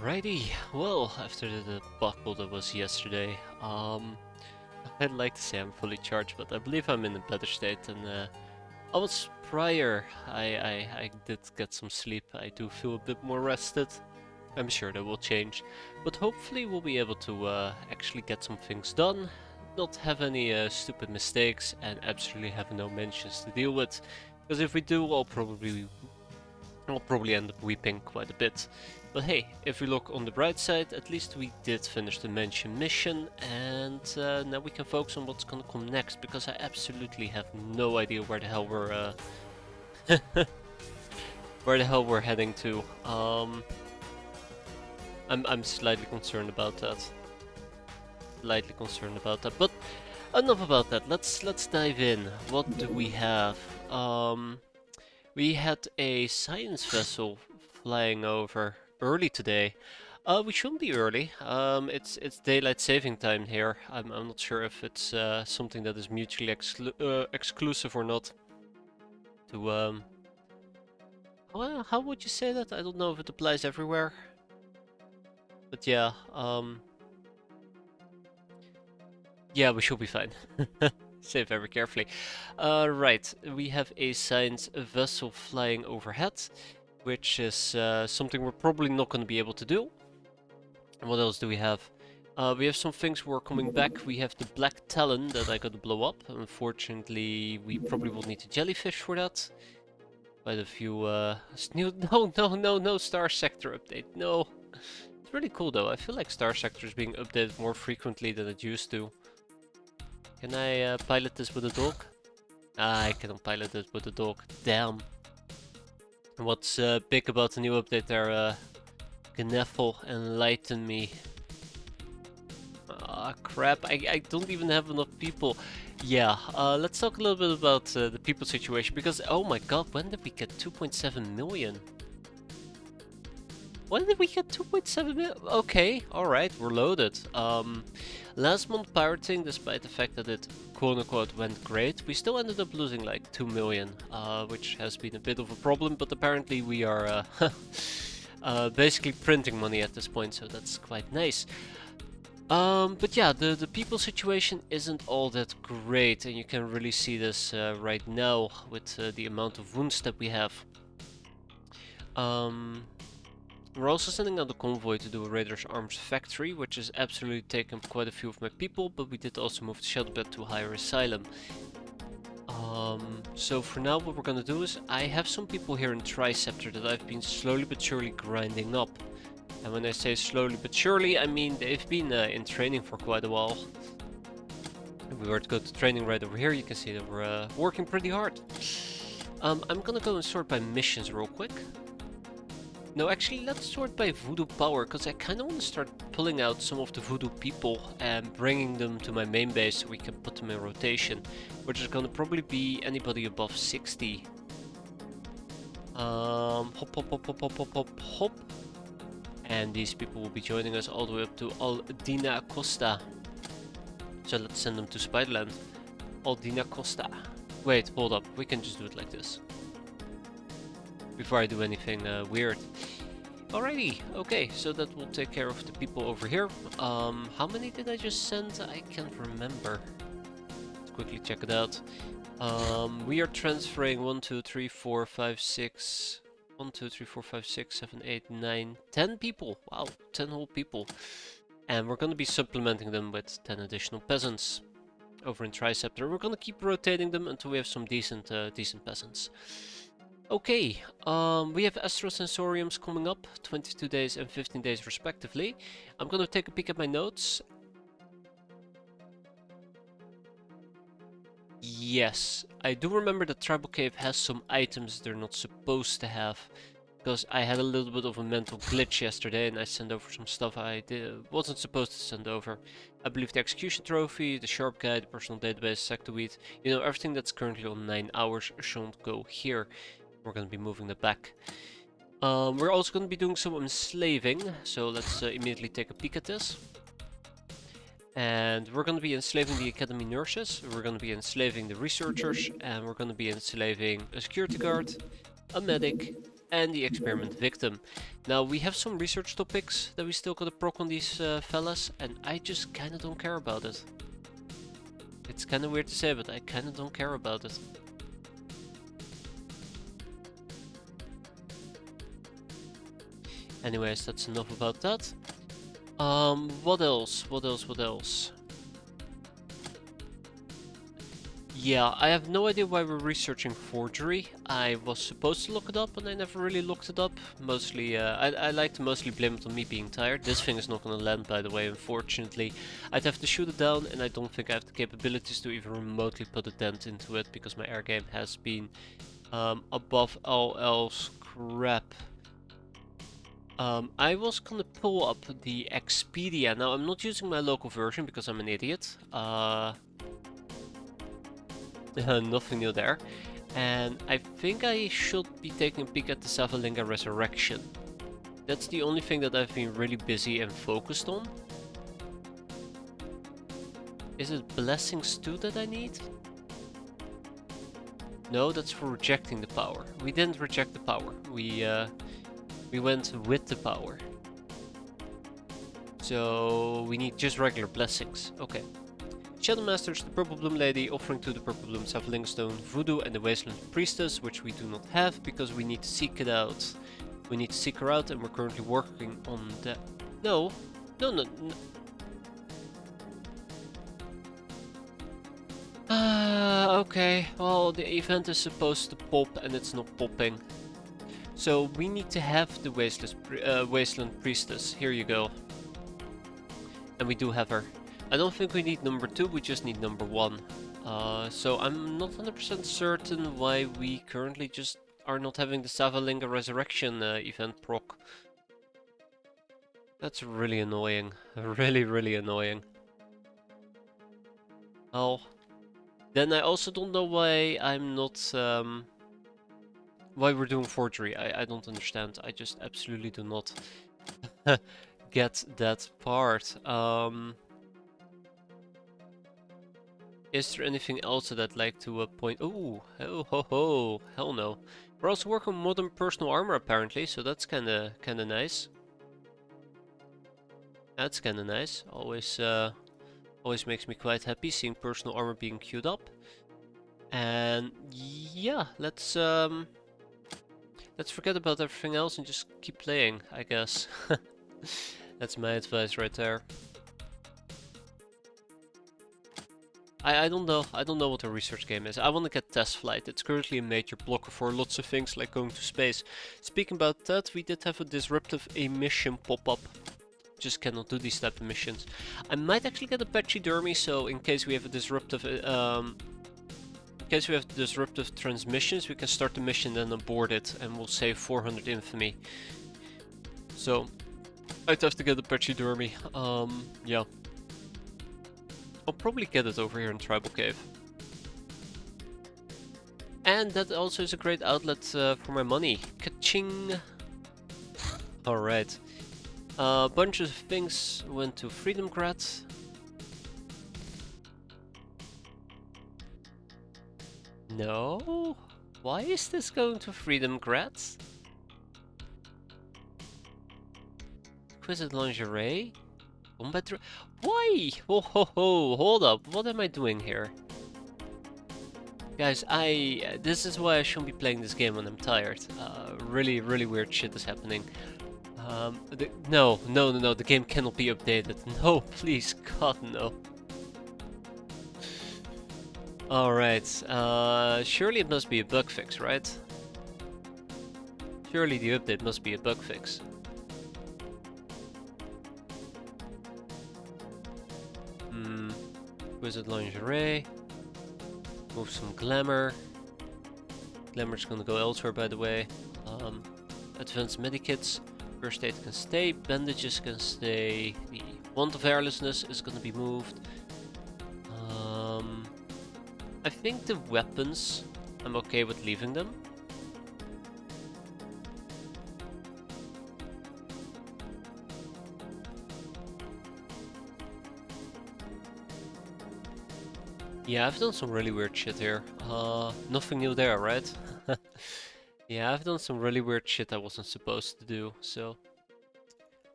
Alrighty, well, after the debacle that was yesterday, I'd like to say I'm fully charged, but I believe I'm in a better state than I was prior. I did get some sleep. I do feel a bit more rested. I'm sure that will change, but hopefully we'll be able to actually get some things done, not have any stupid mistakes, and absolutely have no mentions to deal with. Because if we do, I'll probably end up weeping quite a bit. But hey, if we look on the bright side, at least we did finish the mention mission, and now we can focus on what's gonna come next, because I absolutely have no idea where the hell we're where the hell we're heading to. I'm slightly concerned about that. Slightly concerned about that. But enough about that. Let's dive in. What do we have? We had a science vessel flying over early today. We shouldn't be early. It's daylight saving time here. I'm not sure if it's something that is mutually exclusive or not. To how would you say that? I don't know if it applies everywhere. But yeah, yeah, we should be fine. Say very carefully. Right, we have a science vessel flying overhead, which is something we're probably not going to be able to do. And what else do we have? We have some things we're coming back. We have the black talon that I got to blow up. Unfortunately, we probably will need a jellyfish for that. Quite a few no Star Sector update. No. It's really cool though. I feel like Star Sector is being updated more frequently than it used to. Can I pilot this with a dog? Ah, I cannot pilot it with a dog. Damn. And what's big about the new update there? Gneffel, enlighten me. Ah, crap. I don't even have enough people. Yeah, let's talk a little bit about the people situation, because oh my god, when did we get 2.7 million? When did we get 2.7 million? Okay, alright, we're loaded. Last month pirating, despite the fact that it quote-unquote went great, we still ended up losing like 2 million, which has been a bit of a problem, but apparently we are basically printing money at this point, so that's quite nice. But yeah, the people situation isn't all that great, and you can really see this right now with the amount of wounds that we have. We're also sending out a convoy to do a Raiders Arms factory, which has absolutely taken quite a few of my people, but we did also move the shelter bed to a higher asylum. So for now what we're gonna do is, I have some people here in Triceptor that I've been slowly but surely grinding up. And when I say slowly but surely, I mean they've been in training for quite a while. If we were to go to training right over here, you can see that we're working pretty hard. I'm gonna go and sort by missions real quick. No, actually, let's sort by voodoo power, because I kind of want to start pulling out some of the voodoo people and bringing them to my main base so we can put them in rotation, which is going to probably be anybody above 60. Hop, hop, hop, hop, hop, hop, hop, hop. And these people will be joining us all the way up to Aldina Costa. So let's send them to Spiderland. Aldina Costa. Wait, hold up. We can just do it like this before I do anything weird. Alrighty, okay, so that will take care of the people over here. How many did I just send? I can't remember. Let's quickly check it out. We are transferring 1, 2, 3, 4, 5, 6... 1, 2, 3, 4, 5, 6, 7, 8, 9, 10 people. Wow, 10 whole people. And we're going to be supplementing them with 10 additional peasants over in Triceptor. We're going to keep rotating them until we have some decent peasants. Okay, we have Astrosensoriums coming up, 22 days and 15 days respectively. I'm gonna take a peek at my notes. Yes, I do remember that Tribal Cave has some items they're not supposed to have. Because I had a little bit of a mental glitch yesterday and I sent over some stuff I wasn't supposed to send over. I believe the Execution Trophy, the Sharp Guide, the Personal Database, Sectoweed, you know, everything that's currently on 9 hours shouldn't go here. We're going to be moving that back. We're also going to be doing some enslaving, so let's immediately take a peek at this. And we're going to be enslaving the Academy nurses, we're going to be enslaving the researchers, and we're going to be enslaving a security guard, a medic, and the experiment victim. Now we have some research topics that we still gotta proc on these fellas, and I just kinda don't care about it. It's kinda weird to say, but I kinda don't care about it. Anyways, that's enough about that. What else? What else? What else? Yeah, I have no idea why we're researching forgery. I was supposed to look it up, and I never really looked it up. Mostly, I like to mostly blame it on me being tired. This thing is not gonna land, by the way, unfortunately. I'd have to shoot it down, and I don't think I have the capabilities to even remotely put a dent into it, because my air game has been above all else crap. I was gonna pull up the Expedia. Now, I'm not using my local version because I'm an idiot. Nothing new there. And I think I should be taking a peek at the Savalinga Resurrection. That's the only thing that I've been really busy and focused on. Is it Blessings too that I need? No, that's for rejecting the power. We didn't reject the power. We went with the power. So we need just regular blessings. Okay. Shadow Masters, the Purple Bloom Lady, offering to the Purple Bloom Savaling Stone, Voodoo, and the Wasteland Priestess, which we do not have because we need to seek it out. We need to seek her out, and we're currently working on that. No. Okay. Well, the event is supposed to pop, and it's not popping. So we need to have the Wasteland Priestess. Here you go. And we do have her. I don't think we need number 2, we just need number 1. So I'm not 100% certain why we currently just are not having the Savalinga Resurrection event proc. That's really annoying. Really annoying. Oh. Then I also don't know why I'm not... why we're doing forgery. I don't understand. I just absolutely do not get that part. Is there anything else that I'd like to point? Oh, ho ho, hell no. We're also working on modern personal armor apparently, so that's kinda nice. That's kinda nice. Always makes me quite happy seeing personal armor being queued up. And yeah, let's forget about everything else and just keep playing, I guess. That's my advice right there. I don't know what a research game is. I want to get Test Flight. It's currently a major blocker for lots of things like going to space. Speaking about that, we did have a disruptive emission pop-up. Just cannot do these type of missions. I might actually get a pachydermy, so in case we have a disruptive transmissions, we can start the mission and abort it, and we'll save 400 infamy. So I'd have to get a pachydermy. Yeah. I'll probably get it over here in Tribal Cave. And that also is a great outlet for my money. Ka-ching! Alright. A bunch of things went to Freedom Grad. No? Why is this going to Freedom Grad? Exquisite Lingerie? Combat... Why? Ho ho ho, hold up, what am I doing here? Guys, this is why I shouldn't be playing this game when I'm tired. Really weird shit is happening. No, the game cannot be updated. No, please, God, no. Alright, surely it must be a bug fix, right? Surely the update must be a bug fix. Wizard Lingerie. Move some Glamour. Glamour's gonna go elsewhere, by the way. Advanced Medikits. First Aid can stay. Bandages can stay. The Wand of Hairlessness is gonna be moved. I think the weapons, I'm okay with leaving them. Yeah, I've done some really weird shit here. Nothing new there, right? Yeah, I've done some really weird shit I wasn't supposed to do, so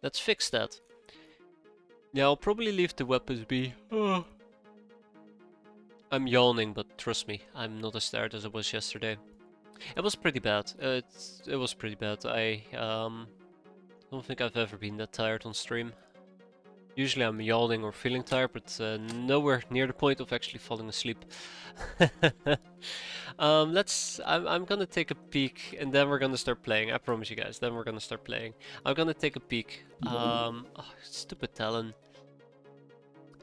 let's fix that. Yeah, I'll probably leave the weapons be. I'm yawning, but trust me, I'm not as tired as I was yesterday. It was pretty bad. It was pretty bad. I don't think I've ever been that tired on stream. Usually I'm yawning or feeling tired, but nowhere near the point of actually falling asleep. I'm gonna take a peek, and then we're gonna start playing. I promise you guys. Then we're gonna start playing. I'm gonna take a peek. Oh, stupid Talon.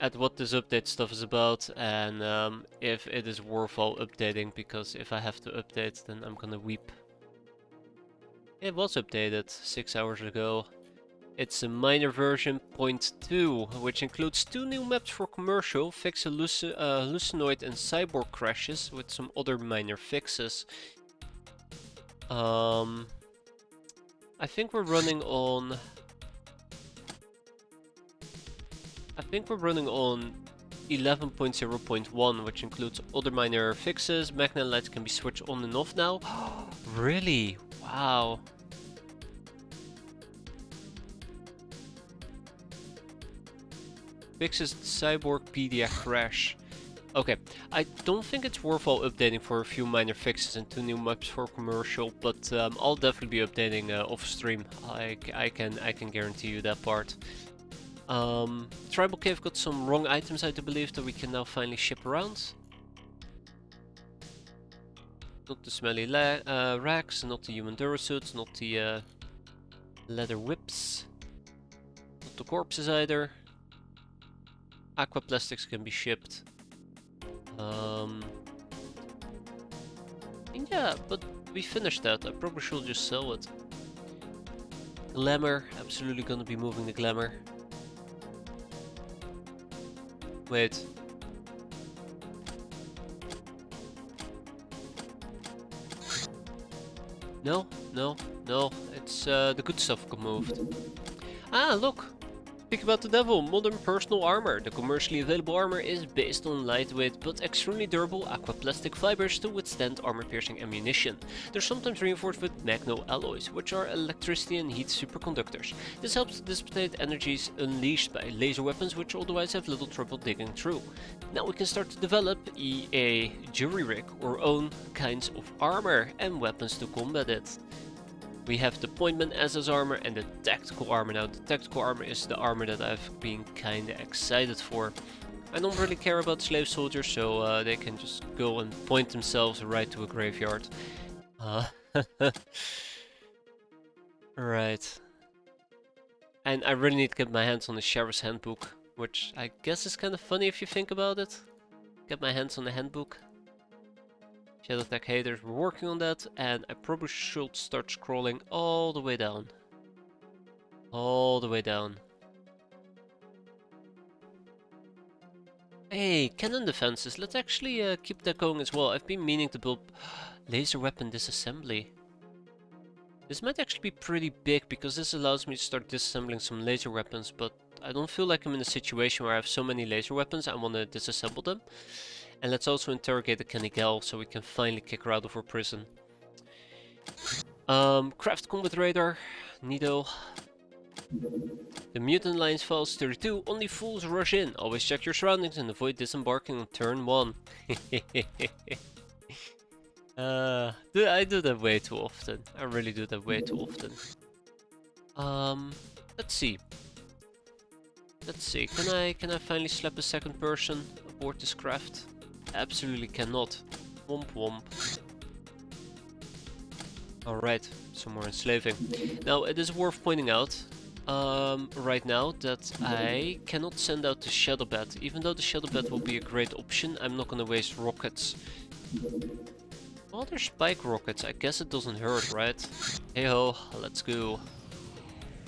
At what this update stuff is about, and if it is worthwhile updating. Because if I have to update, then I'm gonna weep. It was updated 6 hours ago. It's a minor version 0.2, which includes 2 new maps for commercial, fix hallucinoid and cyborg crashes, with some other minor fixes. I think we're running on 11.0.1, which includes other minor fixes. Magnet lights can be switched on and off now. Really? Wow. Fixes Cyborgpedia crash. Okay, I don't think it's worthwhile updating for a few minor fixes and 2 new maps for commercial, but I'll definitely be updating off stream. I can guarantee you that part. Tribal Cave got some wrong items, I do believe, that we can now finally ship around. Not the smelly racks, not the human durasuits, not the leather whips, not the corpses either. Aqua plastics can be shipped. Yeah, but we finished that. I probably should just sell it. Glamour, absolutely gonna be moving the glamour. Wait. No, no, no. It's the good stuff got moved. Ah, look! Speak about the devil, modern personal armor. The commercially available armor is based on lightweight but extremely durable aquaplastic fibers to withstand armor-piercing ammunition. They're sometimes reinforced with magno alloys, which are electricity and heat superconductors. This helps to dissipate energies unleashed by laser weapons, which otherwise have little trouble digging through. Now we can start to develop a jury rig, or own kinds of armor and weapons to combat it. We have the pointman as his armor and the tactical armor. Now the tactical armor is the armor that I've been kinda excited for. I don't really care about slave soldiers, so they can just go and point themselves right to a graveyard. Right. And I really need to get my hands on the Sheriff's Handbook, which I guess is kinda funny if you think about it. Get my hands on the handbook. Shadow Tech haters, we're working on that, and I probably should start scrolling all the way down. All the way down. Hey, cannon defenses, let's actually keep that going as well. I've been meaning to build laser weapon disassembly. This might actually be pretty big, because this allows me to start disassembling some laser weapons, but I don't feel like I'm in a situation where I have so many laser weapons I want to disassemble them. And let's also interrogate the Kenigel so we can finally kick her out of her prison. Craft combat radar, Nido. The Mutant Alliance Files 32, only fools rush in. Always check your surroundings and avoid disembarking on turn 1. I do that way too often. I really do that way too often. Let's see. Can I finally slap a second person aboard this craft? Absolutely cannot. Womp womp. Alright, some more enslaving. Now, it is worth pointing out right now that I cannot send out the Shadow Bat. Even though the Shadow Bat will be a great option, I'm not gonna waste rockets. Well, they're spike rockets. I guess it doesn't hurt, right? Hey ho, let's go.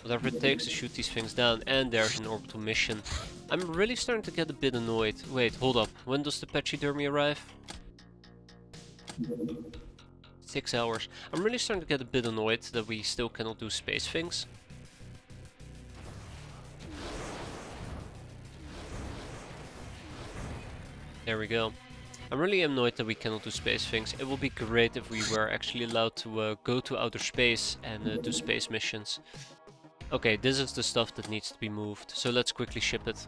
Whatever it takes to shoot these things down, and there's an orbital mission. I'm really starting to get a bit annoyed. Wait, hold up. When does the pachydermy arrive? 6 hours. I'm really starting to get a bit annoyed that we still cannot do space things. There we go. I'm really annoyed that we cannot do space things. It would be great if we were actually allowed to go to outer space and do space missions. Okay, this is the stuff that needs to be moved, so let's quickly ship it.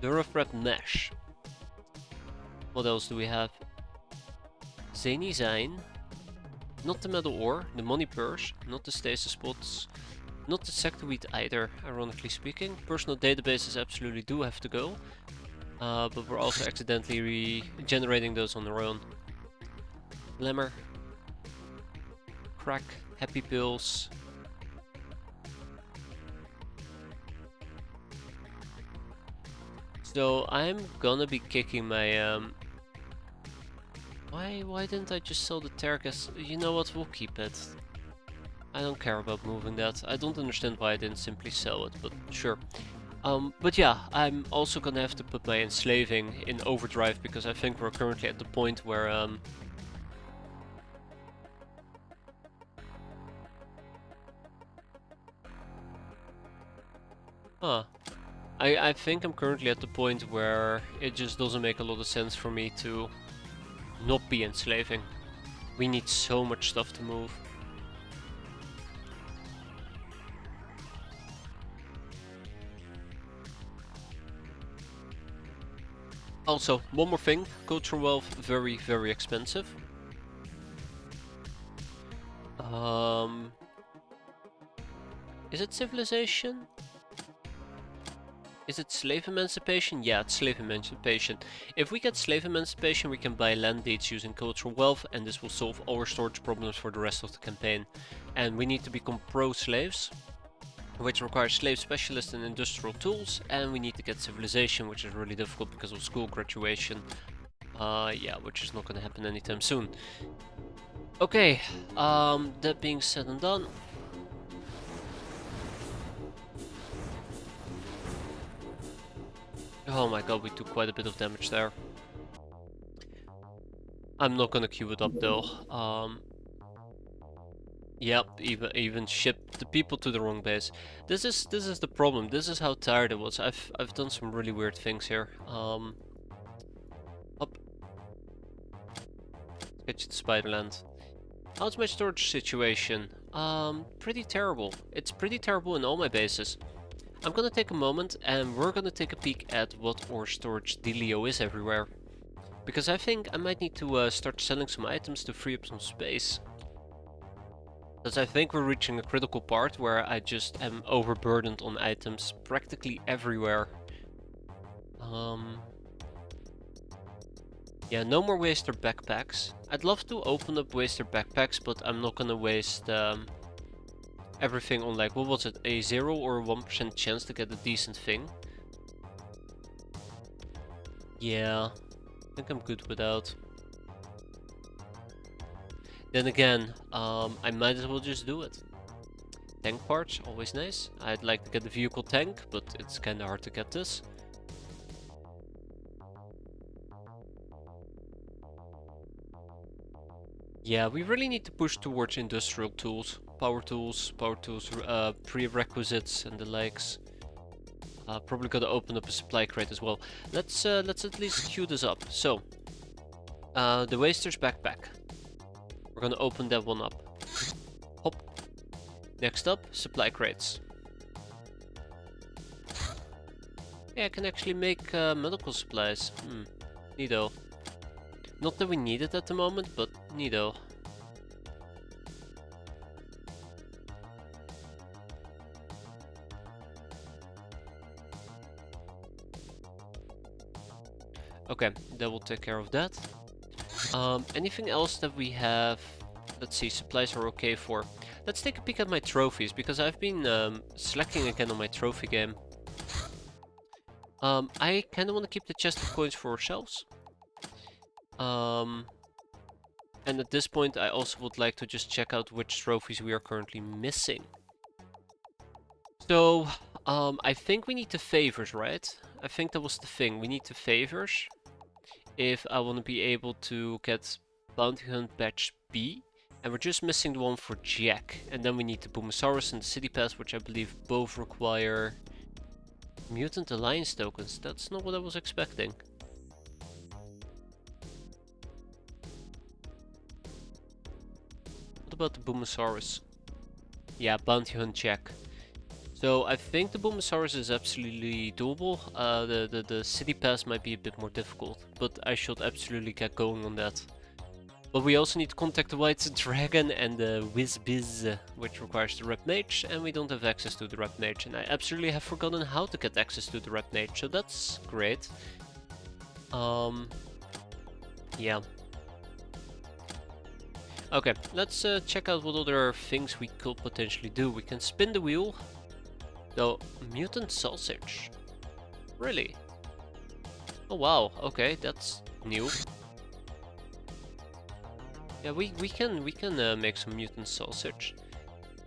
Durafrap Mesh. What else do we have? Zany Zine. Not the metal ore, the money purse, not the stasis spots, not the sectorweed either, ironically speaking. Personal databases absolutely do have to go, but we're also accidentally regenerating those on our own. Glamour, crack, happy pills. So I'm gonna be kicking my Why didn't I just sell the Terragas? You know what, we'll keep it. I don't care about moving that. I don't understand why I didn't simply sell it, but sure. But yeah, I'm also gonna have to put my enslaving in overdrive because I think we're currently at the point where I think I'm currently at the point where it just doesn't make a lot of sense for me to not be enslaving. We need so much stuff to move. Also, one more thing, cultural wealth, very, very expensive. Is it civilization? Is it slave emancipation? Yeah, it's slave emancipation. If we get slave emancipation, we can buy land deeds using cultural wealth, and this will solve our storage problems for the rest of the campaign. And we need to become pro-slaves, which requires slave specialists and industrial tools, and we need to get civilization, which is really difficult because of school graduation. Yeah, which is not gonna happen anytime soon. Okay, that being said and done. Oh my god, we took quite a bit of damage there. I'm not gonna queue it up though. Yep, even shipped the people to the wrong base. This is the problem. This is how tired I was. I've done some really weird things here. Up. Let's get you to Spiderland. How's my storage situation? Pretty terrible. It's pretty terrible in all my bases. I'm gonna take a moment and we're gonna take a peek at what our storage dealio is everywhere. Because I think I might need to start selling some items to free up some space. Because I think we're reaching a critical part where I just am overburdened on items practically everywhere. Yeah, no more waster backpacks. I'd love to open up waster backpacks, but I'm not gonna waste everything on, like, what was it, a 0 or 1% chance to get a decent thing. Yeah, I think I'm good without. Then again, I might as well just do it. Tank parts, always nice. I'd like to get the vehicle tank, but it's kinda hard to get this. Yeah, we really need to push towards industrial tools, power tools, prerequisites and the likes. Probably gotta open up a supply crate as well. Let's at least queue this up. So, the waster's backpack. We're gonna open that one up. Hop. Next up, supply crates. Yeah, I can actually make medical supplies. Neato. Not that we need it at the moment, but neato. Okay, that will take care of that. Anything else that we have? Let's see, supplies are okay for. Let's take a peek at my trophies, because I've been slacking again on my trophy game. I kinda wanna keep the chest of coins for ourselves. And at this point I also would like to just check out which trophies we are currently missing. So, I think we need the favors, right? I think that was the thing, we need the favors if I want to be able to get Bounty Hunt Badge B. And we're just missing the one for Jack. And then we need the Boomosaurus and the City Pass, which I believe both require Mutant Alliance tokens. That's not what I was expecting. What about the Boomosaurus? Yeah, bounty hunt check. So I think the Boomosaurus is absolutely doable. The city pass might be a bit more difficult, but I should absolutely get going on that. But we also need to contact the White Dragon and the Whizbiz, which requires the Red Mage, and we don't have access to the Red Mage, and I absolutely have forgotten how to get access to the Red Mage, so that's great. Yeah. Okay, let's check out what other things we could potentially do. We can spin the wheel. Though, mutant sausage. Really? Oh wow, okay, that's new. Yeah, we can make some mutant sausage.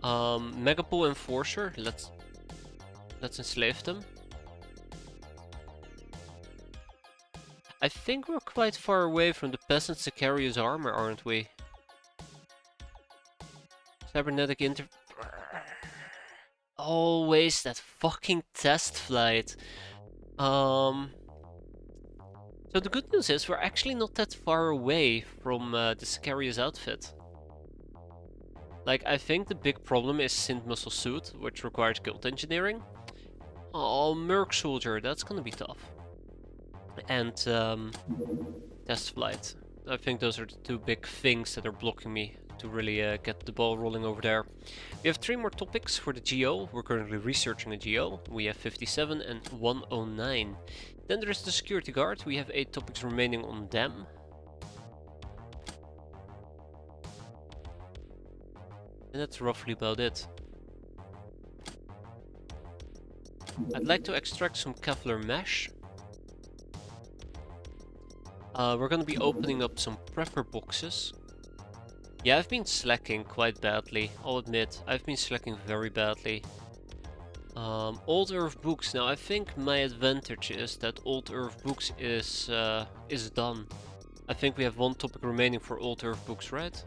Megapole Enforcer, let's enslave them. I think we're quite far away from the peasant Sicarius armor, aren't we? Cybernetic inter... Always that fucking test flight. So the good news is we're actually not that far away from the Sicarius outfit. Like, I think the big problem is Synth Muscle Suit, which requires guild engineering. Oh, Merc Soldier, that's gonna be tough. And test flight. I think those are the two big things that are blocking me to really get the ball rolling over there. We have 3 more topics for the GO. We're currently researching a GO. We have 57 and 109. Then there is the security guard. We have 8 topics remaining on them. And that's roughly about it. I'd like to extract some Kevlar mesh. We're gonna be opening up some prepper boxes. Yeah, I've been slacking quite badly, I'll admit. I've been slacking very badly. Old Earth Books. Now I think my advantage is that Old Earth Books is done. I think we have 1 topic remaining for Old Earth Books, right?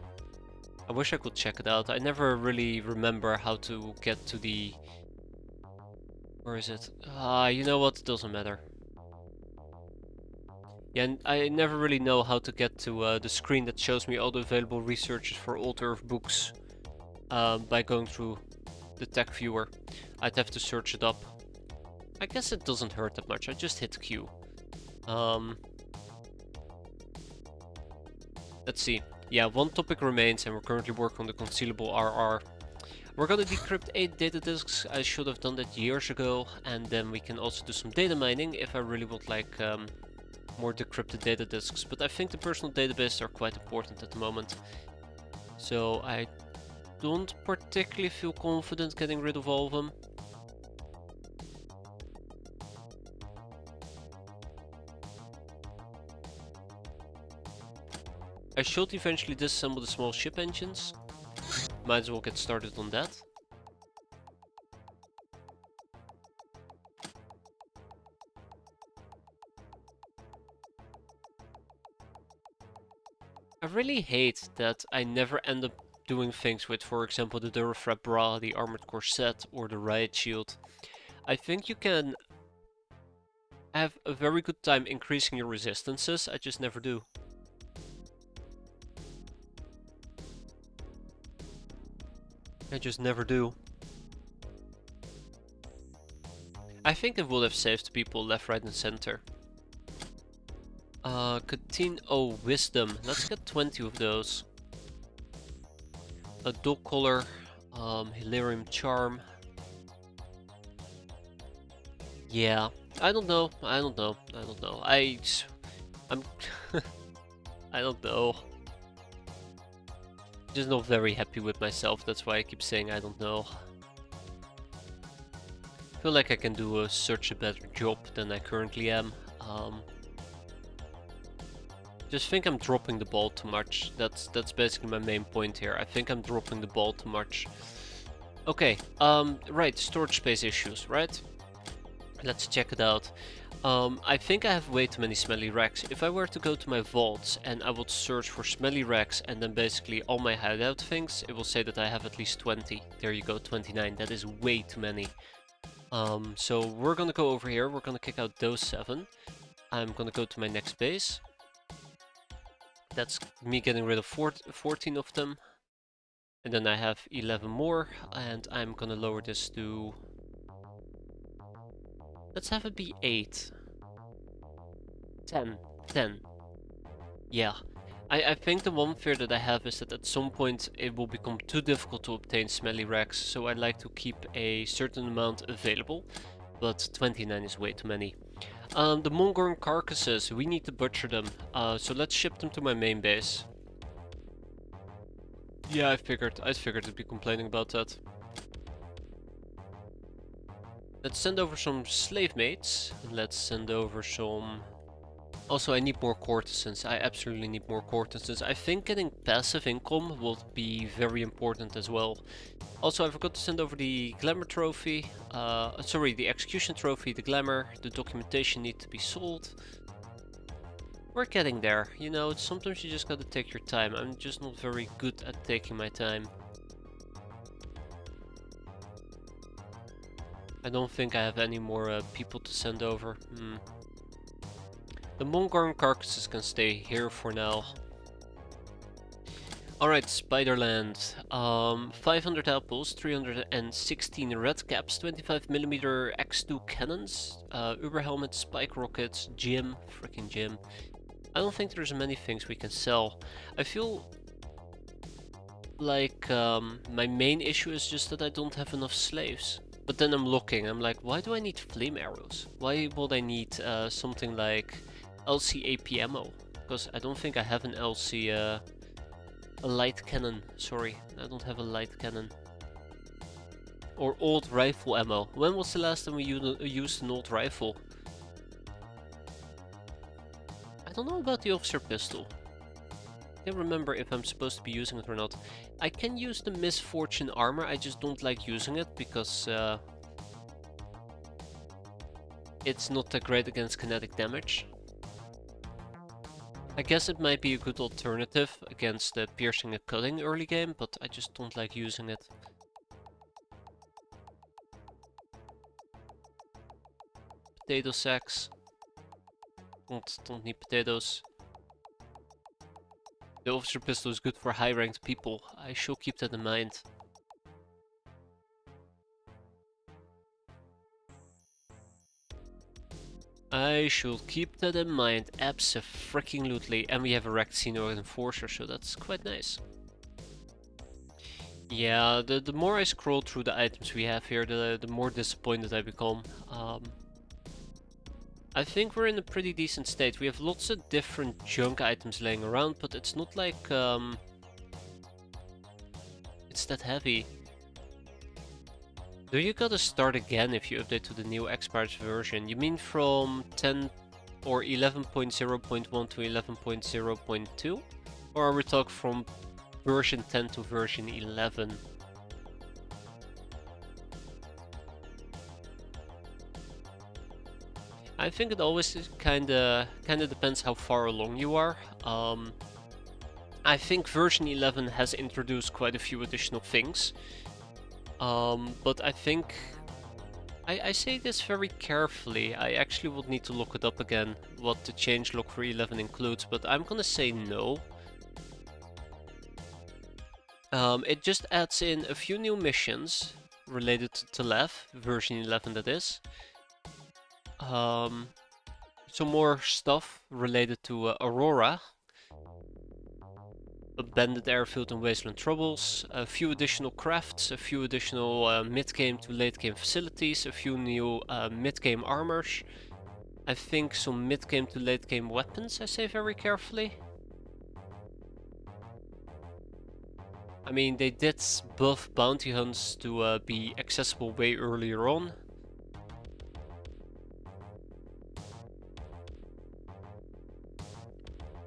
I wish I could check it out. I never really remember how to get to the... Where is it? You know what? It doesn't matter. Yeah, and I never really know how to get to the screen that shows me all the available researches for Old Earth Books by going through the tech viewer. I'd have to search it up. I guess it doesn't hurt that much. I just hit Q. Let's see. Yeah, 1 topic remains and we're currently working on the concealable RR. We're gonna decrypt 8 data disks. I should have done that years ago, and then we can also do some data mining if I really would like more decrypted data disks, but I think the personal databases are quite important at the moment. So I don't particularly feel confident getting rid of all of them. I should eventually disassemble the small ship engines. Might as well get started on that. I really hate that I never end up doing things with, for example, the Durafrap Bra, the Armored Corset, or the Riot Shield. I think you can have a very good time increasing your resistances, I just never do. I just never do. I think it would have saved people left, right and center. Katine, oh, Wisdom. Let's get 20 of those. A dog collar, Hilarium Charm. Yeah, I don't know. I'm I don't know. Just not very happy with myself, that's why I keep saying I don't know. I feel like I can do such a better job than I currently am. Just think I'm dropping the ball too much. That's basically my main point here. I think I'm dropping the ball too much. Okay, right, storage space issues, right? Let's check it out. I think I have way too many smelly racks. If I were to go to my vaults and I would search for smelly racks and then basically all my hideout things, it will say that I have at least 20. There you go, 29. That is way too many. So we're gonna go over here, we're gonna kick out those 7. I'm gonna go to my next base. That's me getting rid of 14 of them. And then I have 11 more, and I'm gonna lower this to... Let's have it be 8. 10. 10. Yeah. I think the one fear that I have is that at some point it will become too difficult to obtain smelly rags, so I like to keep a certain amount available, but 29 is way too many. The Mongorn carcasses, we need to butcher them, so let's ship them to my main base. Yeah, I figured they'd be complaining about that. Let's send over some slave mates, and let's send over some... Also, I need more courtesans. I absolutely need more courtesans. I think getting passive income will be very important as well. Also, I forgot to send over the glamour trophy. Sorry, the execution trophy, the glamour, the documentation need to be sold. We're getting there. You know, sometimes you just gotta take your time. I'm just not very good at taking my time. I don't think I have any more people to send over. The Mongorn carcasses can stay here for now. Alright, Spiderland. 500 apples, 316 red caps, 25mm X2 cannons, Uber helmet, spike rockets, gym, freaking gym. I don't think there's many things we can sell. I feel like my main issue is just that I don't have enough slaves. But then I'm looking, I'm like, why do I need flame arrows? Why would I need something like LC AP ammo? Because I don't think I have an LC, a light cannon. Sorry, I don't have a light cannon. Or old rifle ammo. When was the last time we used an old rifle? I don't know about the officer pistol. I can't remember if I'm supposed to be using it or not. I can use the misfortune armor, I just don't like using it because it's not that great against kinetic damage. I guess it might be a good alternative against piercing and cutting early game, but I just don't like using it. Potato sacks. Don't need potatoes. The officer pistol is good for high ranked people. I shall keep that in mind. I shall keep that in mind, abso-freaking-lutely. And we have a wrecked senior enforcer, so that's quite nice. Yeah, the more I scroll through the items we have here, the more disappointed I become. I think we're in a pretty decent state. We have lots of different junk items laying around, but it's not like it's that heavy. Do you gotta start again if you update to the new X-piratez version? You mean from 10 or 11.0.1 to 11.0.2? Or are we talking from version 10 to version 11? I think it always kinda depends how far along you are. I think version 11 has introduced quite a few additional things. But I think I say this very carefully. I actually would need to look it up again, what the changelog for 11 includes, but I'm gonna say no. It just adds in a few new missions related to Lev, version 11 that is. Some more stuff related to Aurora. Abandoned airfield and wasteland troubles, a few additional crafts, a few additional mid-game to late-game facilities, a few new mid-game armors. I think some mid-game to late-game weapons, I say very carefully. I mean, they did buff bounty hunts to be accessible way earlier on.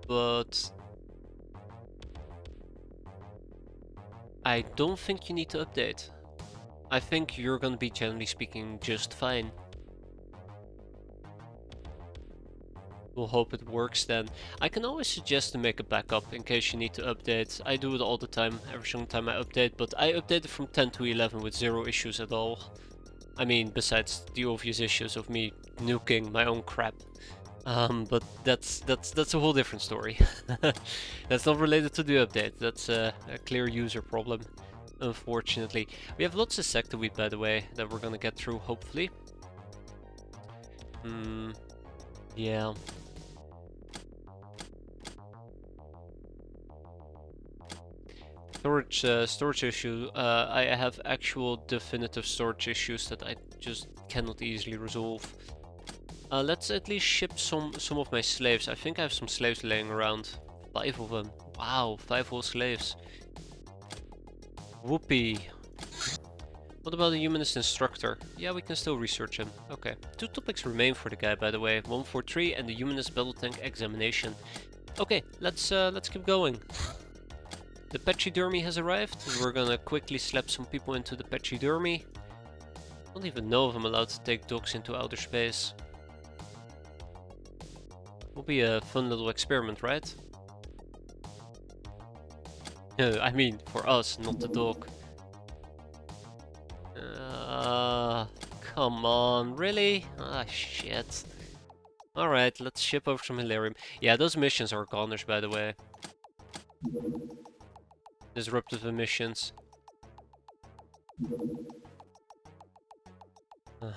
But I don't think you need to update. I think you're gonna be, generally speaking, just fine. We'll hope it works then. I can always suggest to make a backup in case you need to update. I do it all the time, every single time I update, but I updated from 10 to 11 with 0 issues at all. I mean, besides the obvious issues of me nuking my own crap. But that's a whole different story. That's not related to the update. That's a clear user problem, unfortunately. We have lots of sectorweed, by the way, that we're gonna get through, hopefully. Yeah. Storage issue. I have actual definitive storage issues that I just cannot easily resolve. Let's at least ship some of my slaves. I think I have some slaves laying around. 5 of them. Wow, 5 whole slaves. Whoopee. What about the humanist instructor? Yeah, we can still research him. Okay. 2 topics remain for the guy, by the way. 143 and the humanist battle tank examination. Okay, let's keep going. The pachydermy has arrived. We're gonna quickly slap some people into the pachydermy. I don't even know if I'm allowed to take dogs into outer space. Will be a fun little experiment, right? I mean, for us, not the dog. Come on, really? Ah, shit. Alright, let's ship over some Hilarium. Yeah, those missions are goners, by the way. Disruptive emissions.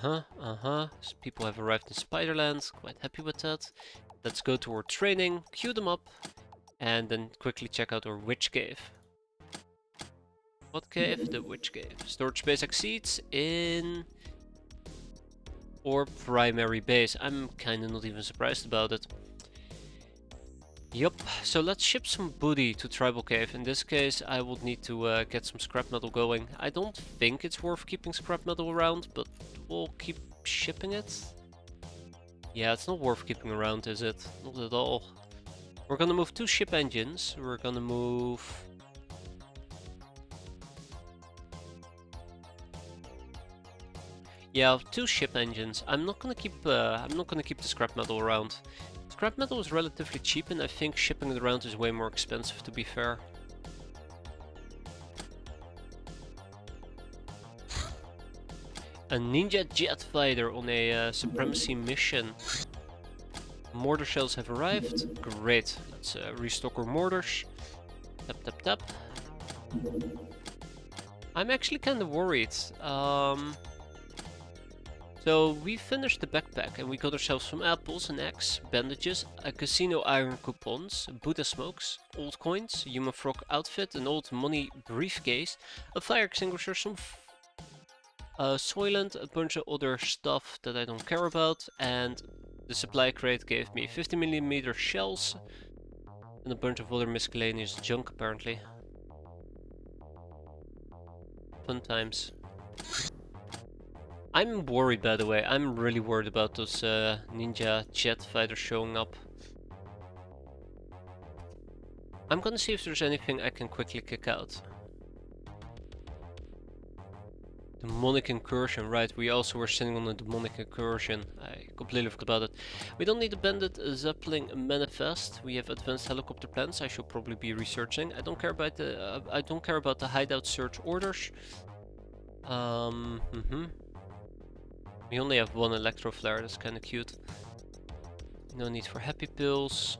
So people have arrived in Spiderland, quite happy with that. Let's go to our training, queue them up, and then quickly check out our witch cave. What cave? The witch cave. Storage space exceeds in... or primary base. I'm kinda not even surprised about it. Yup, so let's ship some booty to Tribal Cave. In this case, I would need to get some scrap metal going. I don't think it's worth keeping scrap metal around, but we'll keep shipping it. Yeah, it's not worth keeping around, is it? Not at all. We're gonna move 2 ship engines. We're gonna move... yeah, 2 ship engines. I'm not gonna keep the scrap metal around. Scrap metal is relatively cheap, and I think shipping it around is way more expensive, to be fair. A ninja jet fighter on a supremacy mission. Mortar shells have arrived. Great. Let's restock our mortars. Tap, tap, tap. I'm actually kind of worried. So we finished the backpack and we got ourselves some apples, an axe, bandages, a casino iron coupons, Buddha smokes, old coins, human frog outfit, an old money briefcase, a fire extinguisher, some Soylent, a bunch of other stuff that I don't care about, and the supply crate gave me 50mm shells and a bunch of other miscellaneous junk apparently. Fun times. I'm worried, by the way. I'm really worried about those ninja jet fighters showing up. I'm gonna see if there's anything I can quickly kick out. Demonic incursion, right, we also were sitting on a demonic incursion. I completely forgot about it. We don't need a bandit Zeppelin manifest. We have advanced helicopter plans I should probably be researching. I don't care about the hideout search orders. We only have 1 electro flare, that's kinda cute. No need for happy pills.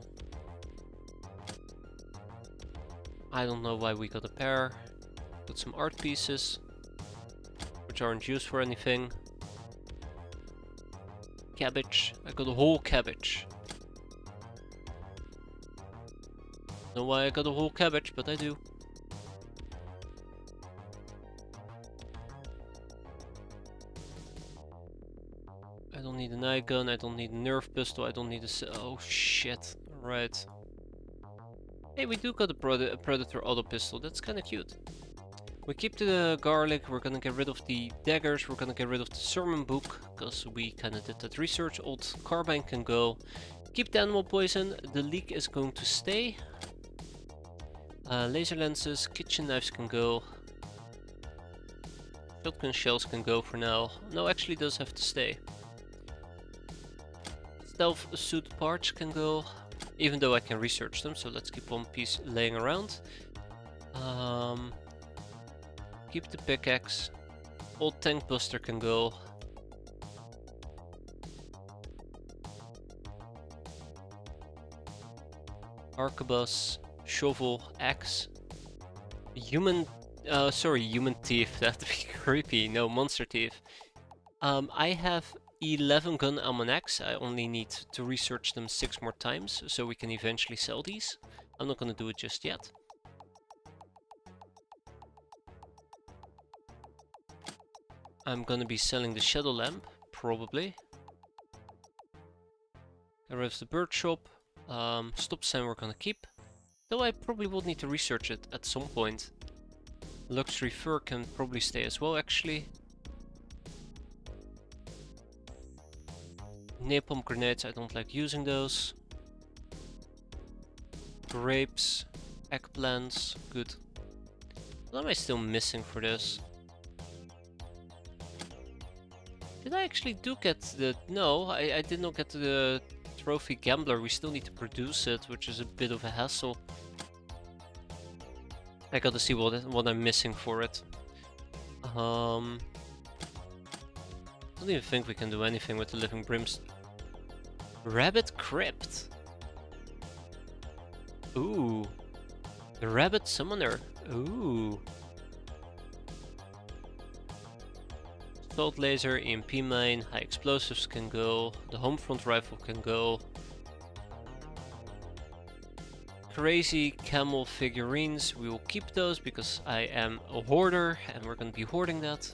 I don't know why we got a pair. Got some art pieces, which aren't used for anything. Cabbage. I got a whole cabbage. Don't know why I got a whole cabbage, but I do. I don't need an eye gun, I don't need a nerf pistol, I don't need a... oh shit, right. Hey, we do got a Predator auto pistol, that's kinda cute. We keep the garlic, we're gonna get rid of the daggers, we're gonna get rid of the sermon book, because we kinda did that research. Old carbine can go. Keep the animal poison, the leak is going to stay. Laser lenses, kitchen knives can go. Shotgun shells can go for now. No, actually those have to stay. Stealth suit parts can go, even though I can research them, so let's keep one piece laying around. Keep the pickaxe. Old tank buster can go. Arquebus, shovel, axe. Human, human thief. That'd be creepy. No, monster thief. I have 11 gun almanacs. I only need to research them 6 more times, so we can eventually sell these. I'm not gonna do it just yet. I'm gonna be selling the shadow lamp, probably. Arrives the bird shop. Stop sign we're gonna keep. Though I probably will need to research it at some point. Luxury fur can probably stay as well, actually. Napalm grenades, I don't like using those. Grapes, eggplants, good. What am I still missing for this? Did I actually do get the... No, I did not get the trophy gambler. We still need to produce it, which is a bit of a hassle. I gotta see what I'm missing for it. I don't even think we can do anything with the living brimstone. Rabbit crypt. Ooh. The rabbit summoner. Ooh. Assault laser, EMP mine, high explosives can go. The home front rifle can go. Crazy camel figurines, we will keep those because I am a hoarder and we're gonna be hoarding that.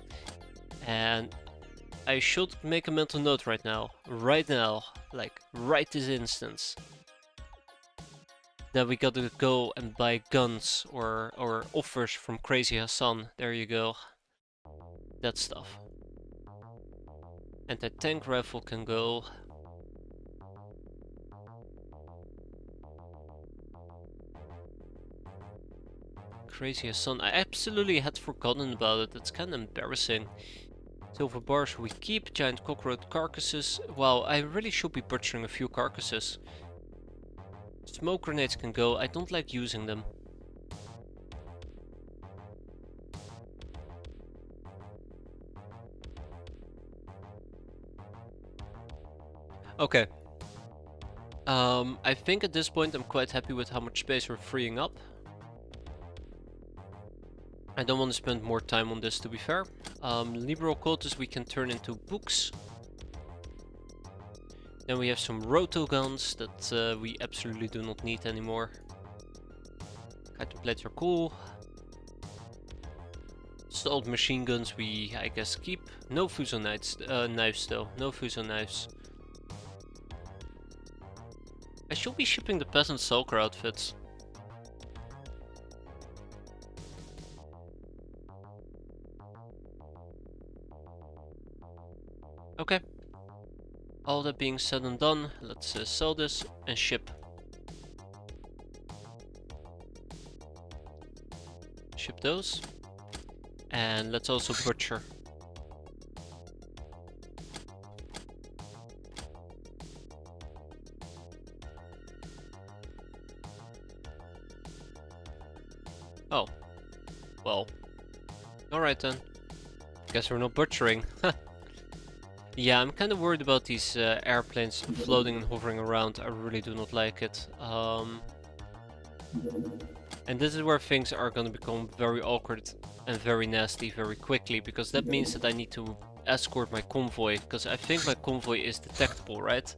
And I should make a mental note right now, like right this instance, that we gotta go and buy guns or offers from Crazy Hassan. There you go. That stuff. Anti-tank rifle can go. Crazy Hassan. I absolutely had forgotten about it. That's kind of embarrassing. Silver bars we keep. Giant cockroach carcasses. Wow, I really should be butchering a few carcasses. Smoke grenades can go. I don't like using them. Okay. I think at this point I'm quite happy with how much space we're freeing up. I don't want to spend more time on this, to be fair. Liberal cultists we can turn into books. Then we have some roto guns that we absolutely do not need anymore. Contemplates are cool. Stalled machine guns we, I guess, keep. No fuso knives though. No fuso knives. I should be shipping the peasant sulker outfits. Okay. All that being said and done, let's sell this and ship. Ship those. And let's also butcher. Oh. Well. Alright then. Guess we're not butchering. Yeah, I'm kind of worried about these airplanes floating and hovering around. I really do not like it. And this is where things are going to become very awkward and very nasty very quickly, because that means that I need to escort my convoy, because I think my convoy is detectable, right?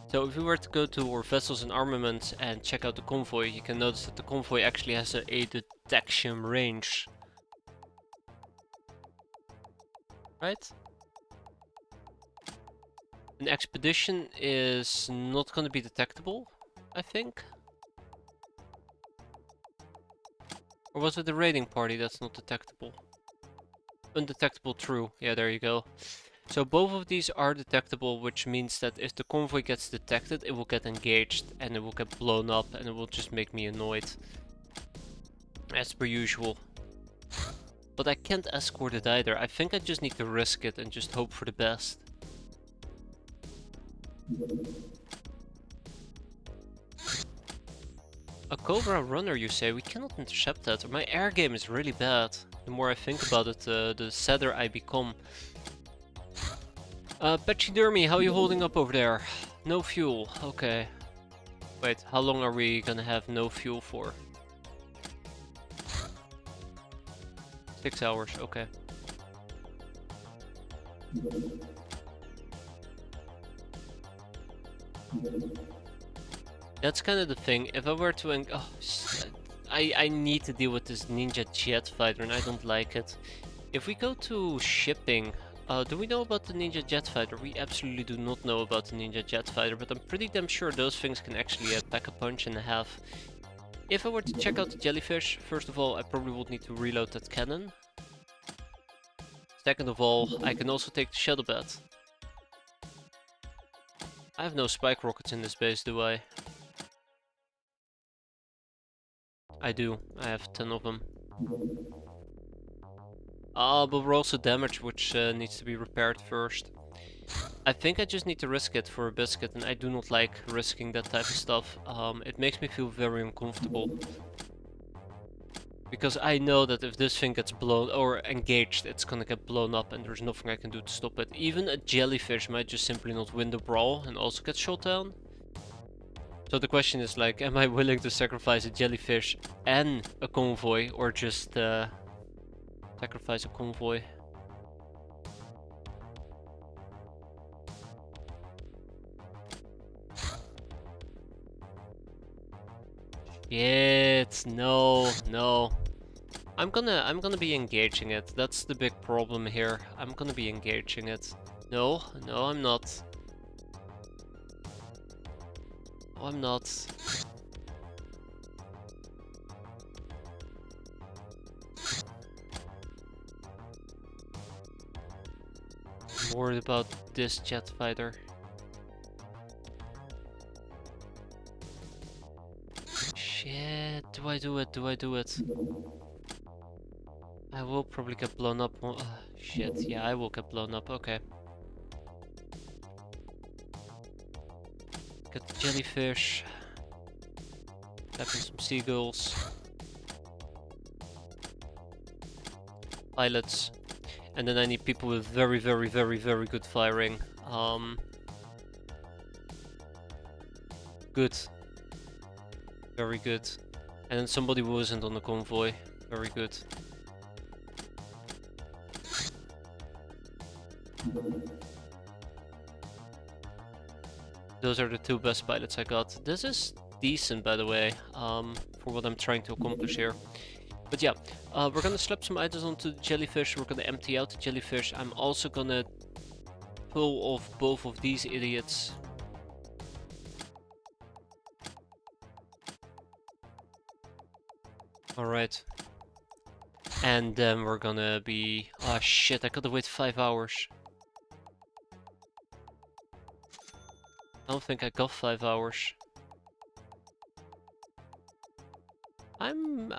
So if we were to go to our vessels and armaments and check out the convoy, you can notice that the convoy actually has a detection range. Right? An expedition is not going to be detectable, I think. Or was it the raiding party that's not detectable? Undetectable, true. Yeah, there you go. So both of these are detectable, which means that if the convoy gets detected, it will get engaged and it will get blown up and it will just make me annoyed. As per usual. But I can't escort it either. I think I just need to risk it and just hope for the best. A Cobra runner, you say? We cannot intercept that. My air game is really bad. The more I think about it, the sadder I become. Pachydermy, how are you holding up over there? No fuel, okay. Wait, how long are we gonna have no fuel for? 6 hours, okay. That's kind of the thing. If I were to... I need to deal with this ninja jet fighter and I don't like it. If we go to shipping... do we know about the ninja jet fighter? We absolutely do not know about the ninja jet fighter, but I'm pretty damn sure those things can actually pack a punch and a half. If I were to check out the jellyfish, first of all, I probably would need to reload that cannon. Second of all, I can also take the shuttle bat. I have no spike rockets in this base, do I? I do. I have 10 of them. But we're also damaged, which needs to be repaired first. I think I just need to risk it for a biscuit, and I do not like risking that type of stuff. It makes me feel very uncomfortable. Because I know that if this thing gets blown or engaged, it's gonna get blown up and there's nothing I can do to stop it. Even a jellyfish might just simply not win the brawl and also get shot down. So the question is like, am I willing to sacrifice a jellyfish and a convoy, or just sacrifice a convoy? Shit, no. I'm gonna be engaging it. That's the big problem here. I'm gonna be engaging it. No, I'm not. No, I'm not. I'm worried about this jet fighter. Shit, do I do it? Do I do it? I will probably get blown up. Shit, yeah, I will get blown up, okay. Get the jellyfish. Tapping some seagulls. Pilots. And then I need people with very good firing. Good. Very good. And then somebody who isn't on the convoy. Very good. Those are the two best pilots I got. This is decent, by the way, for what I'm trying to accomplish here. But yeah, we're gonna slap some items onto the jellyfish. We're gonna empty out the jellyfish. I'm also gonna pull off both of these idiots. Alright. And then we're gonna be... Oh shit, I gotta wait 5 hours. I don't think I got 5 hours. I'm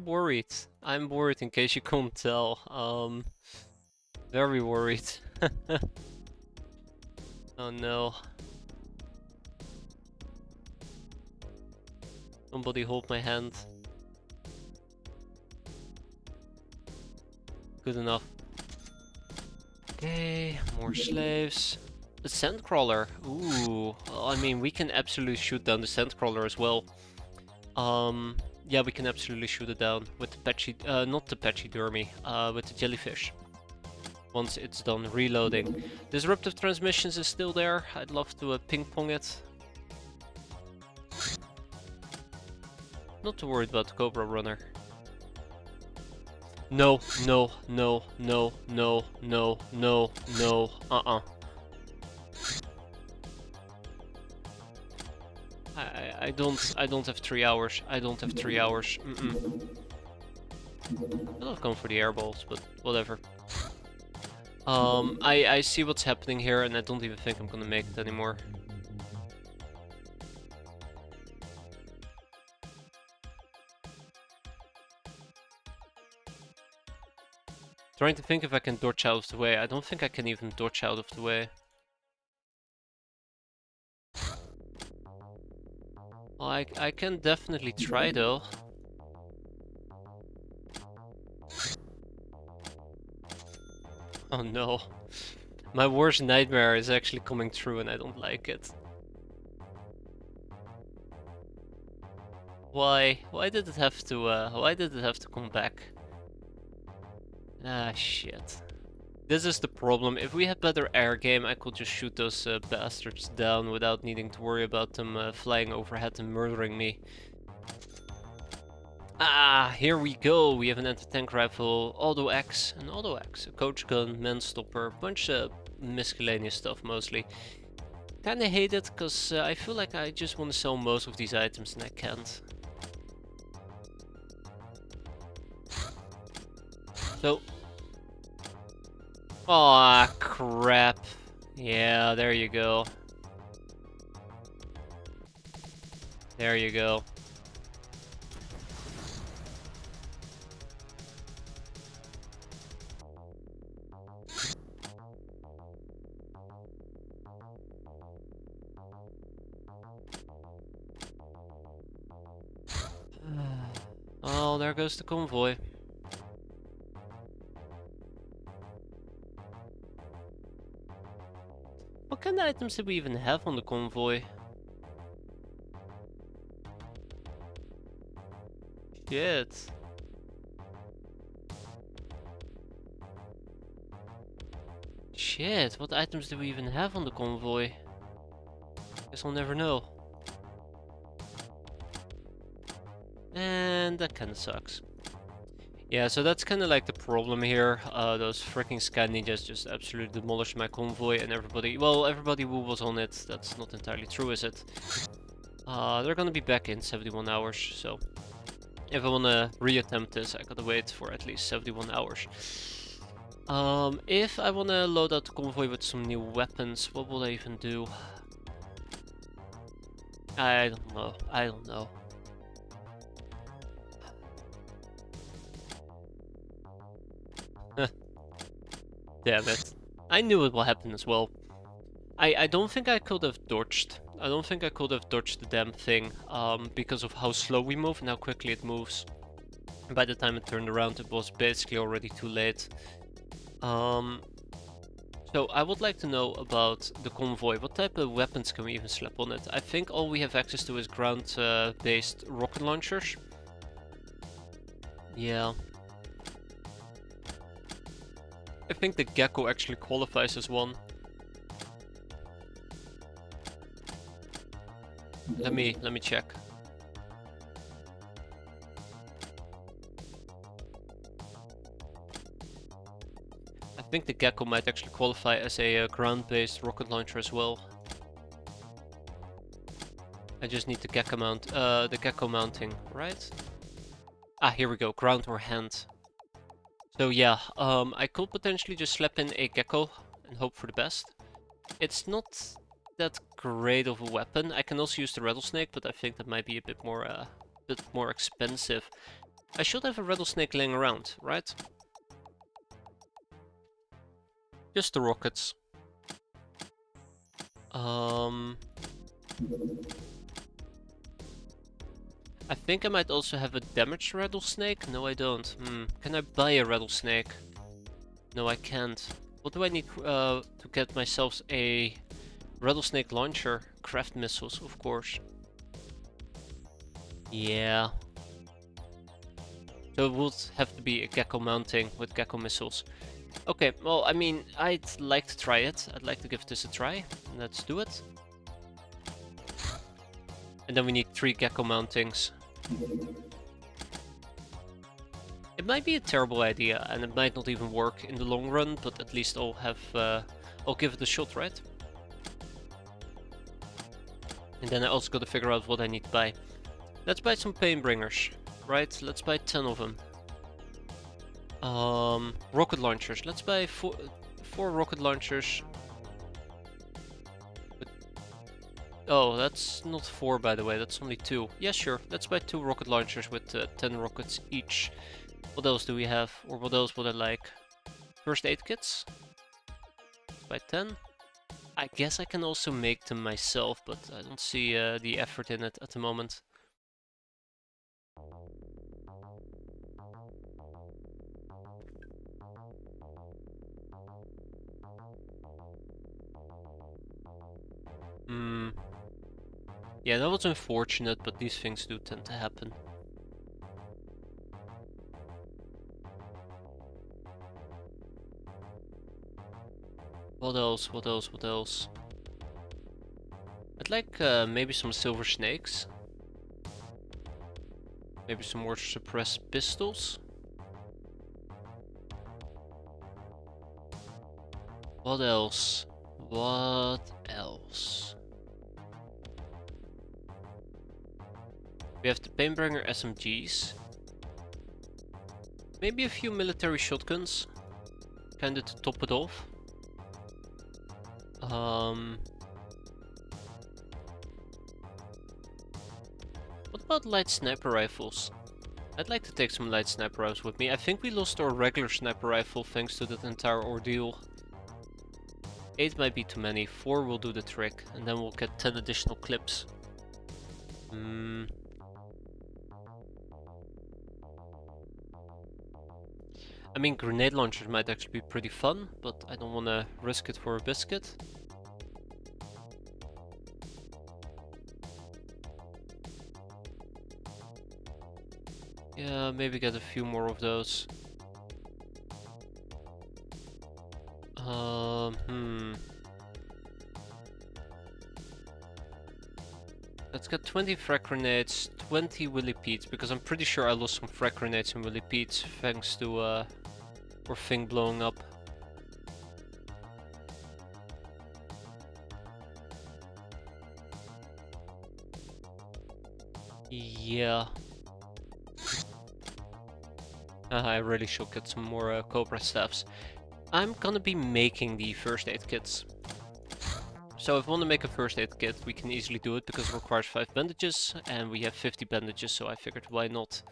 worried. I'm worried in case you can't tell. Very worried. Oh no. Somebody hold my hand. Good enough. Okay, more slaves. The sandcrawler. Ooh, I mean, we can absolutely shoot down the sandcrawler as well. Yeah, we can absolutely shoot it down with the not the pachydermy, with the jellyfish. Once it's done reloading. Disruptive transmissions is still there. I'd love to ping pong it. Not too worried about the Cobra runner. No. I don't have 3 hours. I don't have 3 hours. I'd have gone for the airballs, but whatever. I see what's happening here, and I don't even think I'm gonna make it anymore. Trying to think if I can dodge out of the way. I don't think I can even dodge out of the way. I can definitely try though. Oh no. My worst nightmare is actually coming true and I don't like it. Why? Why did it have to come back? Ah, shit. This is the problem. If we had better air game, I could just shoot those bastards down without needing to worry about them flying overhead and murdering me. Ah, here we go. We have an anti-tank rifle, auto X, an auto X, a coach gun, man stopper, bunch of miscellaneous stuff mostly. Kinda hate it, cause I feel like I just want to sell most of these items and I can't. So... Aw, crap. Yeah, there you go. There you go. Oh, there goes the convoy. What kind of items did we even have on the convoy? Shit. Shit, what items do we even have on the convoy? Guess I'll never know. And that kinda sucks. Yeah, so that's kinda like the problem here. Those freaking Sky Ninjas just absolutely demolished my convoy and everybody who was on it. That's not entirely true, is it? They're gonna be back in 71 hours, so... If I wanna reattempt this, I gotta wait for at least 71 hours. If I wanna load out the convoy with some new weapons, what will I even do? I don't know. I don't know. Damn it. I knew it will happen as well. I don't think I could have dodged. I don't think I could have dodged the damn thing, because of how slow we move and how quickly it moves. By the time it turned around, it was basically already too late. So I would like to know about the convoy. What type of weapons can we even slap on it? I think all we have access to is ground-based rocket launchers. Yeah. I think the Gecko actually qualifies as one. Let me check. I think the Gecko might actually qualify as a ground-based rocket launcher as well. I just need the Gecko mounting, right? Ah, here we go, ground or hand. So yeah, I could potentially just slap in a Gecko and hope for the best. It's not that great of a weapon. I can also use the rattlesnake, but I think that might be a bit more expensive. I should have a rattlesnake laying around, right? Just the rockets. I think I might also have a damaged rattlesnake. No, I don't. Can I buy a rattlesnake? No, I can't. What do I need to get myself a rattlesnake launcher? Craft missiles, of course. Yeah. So it would have to be a Gecko mounting with Gecko missiles. Okay, well, I mean, I'd like to try it. I'd like to give this a try. Let's do it. And then we need 3 Gecko mountings. It might be a terrible idea, and it might not even work in the long run, but at least I'll give it a shot, right? And then I also gotta figure out what I need to buy. Let's buy some Painbringers, right? Let's buy 10 of them. Rocket launchers. Let's buy 4 rocket launchers. Oh, that's not 4, by the way, that's only 2. Yeah, sure, let's buy 2 rocket launchers with 10 rockets each. What else do we have? Or what else would I like? First aid kits? Let's buy 10. I guess I can also make them myself, but I don't see the effort in it at the moment. Hmm. Yeah, that was unfortunate, but these things do tend to happen. What else? What else? What else? I'd like maybe some silver snakes. Maybe some more suppressed pistols. What else? What else? We have the Painbringer SMGs. Maybe a few military shotguns. Kinda to top it off. What about light sniper rifles? I'd like to take some light sniper rifles with me. I think we lost our regular sniper rifle thanks to that entire ordeal. 8 might be too many, 4 will do the trick, and then we'll get 10 additional clips. I mean, grenade launchers might actually be pretty fun, but I don't want to risk it for a biscuit. Yeah, maybe get a few more of those. Let's get 20 frag grenades, 20 Willy Pete's, because I'm pretty sure I lost some frag grenades and Willy Pete's thanks to our thing blowing up. Yeah. I really should get some more Cobra staffs. I'm gonna be making the first aid kits. So if we want to make a first aid kit, we can easily do it because it requires 5 bandages, and we have 50 bandages, so I figured why not.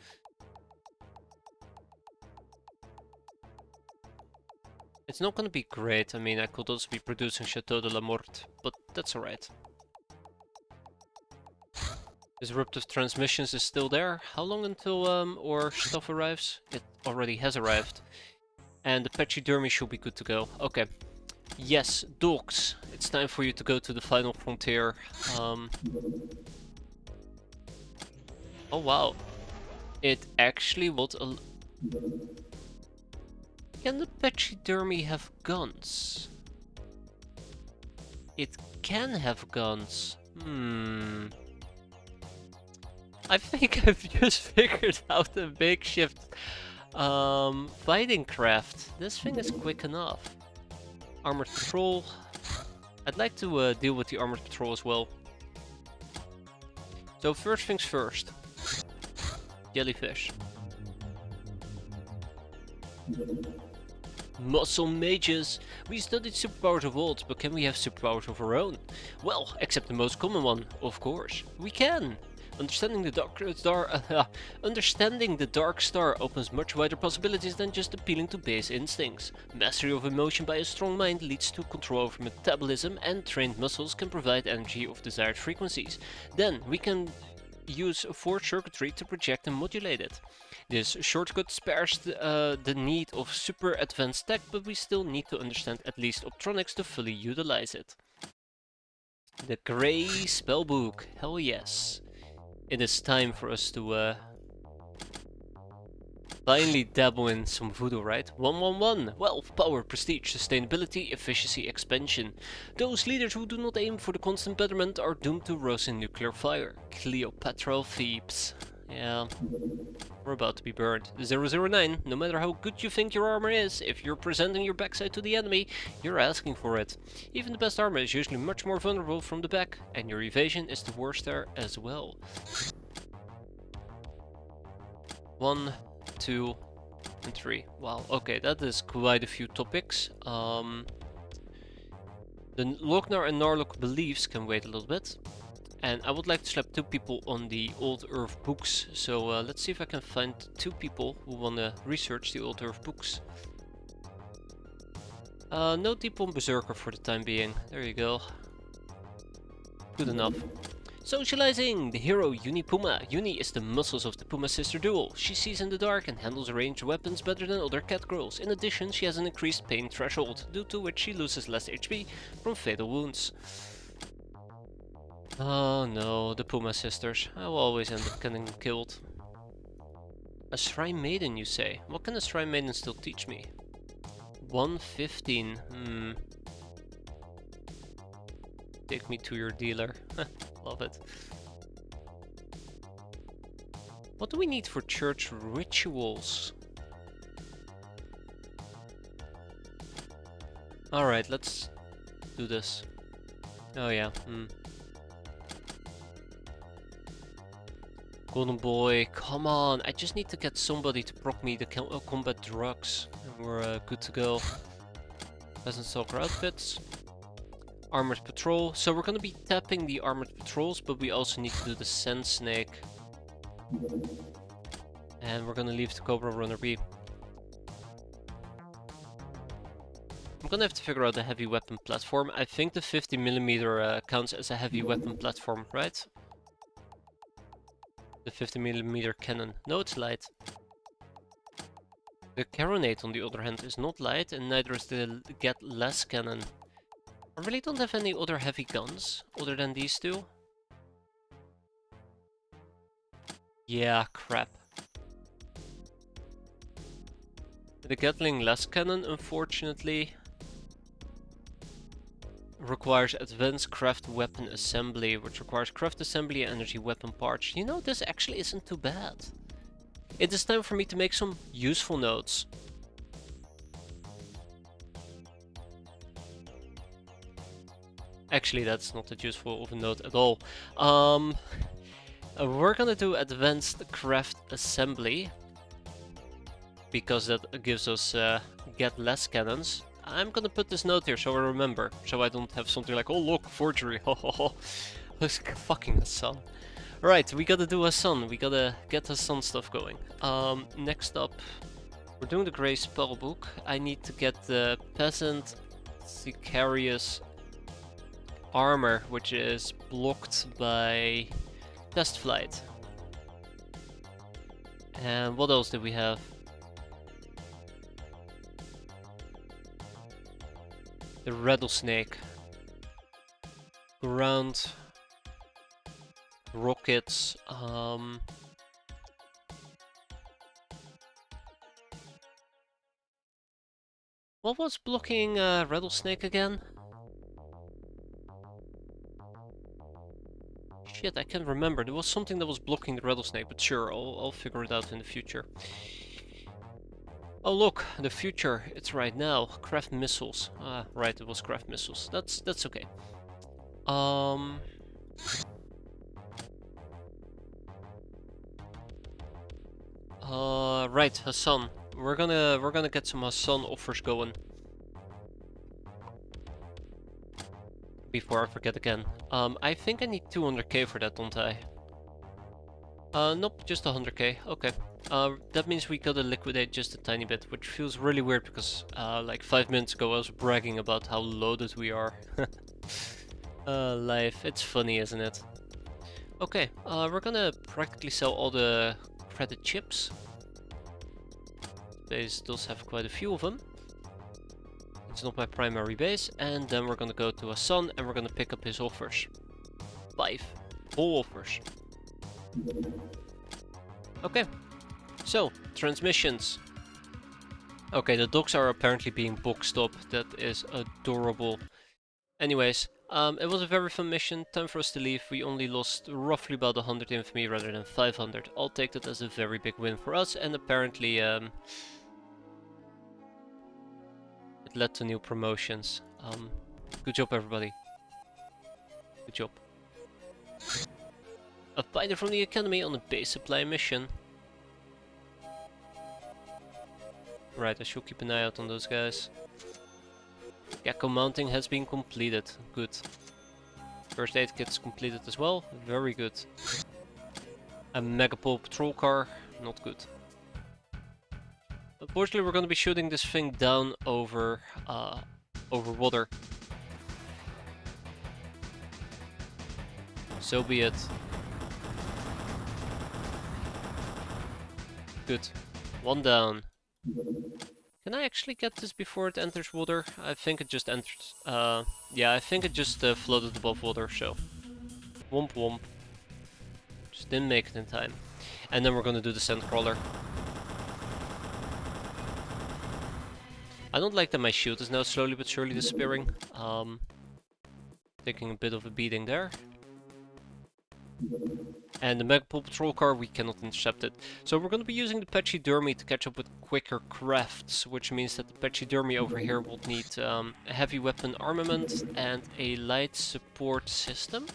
It's not gonna be great. I mean, I could also be producing Chateau de la Morte, but that's alright. Disruptive transmissions is still there. How long until our stuff arrives? It already has arrived. And the pachydermy should be good to go. Okay. Yes, dogs. It's time for you to go to the final frontier. Oh wow. It actually was a... Can the pachydermy have guns? It can have guns. I think I've just figured out a makeshift fighting craft. This thing is quick enough. Armored patrol. I'd like to deal with the armored patrol as well. So first things first. Jellyfish. Muscle mages! We studied superpowers of old, but can we have superpowers of our own? Well, except the most common one, of course. We can! Understanding the dark star opens much wider possibilities than just appealing to base instincts. Mastery of emotion by a strong mind leads to control over metabolism, and trained muscles can provide energy of desired frequencies. Then we can use force circuitry to project and modulate it. This shortcut spares the need of super advanced tech, but we still need to understand at least optronics to fully utilize it. The Grey Spellbook, hell yes. It is time for us to finally dabble in some voodoo, right? 111. Wealth, power, prestige, sustainability, efficiency, expansion. Those leaders who do not aim for the constant betterment are doomed to roast in nuclear fire. Cleopatra Thebes. Yeah, we're about to be burned. 009. No matter how good you think your armor is, if you're presenting your backside to the enemy, you're asking for it. Even the best armor is usually much more vulnerable from the back, and your evasion is the worst there as well. 1, 2, and 3. Wow, okay, that is quite a few topics. The Lochnar and Narlock beliefs can wait a little bit. And I would like to slap 2 people on the Old Earth books. So let's see if I can find 2 people who want to research the Old Earth books. No deep on Berserker for the time being. There you go. Good enough. Socializing! The hero Uni Puma. Uni is the muscles of the Puma sister duo. She sees in the dark and handles ranged weapons better than other cat girls. In addition, she has an increased pain threshold, due to which she loses less HP from fatal wounds. Oh no, the Puma sisters. I will always end up getting killed. A Shrine Maiden, you say? What can a Shrine Maiden still teach me? 115. Take me to your dealer. Love it. What do we need for church rituals? Alright, let's do this. Oh yeah. Golden Boy, come on. I just need to get somebody to proc me the combat drugs. And we're good to go. Peasant Stalker outfits. Armored Patrol. So we're gonna be tapping the Armored Patrols, but we also need to do the Sand Snake. And we're gonna leave the Cobra Runner be. I'm gonna have to figure out the heavy weapon platform. I think the 50mm counts as a heavy weapon platform, right? The 50mm cannon. No, it's light. The Carronade, on the other hand, is not light, and neither is the Get Less cannon. I really don't have any other heavy guns, other than these two. Yeah, crap. The Gatling Less cannon, unfortunately, requires advanced craft weapon assembly, which requires craft assembly and energy weapon parts. You know, this actually isn't too bad. It is time for me to make some useful notes. Actually, that's not that useful of a note at all. We're gonna do advanced craft assembly, because that gives us get less cannons. I'm gonna put this note here so I remember, so I don't have something like, oh look, forgery, ho ho ho. Looks fucking Hassan. Right, we gotta do Hassan, we gotta get Hassan stuff going. Next up, we're doing the Grey Spellbook. I need to get the Peasant Sicarius armor, which is blocked by Test Flight. And what else did we have? The Rattlesnake. Ground. Rockets. What was blocking Rattlesnake again? Shit, I can't remember. There was something that was blocking the Rattlesnake, but sure, I'll figure it out in the future. Oh look, the future, it's right now. Craft missiles. Ah, right, it was craft missiles. That's okay. Right, Hassan. We're gonna get some Hassan offers going. Before I forget again. I think I need 200k for that, don't I? Nope, just 100k. Okay. That means we gotta liquidate just a tiny bit, which feels really weird because, like 5 minutes ago I was bragging about how loaded we are. Life, it's funny, isn't it? Okay, we're gonna practically sell all the credit chips. Base does have quite a few of them. It's not my primary base, and then we're gonna go to Hassan and we're gonna pick up his offers. 5 whole offers. Okay, so transmissions. Okay, the dogs are apparently being boxed up. That is adorable. Anyways, it was a very fun mission. Time for us to leave. We only lost roughly about 100 infamy rather than 500. I'll take that as a very big win for us, and apparently it led to new promotions. Good job, everybody. Good job. A fighter from the academy on a base supply mission. Right, I should keep an eye out on those guys. Gecko mounting has been completed. Good. First aid kit's completed as well. Very good. A Megapole patrol car. Not good. Unfortunately, we're going to be shooting this thing down over over water. So be it. Good. One down. Can I actually get this before it enters water? I think it just entered. Yeah, I think it just floated above water, so. Womp womp. Just didn't make it in time. And then we're gonna do the sand crawler. I don't like that my shield is now slowly but surely disappearing. Taking a bit of a beating there. And the Megapole Patrol Car, we cannot intercept it. So we're going to be using the Pachydermy to catch up with quicker crafts, which means that the Pachydermy over here will need a heavy weapon armament and a light support system.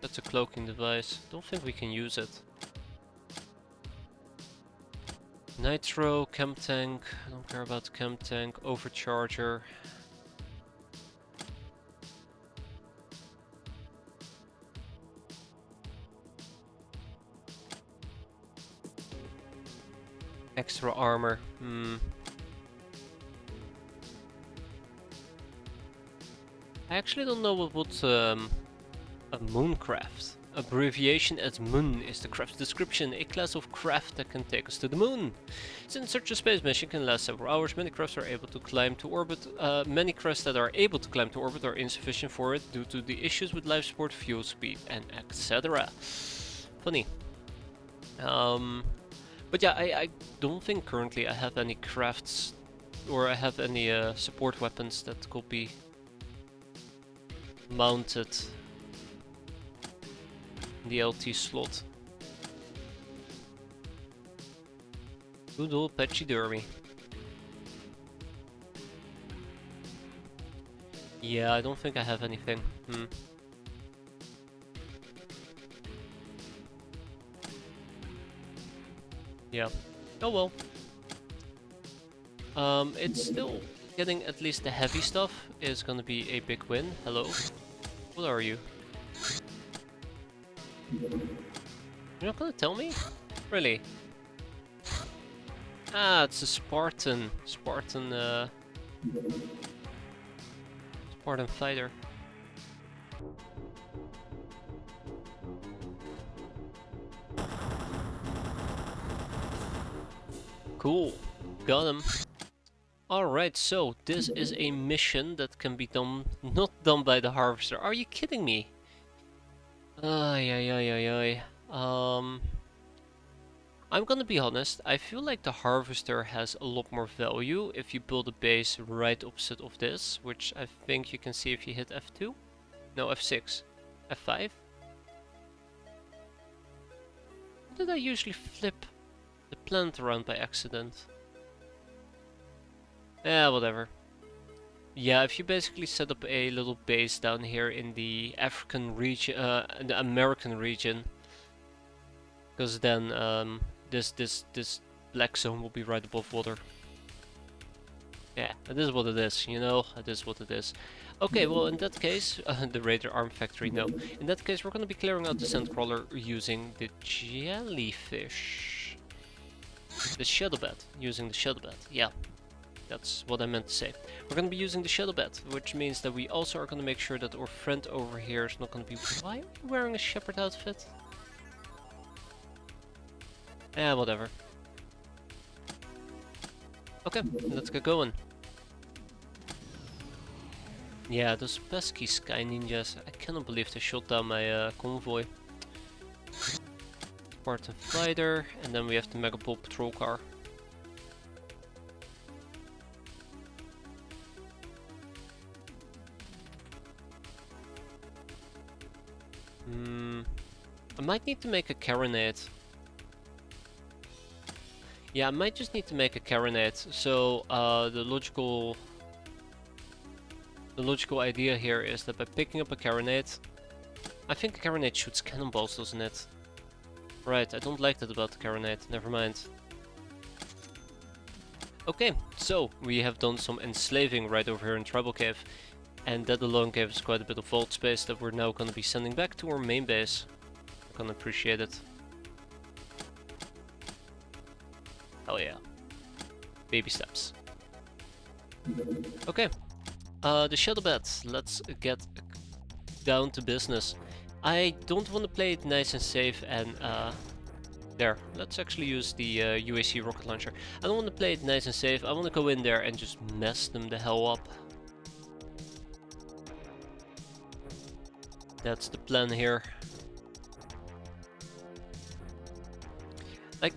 That's a cloaking device. Don't think we can use it. Nitro, chem tank, I don't care about the chem tank, overcharger. Extra armor, I actually don't know what a mooncraft. Abbreviation as Moon is the craft's description, a class of craft that can take us to the moon. Since such a space mission can last several hours, many crafts are able to climb to orbit. Many crafts that are able to climb to orbit are insufficient for it due to the issues with life support, fuel speed, and etc. Funny. But yeah, I don't think currently I have any crafts or I have any support weapons that could be mounted the LT slot. Good old Pachydermy. Yeah, I don't think I have anything. Yeah. Oh well. It's still getting at least the heavy stuff is gonna be a big win. Hello. What are you? You're not gonna tell me? Really? Ah, it's a Spartan. Spartan fighter. Cool. Got him. Alright, so this is a mission that can be done, not done by the harvester. Are you kidding me? Ay. I'm gonna be honest, I feel like the harvester has a lot more value if you build a base right opposite of this, which I think you can see if you hit F2? No, F6. F5? Did I usually flip the planet around by accident? Yeah, whatever. Yeah, if you basically set up a little base down here in the African region, the American region, because then this black zone will be right above water. Yeah, it is what it is, you know, it is what it is. Okay, well in that case, the Raider Arm Factory, no. In that case we're gonna be clearing out the Sandcrawler using the jellyfish. The shadow bed, using the shadow bed, yeah. That's what I meant to say. We're going to be using the shadow bed, which means that we also are going to make sure that our friend over here is not going to be... Why are you wearing a shepherd outfit? Yeah, whatever. Okay, let's get going. Yeah, those pesky sky ninjas. I cannot believe they shot down my convoy. Spartan fighter, and then we have the Megapole Patrol Car. I might need to make a carronade. Yeah, I might just need to make a carronade. So the logical idea here is that by picking up a carronade, I think a carronade shoots cannonballs, doesn't it? Right, I don't like that about the carronade. Never mind. Okay, so we have done some enslaving right over here in Tribal Cave. And that alone gave us quite a bit of vault space that we're now going to be sending back to our main base. I'm gonna appreciate it. Hell yeah. Baby steps. Okay. The shadow bet. Let's get down to business. I don't want to play it nice and safe and there. Let's actually use the UAC rocket launcher. I don't want to play it nice and safe. I want to go in there and just mess them the hell up. That's the plan here. Like,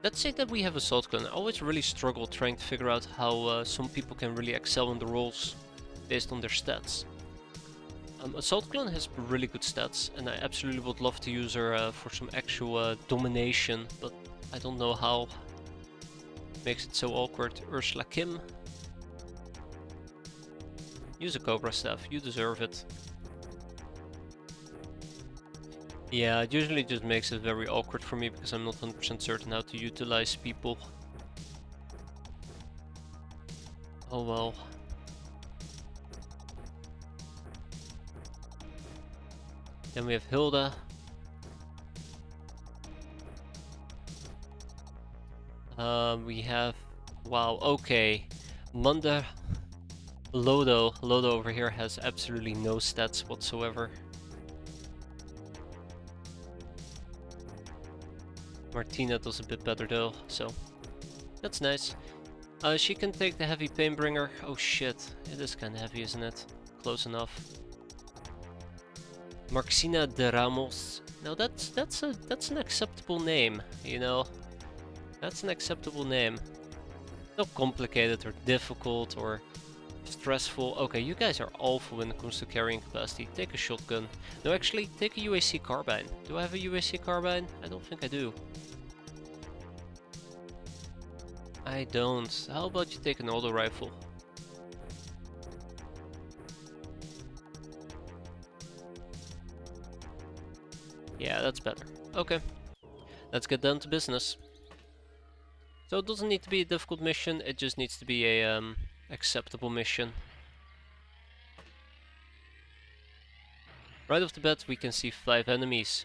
let's say that we have Assault Clan. I always really struggle trying to figure out how some people can really excel in the roles based on their stats. Assault Clan has really good stats, and I absolutely would love to use her for some actual domination, but I don't know how. Makes it so awkward. Ursula Kim. Use a Cobra Staff, you deserve it. Yeah, it usually just makes it very awkward for me because I'm not 100% certain how to utilize people. Oh well. Then we have Hilda. We have... Wow, okay. Manda... Lodo. Lodo over here has absolutely no stats whatsoever. Martina does a bit better though, so... That's nice. She can take the heavy Painbringer. Oh shit, it is kinda heavy, isn't it? Close enough. Marxina de Ramos. Now that's an acceptable name, you know. That's an acceptable name. Not complicated or difficult or stressful. Okay, you guys are awful when it comes to carrying capacity. Take a shotgun. No, actually, take a UAC carbine. Do I have a UAC carbine? I don't think I do. I don't. How about you take an auto rifle? Yeah, that's better. Okay. Let's get down to business. So it doesn't need to be a difficult mission, it just needs to be a acceptable mission. Right off the bat we can see 5 enemies.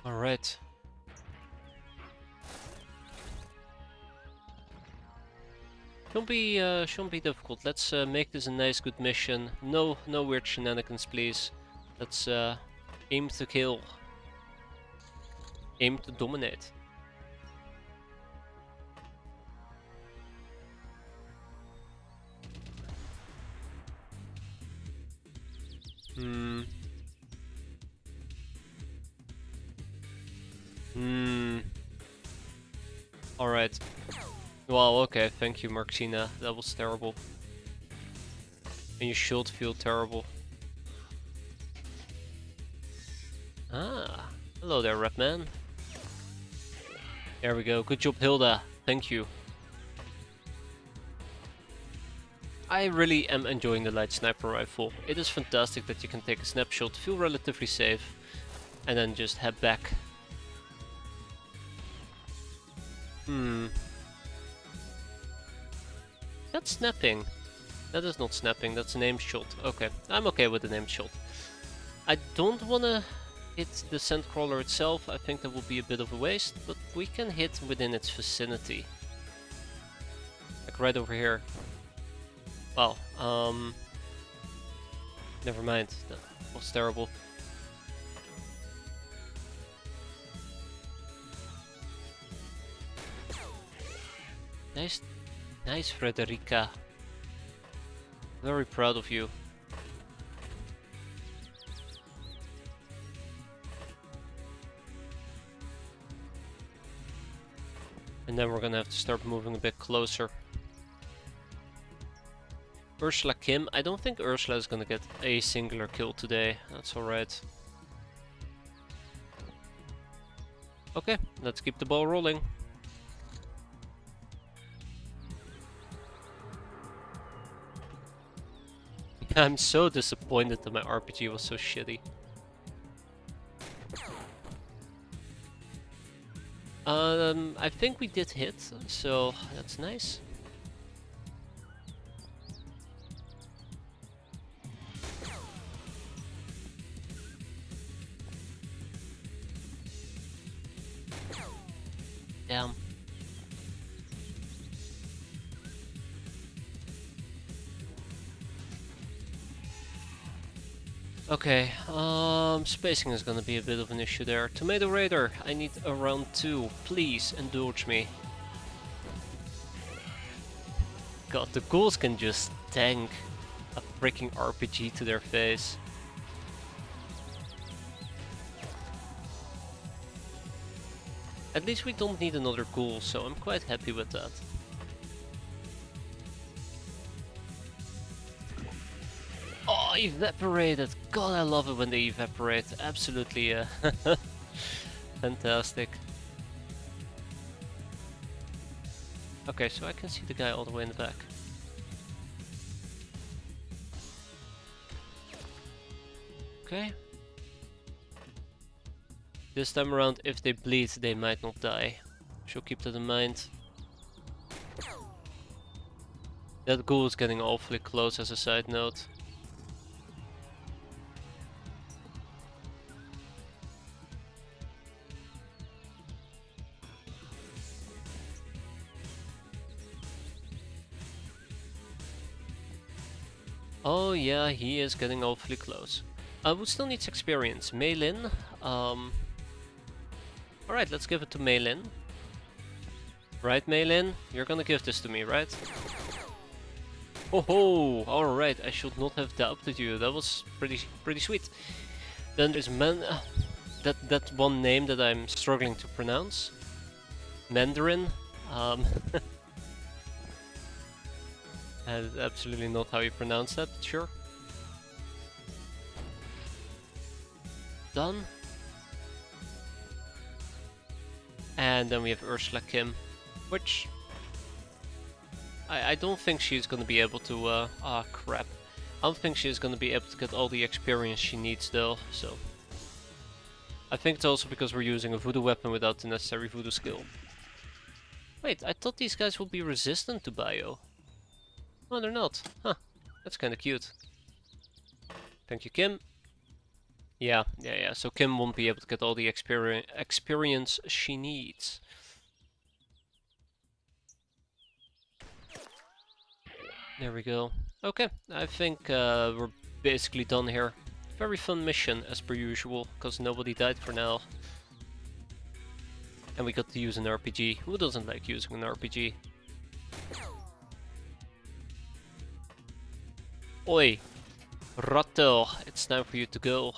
Alright. Shouldn't be difficult. Let's make this a nice good mission. No weird shenanigans, please. Let's aim to kill. Aim to dominate. Alright. Wow, okay, thank you Marxina. That was terrible. And you should feel terrible. Ah, hello there, Rapman. There we go. Good job, Hilda. Thank you. I really am enjoying the light sniper rifle. It is fantastic that you can take a snapshot, feel relatively safe, and then just head back. That's snapping. That is not snapping, that's an aim shot. Okay, I'm okay with an aim shot. I don't wanna hit the Sandcrawler itself, I think that will be a bit of a waste, but we can hit within its vicinity. Like right over here. Wow, never mind, that was terrible. Nice, Frederica. Very proud of you. And then we're gonna have to start moving a bit closer. Ursula Kim. I don't think Ursula is gonna get a singular kill today. That's alright. Okay, let's keep the ball rolling. I'm so disappointed that my RPG was so shitty. I think we did hit, so that's nice. Damn. Okay, spacing is gonna be a bit of an issue there. Tomato Raider, I need a round 2. Please, indulge me. God, the ghouls can just tank a freaking RPG to their face. At least we don't need another ghoul, so I'm quite happy with that. Oh, evaporated! God, I love it when they evaporate. Absolutely fantastic. Okay, so I can see the guy all the way in the back. Okay. This time around, if they bleed, they might not die. So keep that in mind. That ghoul is getting awfully close as a side note. Oh yeah, he is getting awfully close. We still needs experience. Maylin. Alright, let's give it to Maylin. Right, Maylin? You're gonna give this to me, right? Oh ho! Alright, I should not have doubted you. That was pretty sweet. Then there's that one name that I'm struggling to pronounce. Mandarin. That's absolutely not how you pronounce that, but sure. Done. And then we have Ursula Kim, which I don't think she's gonna be able to, crap. I don't think she's gonna be able to get all the experience she needs though, so. I think it's also because we're using a voodoo weapon without the necessary voodoo skill. Wait, I thought these guys would be resistant to bio. Oh, they're not. Huh, that's kinda cute. Thank you, Kim. Yeah, so Kim won't be able to get all the experience she needs. There we go. Okay, I think we're basically done here. Very fun mission, as per usual, because nobody died for now. And we got to use an RPG. Who doesn't like using an RPG? Oi! Ratto, it's time for you to go.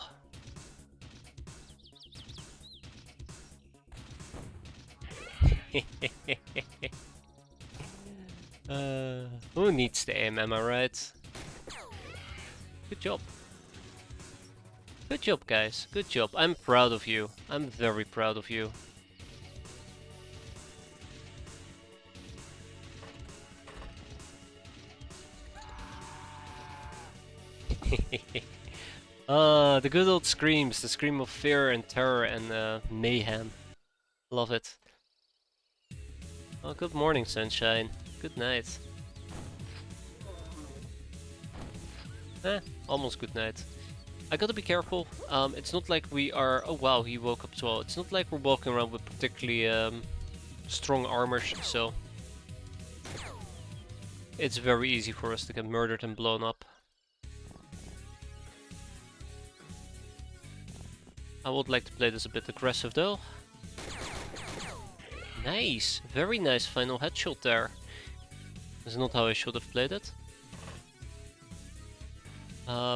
Who needs the aim, am I right? Good job. Good job, guys. Good job. I'm proud of you. I'm very proud of you. The good old screams. The scream of fear and terror and mayhem. Love it. Oh, good morning, sunshine. Good night. Almost good night. I gotta be careful. It's not like we are... Oh wow, he woke up as well. It's not like we're walking around with particularly strong armor, so... It's very easy for us to get murdered and blown up. I would like to play this a bit aggressive though. Nice! Very nice final headshot there. That's not how I should have played it.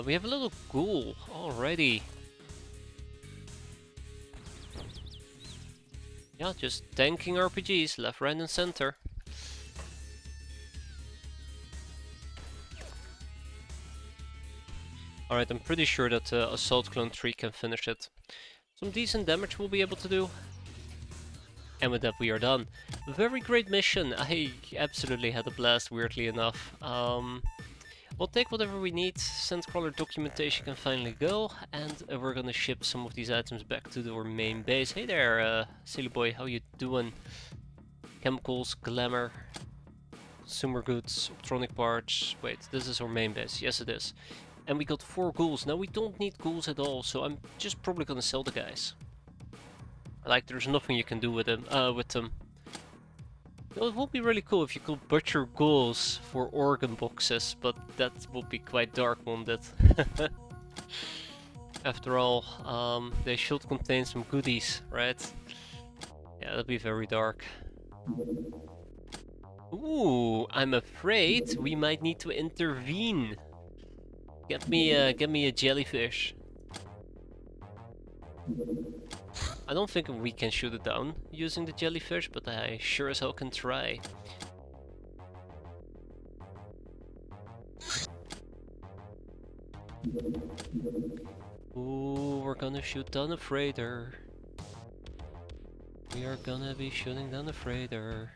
We have a little ghoul already. Yeah, just tanking RPGs left, right and center. Alright, I'm pretty sure that Assault Clone 3 can finish it. Some decent damage we'll be able to do. And with that we are done. Very great mission. I absolutely had a blast, weirdly enough. We'll take whatever we need, Sandcrawler documentation can finally go, and we're gonna ship some of these items back to our main base. Hey there, silly boy, how you doing? Chemicals, glamour, consumer goods, electronic parts. Wait, this is our main base. Yes, it is. And we got 4 ghouls. Now we don't need ghouls at all, so I'm just probably gonna sell the guys. Like, there's nothing you can do with them. It would be really cool if you could butcher ghouls for organ boxes, but that would be quite dark, won't it? After all, they should contain some goodies, right? Yeah, that'd be very dark. Ooh, I'm afraid we might need to intervene. Get me a jellyfish. I don't think we can shoot it down using the jellyfish, but I sure as hell can try. Ooh, we're gonna shoot down a freighter. We are gonna be shooting down a freighter.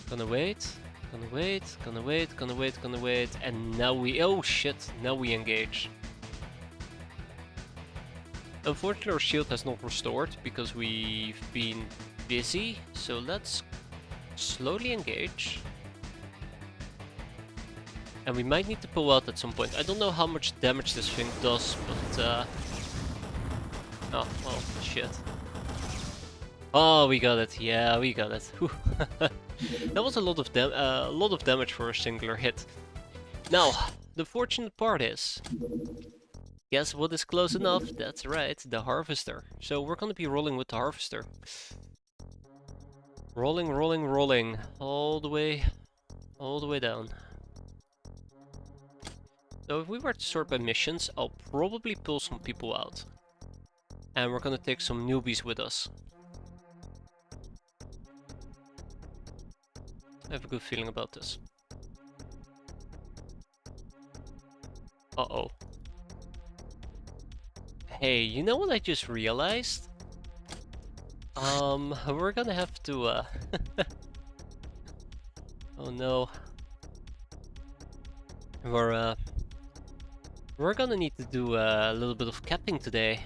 Gonna wait, gonna wait, gonna wait, gonna wait, gonna wait, and now we— oh shit, now we engage. Unfortunately our shield has not restored because we've been busy, so let's slowly engage. And we might need to pull out at some point. I don't know how much damage this thing does, but oh, well, shit. Oh, we got it. Yeah, we got it. That was a lot of damage for a singular hit. Now, the fortunate part is, guess what is close enough? That's right, the harvester. So we're gonna be rolling with the harvester. Rolling, rolling, rolling, all the way down. So if we were to sort by missions, I'll probably pull some people out. And we're gonna take some newbies with us. I have a good feeling about this. Uh-oh. Hey, you know what I just realized? We're gonna have to, oh no. We're gonna need to do a little bit of capping today.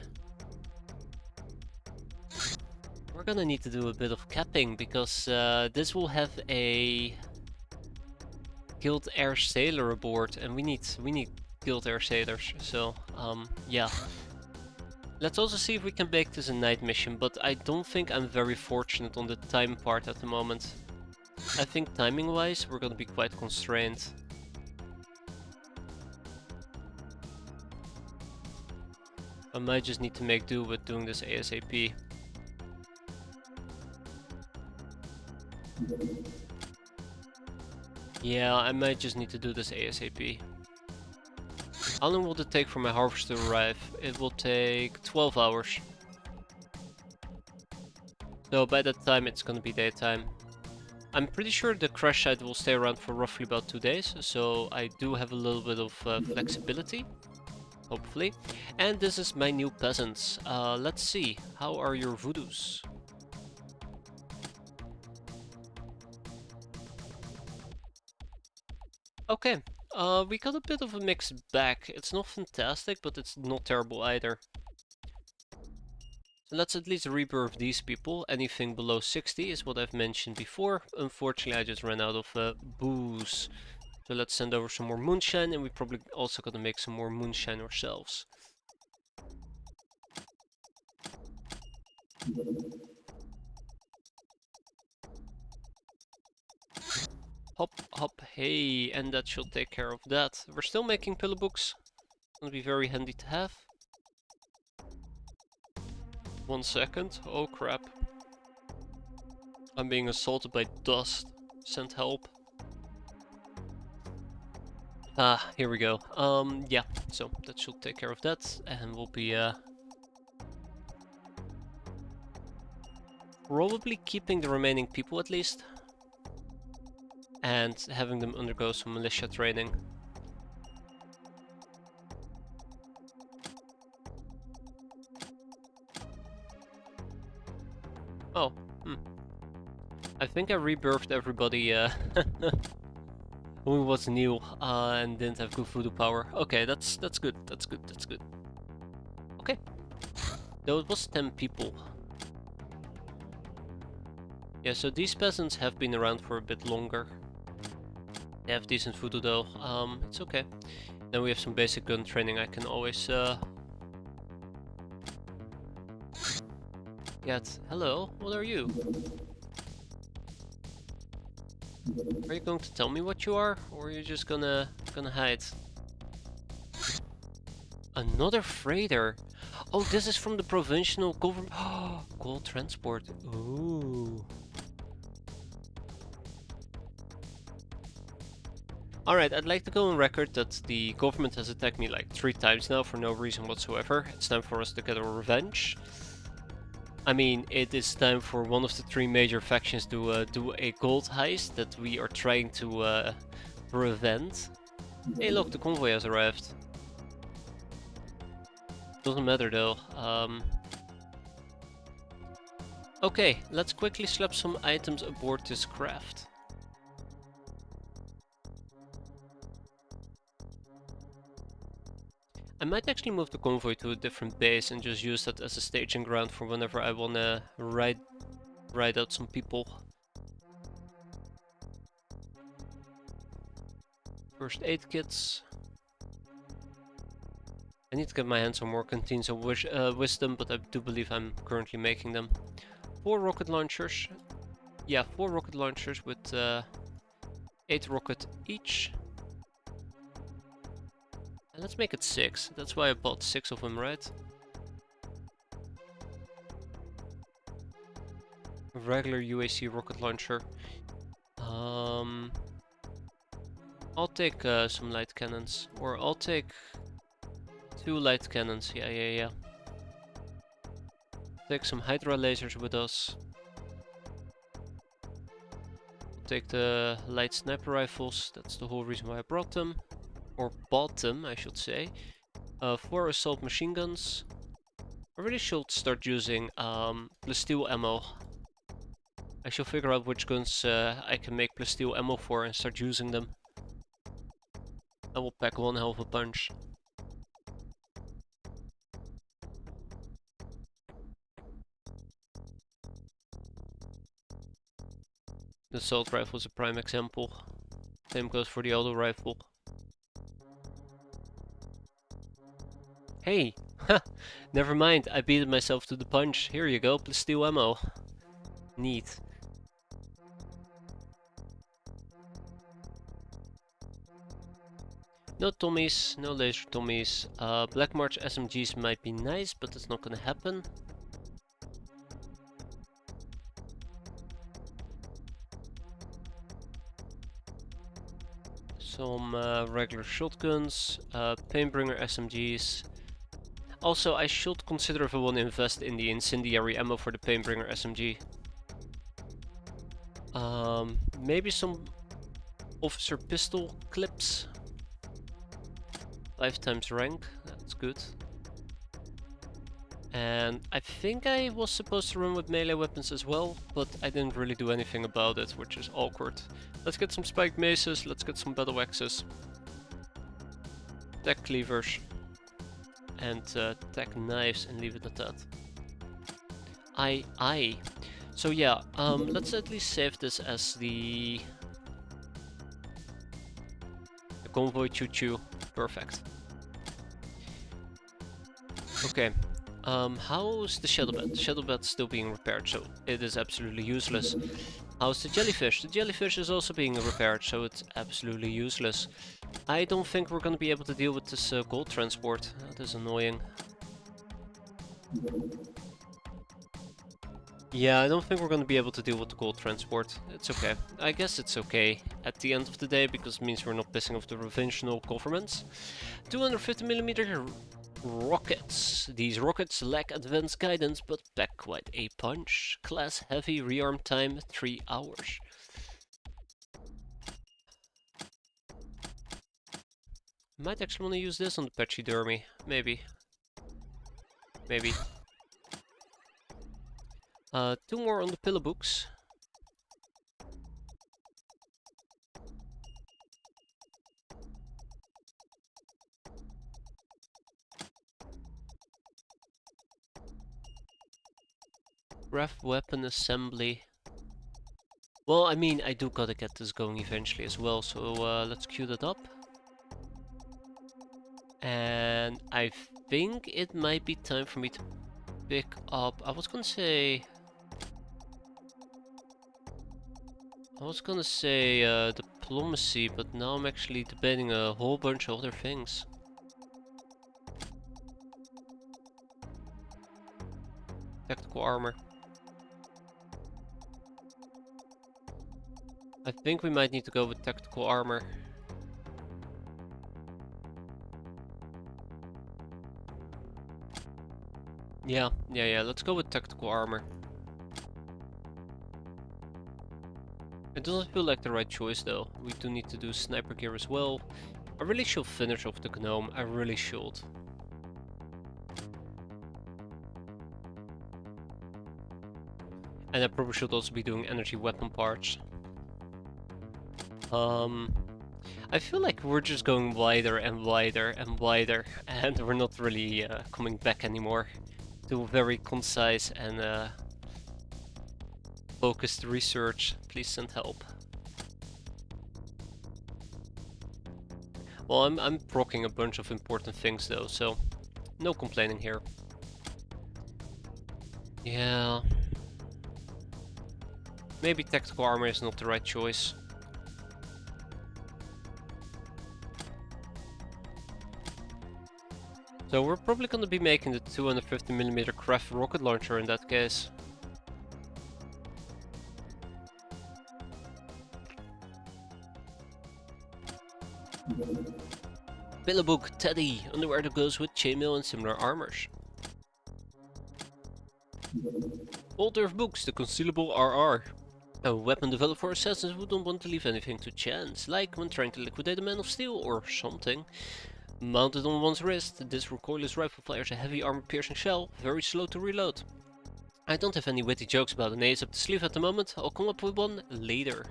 We're gonna need to do a bit of capping because this will have a Guild Air Sailor aboard, and we need Guild Air Sailors. So yeah. Let's also see if we can make this a night mission, but I don't think I'm very fortunate on the time part at the moment. I think timing-wise we're gonna be quite constrained. I might just need to make do with doing this ASAP. Yeah, I might just need to do this ASAP. How long will it take for my harvester to arrive? It will take 12 hours. So by that time it's gonna be daytime. I'm pretty sure the crash site will stay around for roughly about 2 days, so I do have a little bit of flexibility. Hopefully. And this is my new peasants. Let's see, how are your voodoos? Okay, we got a bit of a mixed bag. It's not fantastic, but it's not terrible either. So let's at least rebirth these people. Anything below 60 is what I've mentioned before. Unfortunately, I just ran out of booze. So let's send over some more moonshine, and we probably also gotta make some more moonshine ourselves. Hop, hop, hey, and that should take care of that. We're still making pillow books. Gonna be very handy to have. 1 second. Oh crap. I'm being assaulted by dust. Send help. Ah, here we go. Yeah, so that should take care of that, and we'll be probably keeping the remaining people at least, and having them undergo some militia training. Oh, I think I rebirthed everybody who was new and didn't have good voodoo power. Okay, that's good. That's good. That's good. Okay. Though it was 10 people. Yeah, so these peasants have been around for a bit longer. They have decent voodoo though. It's okay. Then we have some basic gun training I can always get. Hello, what are you? Are you going to tell me what you are, or are you just gonna hide? Another freighter. Oh, this is from the provincial government. Gold transport. Ooh. Alright, I'd like to go on record that the government has attacked me like 3 times now for no reason whatsoever. It's time for us to get our revenge. I mean, it is time for one of the 3 major factions to do a gold heist that we are trying to prevent. Hey look, the convoy has arrived. Doesn't matter though. Okay, let's quickly slap some items aboard this craft. I might actually move the convoy to a different base and just use that as a staging ground for whenever I wanna ride out some people. First aid kits. I need to get my hands on more canteens of wisdom, but I do believe I'm currently making them. 4 rocket launchers. Yeah, 4 rocket launchers with 8 rocket each. And let's make it 6. That's why I bought 6 of them, right? Regular UAC rocket launcher. I'll take some light cannons, or I'll take 2 light cannons. Yeah. Take some Hydra lasers with us. Take the light sniper rifles. That's the whole reason why I brought them, or bought them, I should say. 4 assault machine guns. I really should start using plasteel ammo. I shall figure out which guns I can make plasteel ammo for and start using them. I will pack one hell of a punch. The assault rifle is a prime example. Same goes for the auto rifle. Hey! Ha! Never mind, I beat myself to the punch. Here you go, plasteel ammo. Neat. No Tommies, no laser Tommies. Black March SMGs might be nice, but that's not gonna happen. Some regular shotguns, Painbringer SMGs. Also, I should consider if I want to invest in the incendiary ammo for the Painbringer SMG. Maybe some officer pistol clips. 5 times rank, that's good. And I think I was supposed to run with melee weapons as well, but I didn't really do anything about it, which is awkward. Let's get some spiked maces, let's get some battle axes. Tech cleavers. And tech knives and leave it at that. So yeah, let's at least save this as the convoy choo-choo. Perfect. Okay. How's the shuttle bed? The shuttle bed's still being repaired, so it is absolutely useless. How's the jellyfish? The jellyfish is also being repaired, so it's absolutely useless. I don't think we're gonna be able to deal with this gold transport. That is annoying. Yeah, I don't think we're gonna be able to deal with the gold transport. It's okay. I guess it's okay at the end of the day, because it means we're not pissing off the provincial governments. 250mm rockets. These rockets lack advanced guidance, but pack quite a punch. Class heavy, rearm time 3 hours. Might actually want to use this on the pachydermy. Maybe. 2 more on the pillow books. Craft weapon assembly. Well, I mean, I do gotta get this going eventually as well, so let's queue that up. And I think it might be time for me to pick up... I was gonna say diplomacy, but now I'm actually debating a whole bunch of other things. Tactical armor. I think we might need to go with tactical armor. Yeah, let's go with tactical armor. It doesn't feel like the right choice though. We do need to do sniper gear as well. I really should finish off the gnome, I really should. And I probably should also be doing energy weapon parts. I feel like we're just going wider and wider and wider, and we're not really coming back anymore to very concise and focused research. Please send help. Well, I'm proccing a bunch of important things though, so no complaining here. Yeah. Maybe tactical armor is not the right choice. So we're probably gonna be making the 250mm craft rocket launcher in that case. Billabug Teddy, underwear that goes with chainmail and similar armors. Old Earth Books, the concealable RR. A weapon developed for assassins who don't want to leave anything to chance, like when trying to liquidate a man of steel or something. Mounted on one's wrist, this recoilless rifle fires a heavy armor-piercing shell, very slow to reload. I don't have any witty jokes about an ace up the sleeve at the moment, I'll come up with one later.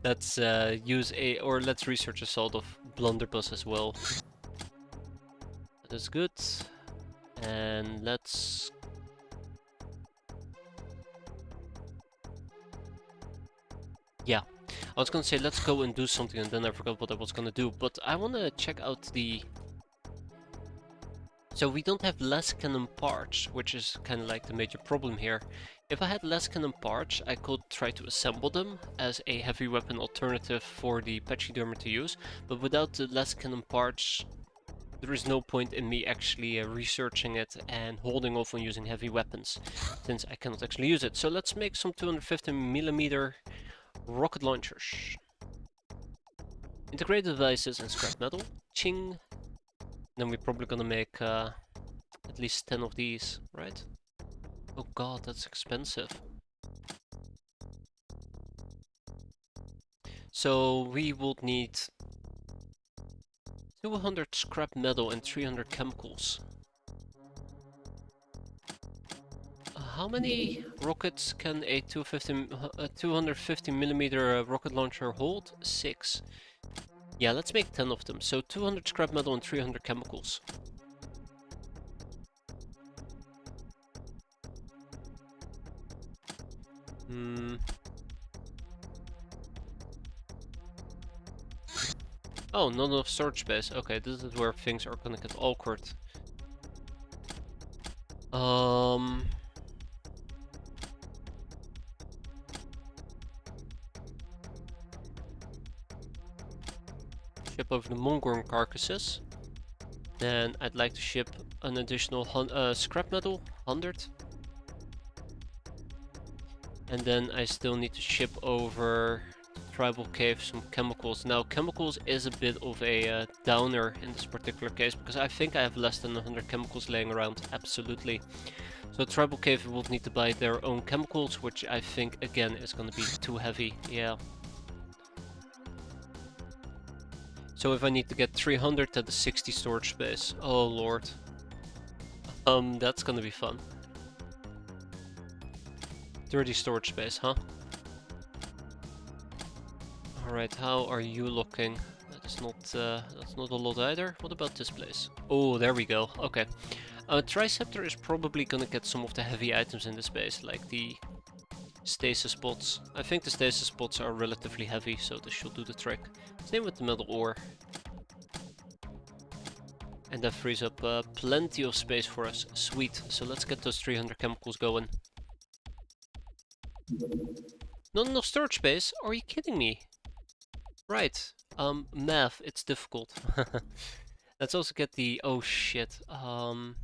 Let's let's research assault of blunderbuss as well. That is good. And let's... Yeah, I was gonna say let's go and do something and then I forgot what I was gonna do, but I wanna check out the... So we don't have less cannon parts, which is kind of like the major problem here. If I had less cannon parts, I could try to assemble them as a heavy weapon alternative for the pachyderm to use, but without the less cannon parts, there is no point in me actually researching it and holding off on using heavy weapons, since I cannot actually use it. So let's make some 250mm rocket launchers. Integrated devices and scrap metal. Ching! Then we're probably gonna make at least 10 of these, right? Oh god, that's expensive. So we would need 200 scrap metal and 300 chemicals. How many rockets can a 250mm rocket launcher hold? 6. Yeah, let's make 10 of them. So 200 scrap metal and 300 chemicals. Oh, not enough storage space. Okay, this is where things are gonna get awkward. Ship over the Mongorn carcasses. Then I'd like to ship an additional scrap metal, 100. And then I still need to ship over Tribal Cave some chemicals. Now chemicals is a bit of a downer in this particular case, because I think I have less than 100 chemicals laying around, absolutely. So Tribal Cave will need to buy their own chemicals, which I think again is going to be too heavy, yeah. So if I need to get 300 at the 60 storage space, oh lord. That's gonna be fun. 30 storage space, huh? Alright, how are you looking? That That's not a lot either. What about this place? Oh, there we go. Okay. Triceptor is probably gonna get some of the heavy items in this base, like the stasis pots. I think the stasis pots are relatively heavy, so this should do the trick. Same with the metal ore. And that frees up plenty of space for us. Sweet. So let's get those 300 chemicals going. Not enough storage space? Are you kidding me? Right. Math, it's difficult. Let's also get the... oh shit. The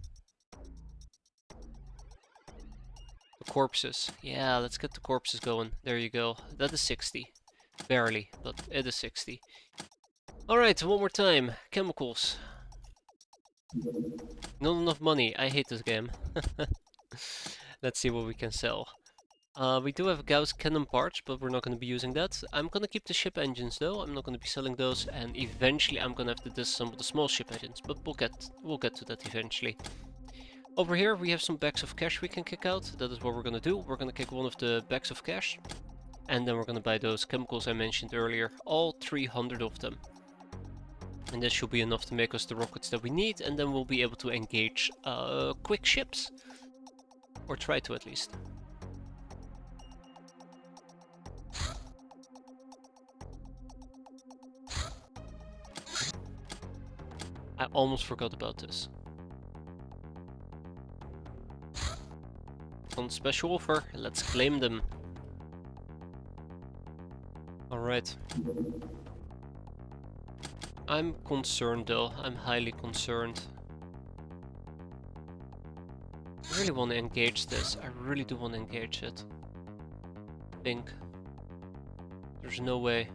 corpses. Yeah, let's get the corpses going. There you go. That is 60. Barely, but it is 60. Alright, one more time. Chemicals. Not enough money. I hate this game. Let's see what we can sell. We do have Gauss cannon parts, but we're not going to be using that. I'm going to keep the ship engines though. I'm not going to be selling those, and eventually I'm going to have to disassemble the small ship engines, but we'll get to that eventually. Over here we have some bags of cash we can kick out. That is what we're going to do. We're going to kick one of the bags of cash, and then we're going to buy those chemicals I mentioned earlier, all 300 of them. And this should be enough to make us the rockets that we need, and then we'll be able to engage quick ships. Or try to at least. I almost forgot about this. On special offer, let's claim them. Alright. I'm concerned though, I'm highly concerned. I really want to engage this, I really do want to engage it. Think. There's no way.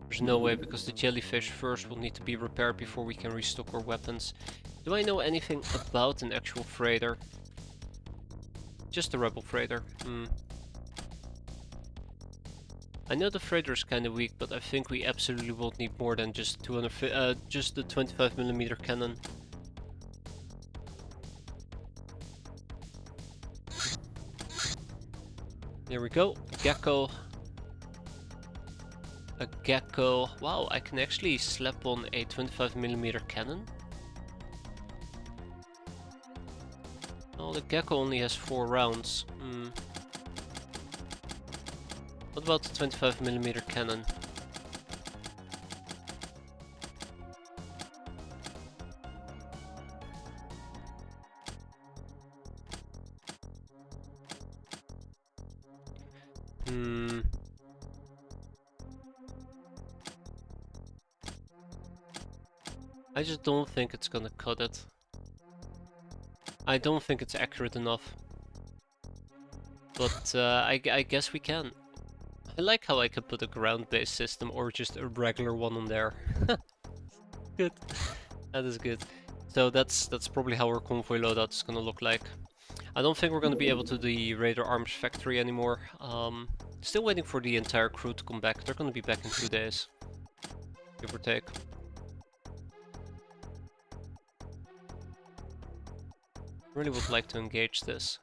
There's no way, because the jellyfish first will need to be repaired before we can restock our weapons. Do I know anything about an actual freighter? Just a rebel freighter. I know the freighter is kind of weak, but I think we absolutely won't need more than just just the 25mm cannon. Here we go. Gecko. A gecko. Wow, I can actually slap on a 25mm cannon. Oh, the gecko only has 4 rounds. What about the 25mm cannon? I just don't think it's gonna cut it. I don't think it's accurate enough. But I guess we can. I like how I can put a ground-based system or just a regular one on there. Good. That is good. So that's probably how our convoy loadout is gonna look like. I don't think we're gonna be able to do the Raider Arms Factory anymore. Still waiting for the entire crew to come back. They're gonna be back in 2 days. Give or take. Really would like to engage this.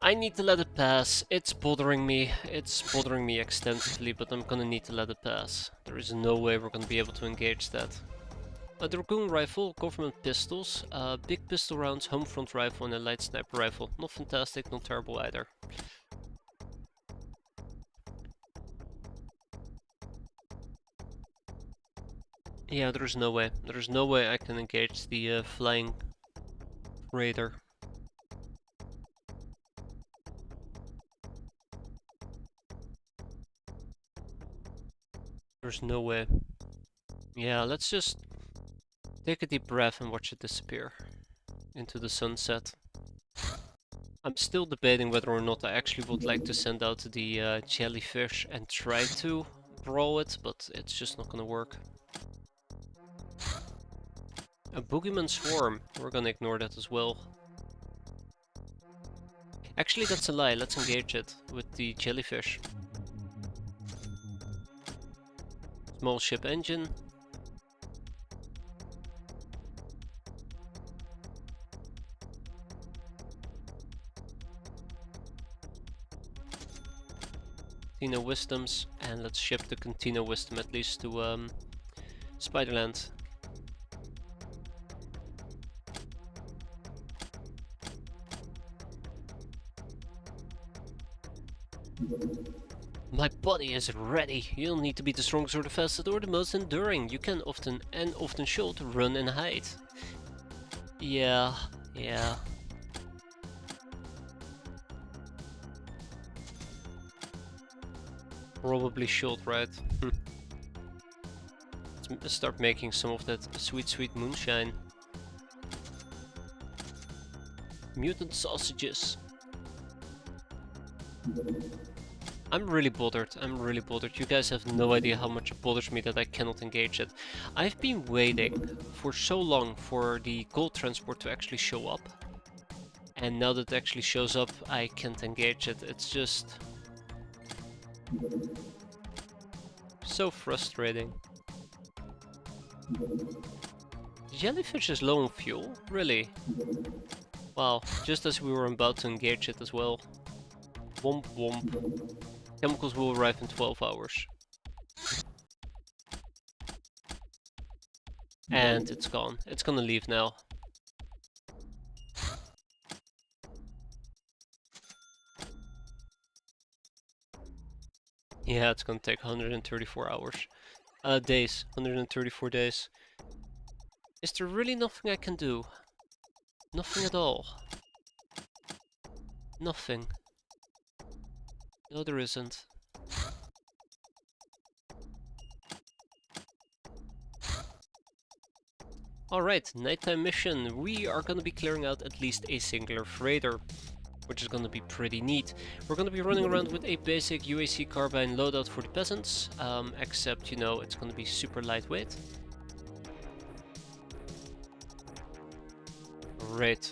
I need to let it pass. It's bothering me. It's bothering me extensively, but I'm gonna need to let it pass. There is no way we're gonna be able to engage that. A Dragoon rifle, government pistols, big pistol rounds, home front rifle, and a light sniper rifle. Not fantastic, not terrible either. Yeah, there's no way. There's no way I can engage the flying raider. There's no way. Yeah, let's just take a deep breath and watch it disappear into the sunset. I'm still debating whether or not I actually would like to send out the jellyfish and try to brawl it, but it's just not gonna work. A boogeyman swarm. We're gonna ignore that as well. Actually, that's a lie. Let's engage it with the jellyfish. Small ship engine. Cantina Wisdoms, and let's ship the Cantina Wisdom at least to Spiderland. My body is ready. You don't need to be the strongest or the fastest or the most enduring. You can often should run and hide. Yeah. Probably should, right? Let's start making some of that sweet moonshine. Mutant sausages. I'm really bothered. You guys have no idea how much it bothers me that I cannot engage it. I've been waiting for so long for the gold transport to actually show up. And now that it actually shows up, I can't engage it. It's just so frustrating. The jellyfish is low on fuel? Really? Wow, just as we were about to engage it as well. Womp womp. Chemicals will arrive in 12 hours. And it's gone. It's gonna leave now. Yeah, it's gonna take 134 hours. Days. 134 days. Is there really nothing I can do? Nothing at all. Nothing. No, there isn't. Alright, nighttime mission. We are gonna be clearing out at least a singular freighter, which is gonna be pretty neat. We're gonna be running around with a basic UAC carbine loadout for the peasants, except, you know, it's gonna be super lightweight. Great.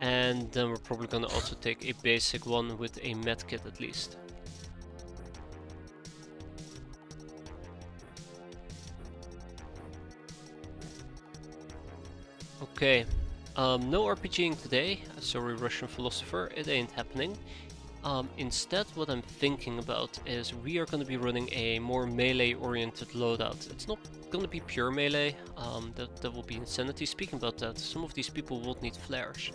And then we're probably gonna also take a basic one with a medkit at least. Okay, no RPGing today, sorry Russian philosopher, it ain't happening. Instead what I'm thinking about is we are gonna be running a more melee oriented loadout. It's not gonna be pure melee, that will be insanity. Speaking about that, some of these people will need flares.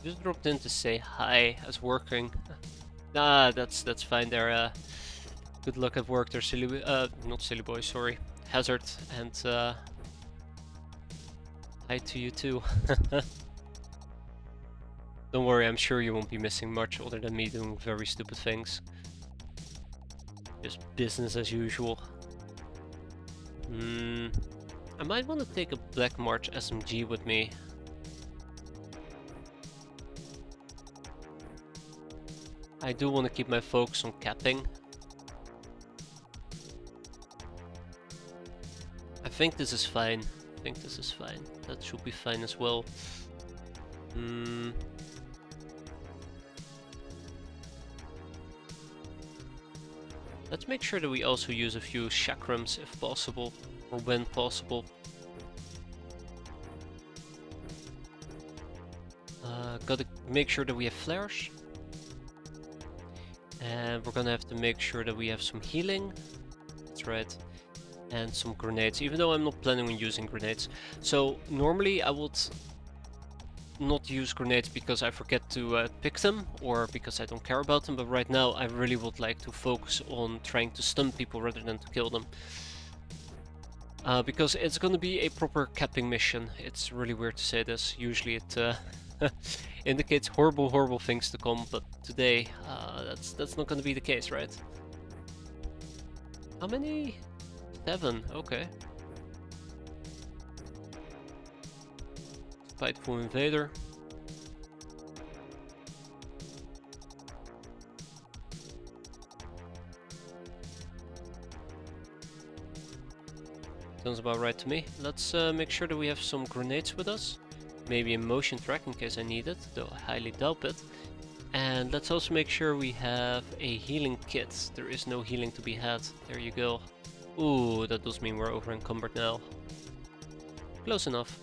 Just dropped in to say hi as working. Nah, that's fine there. Good luck at work there, silly not silly boy, sorry. Hazard, and hi to you too. Don't worry, I'm sure you won't be missing much other than me doing very stupid things. Just business as usual. I might want to take a Black March SMG with me. I do want to keep my focus on capping. I think this is fine. That should be fine as well. Let's make sure that we also use a few chakrams if possible, or when possible. Gotta make sure that we have flares. And we're gonna have to make sure that we have some healing. That's right. And some grenades, even though I'm not planning on using grenades. So normally I would not use grenades because I forget to pick them or because I don't care about them, but right now I really would like to focus on trying to stun people rather than to kill them. Because it's gonna be a proper capping mission. It's really weird to say this. Usually it indicates horrible things to come, but today that's not gonna be the case, right? How many? 7, okay. Spiteful invader. Sounds about right to me. Let's make sure that we have some grenades with us. Maybe a motion track in case I need it, though I highly doubt it. And let's also make sure we have a healing kit. There is no healing to be had. There you go. Ooh, that does mean we're over encumbered now. Close enough.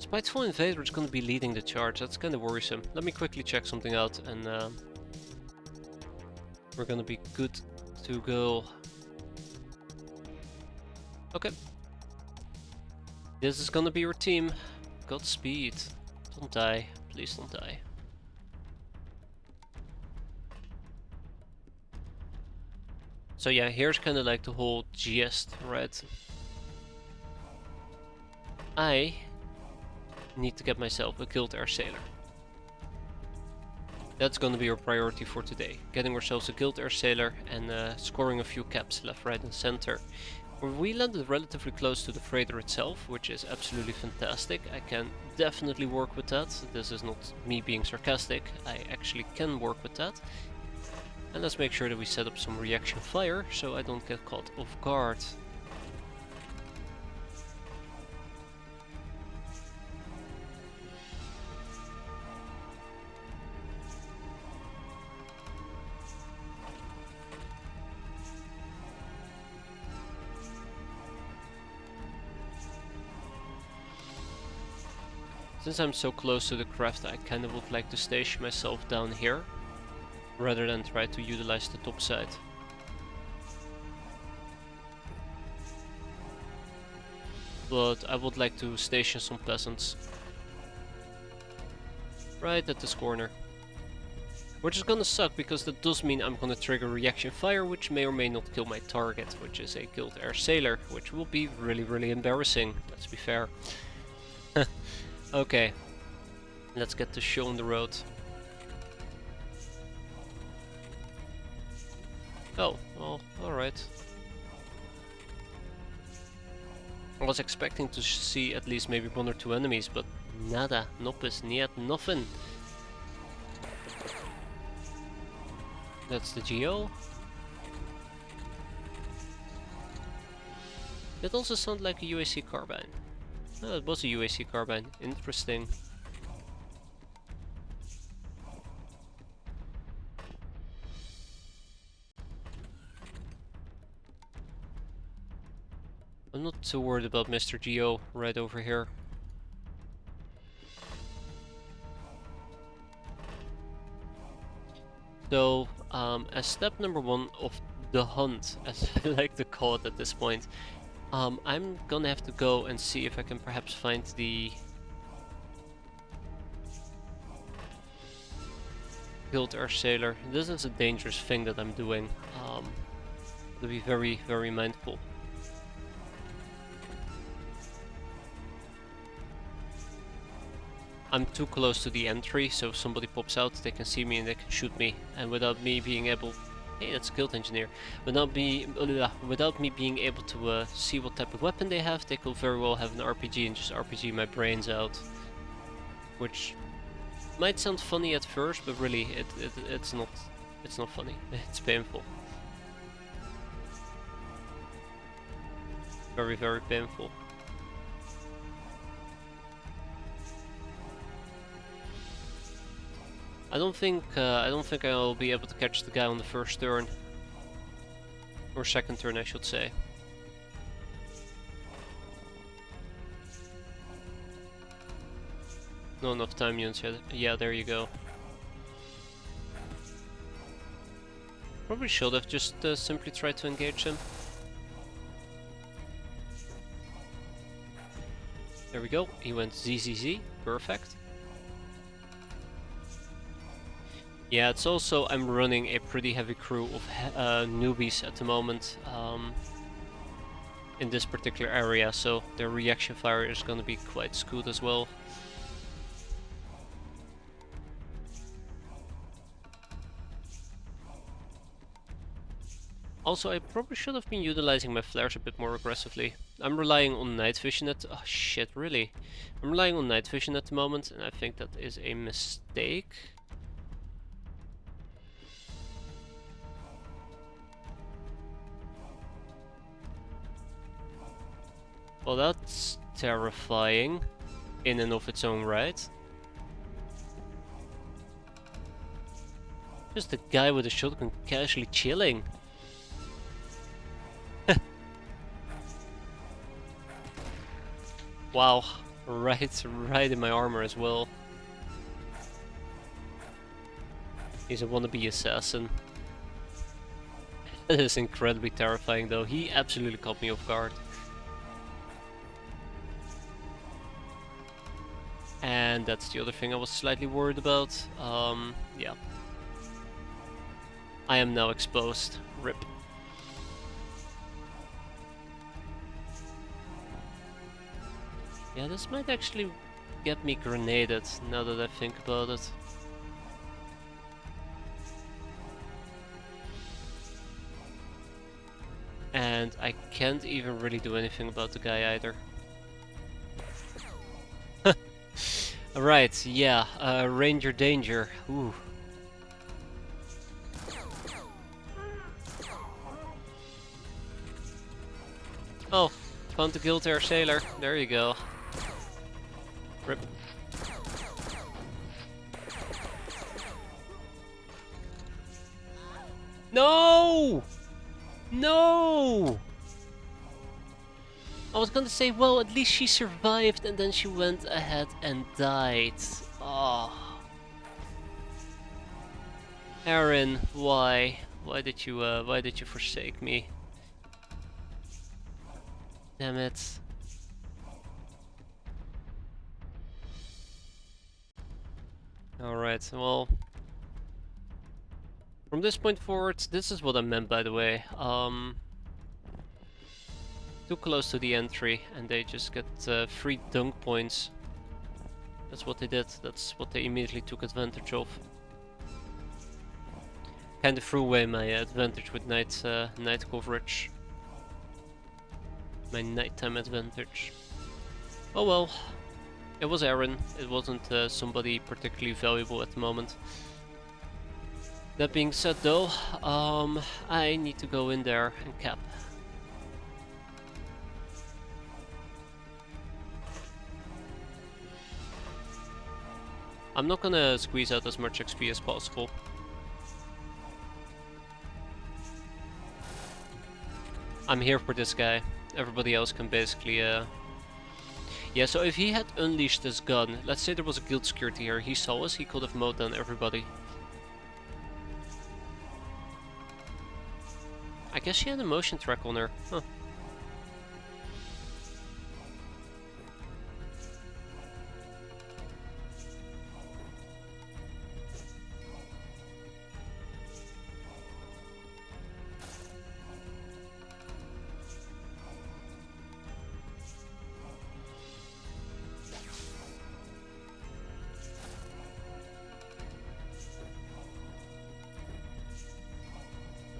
Spiteful Invader is going to be leading the charge. That's kind of worrisome. Let me quickly check something out and we're going to be good to go. Okay. This is going to be your team. Godspeed. Don't die. Please don't die. So yeah, here's kind of like the whole gist, right? I need to get myself a Guild Air Sailor. That's gonna be our priority for today. Getting ourselves a Guild Air Sailor and scoring a few caps left, right and center. We landed relatively close to the freighter itself, which is absolutely fantastic. I can definitely work with that. This is not me being sarcastic. I actually can work with that. And let's make sure that we set up some reaction fire so I don't get caught off guard. Since I'm so close to the craft, I kind of would like to station myself down here, rather than try to utilize the top side. But I would like to station some peasants right at this corner. Which is gonna suck, because that does mean I'm gonna trigger reaction fire, which may or may not kill my target, which is a Guild Air Sailor, which will be really embarrassing, let's be fair. Okay, let's get the show on the road. Oh, well, alright. I was expecting to see at least maybe 1 or 2 enemies, but nada, noppes, niet, nothing. That's the GO. It also sounded like a UAC carbine. Oh, it was a UAC carbine. Interesting. I'm not too worried about Mr. Geo right over here. So, as step number 1 of the hunt, as I like to call it at this point, I'm gonna have to go and see if I can perhaps find the Guild Air Sailor. This is a dangerous thing that I'm doing. To be very mindful. I'm too close to the entry, so if somebody pops out, they can see me and they can shoot me, and without me being able... Hey, that's Guild Engineer. Without me being able to see what type of weapon they have, they could very well have an RPG and just RPG my brains out. Which might sound funny at first, but really it's not funny. It's painful. Very painful. I don't think I'll be able to catch the guy on the first turn. Or second turn, I should say. Not enough time units yet. Yeah, there you go. Probably should have just simply tried to engage him. There we go. He went ZZZ. Perfect. Yeah, it's also, I'm running a pretty heavy crew of newbies at the moment in this particular area, so their reaction fire is going to be quite skewed as well. Also, I probably should have been utilizing my flares a bit more aggressively. I'm relying on night vision at... Oh shit, really? I'm relying on night vision at the moment, and I think that is a mistake. Well, that's terrifying in and of its own right. Just a guy with a shotgun casually chilling. Wow, Right in my armor as well. He's a wannabe assassin. That is incredibly terrifying though. He absolutely caught me off guard. And that's the other thing I was slightly worried about. Yeah. I am now exposed. RIP. Yeah, this might actually get me grenaded now that I think about it. And I can't even really do anything about the guy either. Right, yeah, Ranger Danger. Ooh. Oh, found the Guild Air Sailor. There you go. RIP. No! No! I was gonna say, well, at least she survived and then she went ahead and died. Oh. Aaron, why? Why did you forsake me? Damn it. Alright, well, from this point forward, this is what I meant, by the way. Too close to the entry, and they just get free dunk points. That's what they did. That's what they immediately took advantage of. Kinda threw away my advantage with night coverage. My nighttime advantage. Oh well. It was Aaron. It wasn't somebody particularly valuable at the moment. That being said though, I need to go in there and cap. I'm not gonna squeeze out as much XP as possible. I'm here for this guy. Everybody else can basically yeah, so if he had unleashed his gun, let's say there was a guild security here, he saw us, he could have mowed down everybody. I guess she had a motion track on her, huh.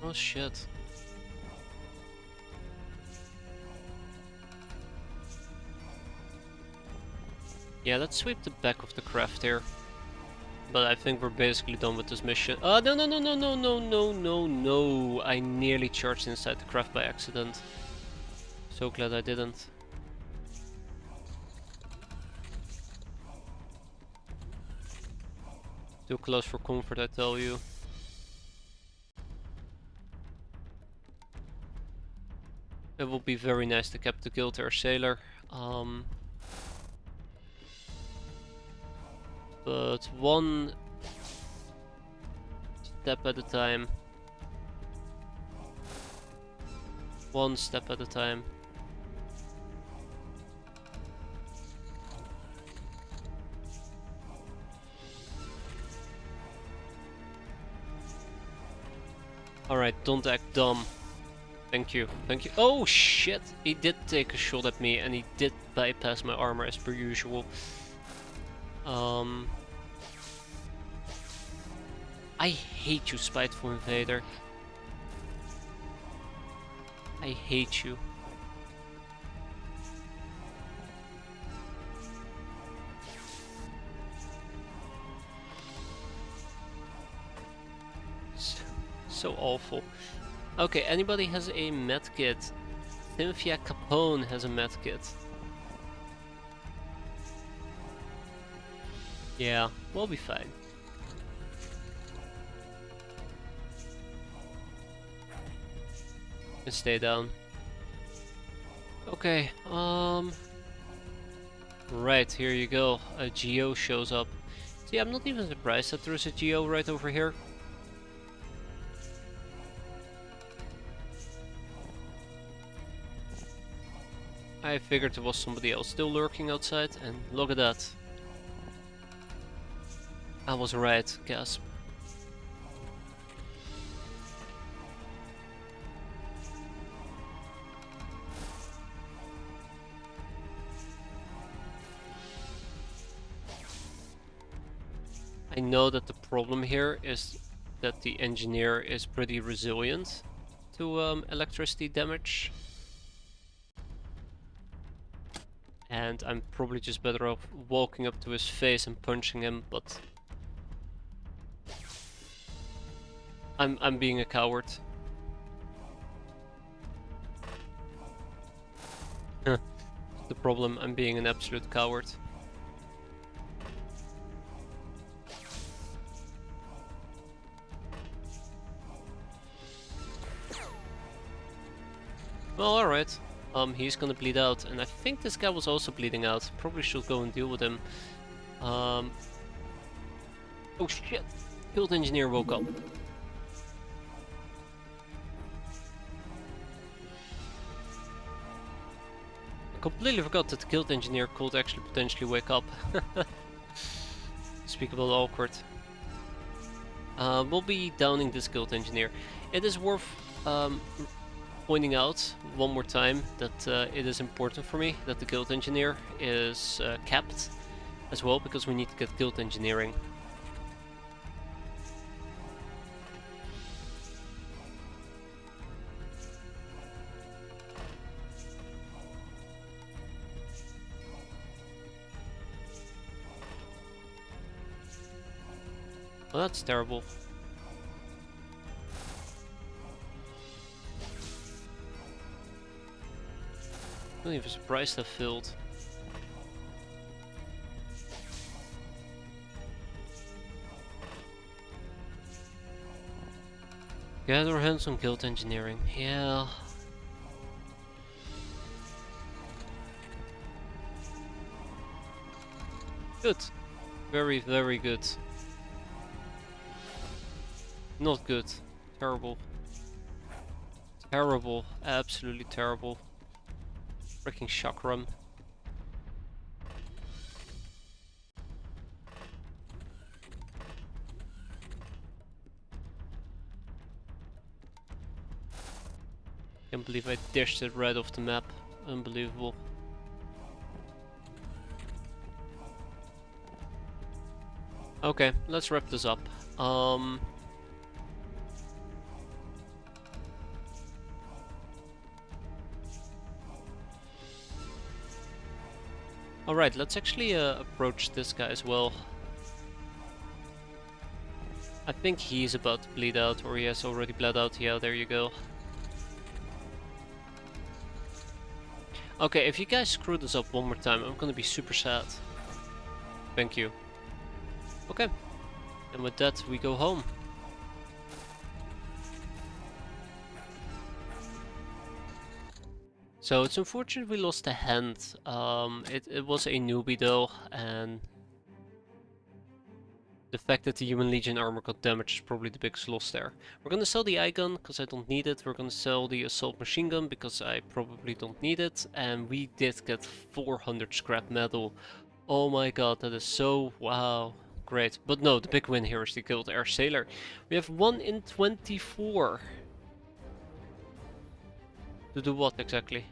Oh shit. Yeah, let's sweep the back of the craft here. But I think we're basically done with this mission. Oh, no. I nearly charged inside the craft by accident. So glad I didn't. Too close for comfort, I tell you. It would be very nice to cap the Guild Air Sailor. But one step at a time. One step at a time. Alright, don't act dumb. Thank you, thank you. Oh shit! He did take a shot at me and he did bypass my armor as per usual. I hate you, spiteful invader. I hate you. So awful. Okay, anybody has a medkit? Cynthia Capone has a medkit. Yeah, we'll be fine. And stay down. Okay, Alright, here you go. A Geo shows up. See, I'm not even surprised that there's a Geo right over here. I figured there was somebody else still lurking outside, and look at that. I was right, gasp. I know that the problem here is that the engineer is pretty resilient to electricity damage. And I'm probably just better off walking up to his face and punching him, but I'm being a coward. The problem, I'm being an absolute coward. Well, alright. He's gonna bleed out, and I think this guy was also bleeding out. Probably should go and deal with him. Oh shit! Guild engineer woke up. I completely forgot that the guild engineer could actually potentially wake up. Unspeakable awkward. We'll be downing this guild engineer. It is worth pointing out one more time that it is important for me that the guild engineer is capped as well, because we need to get guild engineering. Well, that's terrible. I'm not even surprised I failed. Get our hands on guild engineering. Yeah. Good. Very, very good. Not good. Terrible. Terrible. Absolutely terrible. Freaking chakram. Can't believe I dished it right off the map. Unbelievable. Okay, let's wrap this up. Alright, let's actually approach this guy as well. I think he's about to bleed out, or he has already bled out. Yeah, there you go. Okay, if you guys screw this up one more time, I'm gonna be super sad. Thank you. Okay, and with that we go home. So it's unfortunate we lost a hand. It was a newbie though, and the fact that the Human Legion armor got damaged is probably the biggest loss there. We're gonna sell the eye gun because I don't need it. We're gonna sell the assault machine gun because I probably don't need it. And we did get 400 scrap metal. Oh my god, that is so wow. Great. But no, the big win here is the Guild Air Sailor. We have 1 in 24. To do what exactly?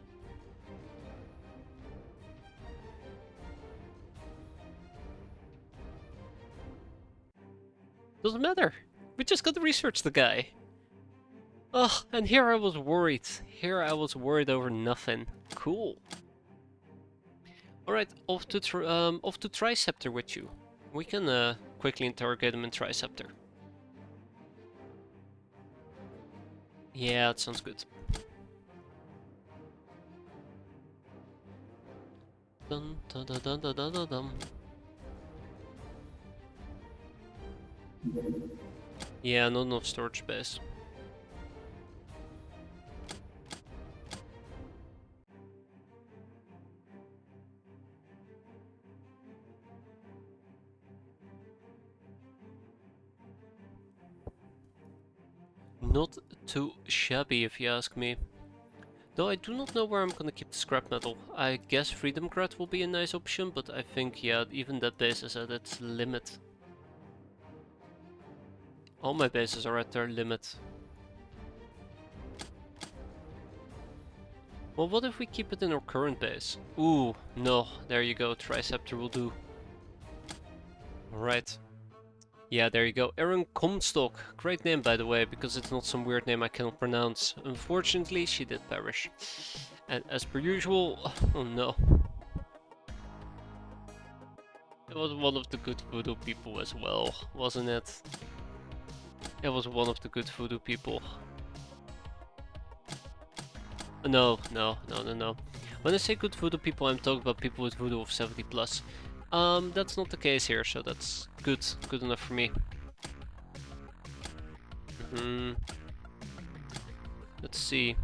Doesn't matter. We just got to research the guy. Oh, and here I was worried. Here I was worried over nothing. Cool. Alright, off to Triceptor with you. We can quickly interrogate him in Triceptor. Yeah, that sounds good. Dun dun dun dun dun dun dun. Yeah, not enough storage space. not too shabby if you ask me. Though I do not know where I'm gonna keep the scrap metal. I guess Freedom Grad will be a nice option, but I think, yeah, even that base is at its limit. All my bases are at their limit. Well, what if we keep it in our current base? Ooh, no, there you go, Triceptor will do. Alright. Yeah, there you go. Erin Comstock. Great name, by the way, because it's not some weird name I cannot pronounce. Unfortunately, she did perish. And as per usual, oh no. It was one of the good voodoo people as well, wasn't it? It was one of the good voodoo people. No. When I say good voodoo people, I'm talking about people with voodoo of 70 plus. That's not the case here, so that's good enough for me. Let's see.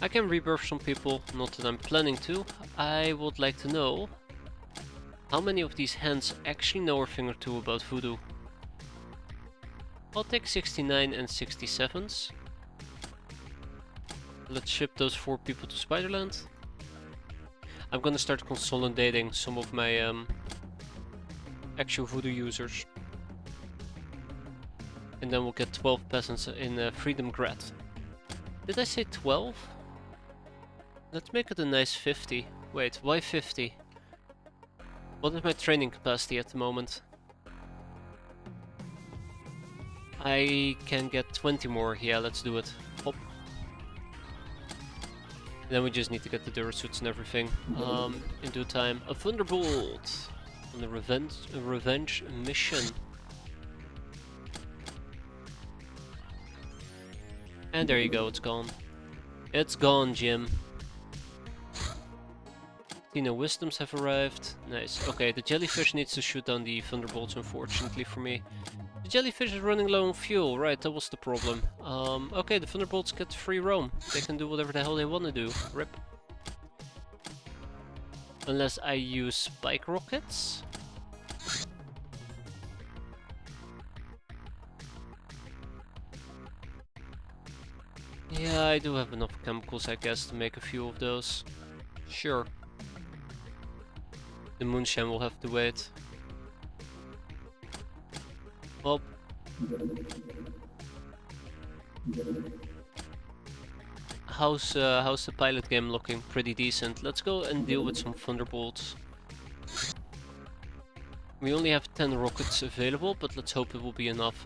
I can rebirth some people, not that I'm planning to. I would like to know how many of these hands actually know a thing or two about voodoo. I'll take 69 and 67s. Let's ship those 4 people to Spiderland. I'm gonna start consolidating some of my actual voodoo users. And then we'll get 12 peasants in Freedom Grad. Did I say 12? Let's make it a nice 50. Wait, why 50? What is my training capacity at the moment? I can get 20 more. Yeah, let's do it. Hop. And then we just need to get the Durasuits and everything in due time. A Thunderbolt on a revenge mission. And there you go, it's gone. It's gone, Jim. Tina Wisdoms have arrived. Nice. Okay, the jellyfish needs to shoot down the Thunderbolts, unfortunately for me. The jellyfish is running low on fuel, right, that was the problem. Okay, the Thunderbolts get free roam. They can do whatever the hell they want to do. Rip. Unless I use spike rockets? Yeah, I do have enough chemicals, I guess, to make a few of those. Sure. The moonshine will have to wait. Well. How's the pilot game looking? Pretty decent. Let's go and deal with some Thunderbolts. We only have 10 rockets available, but let's hope it will be enough.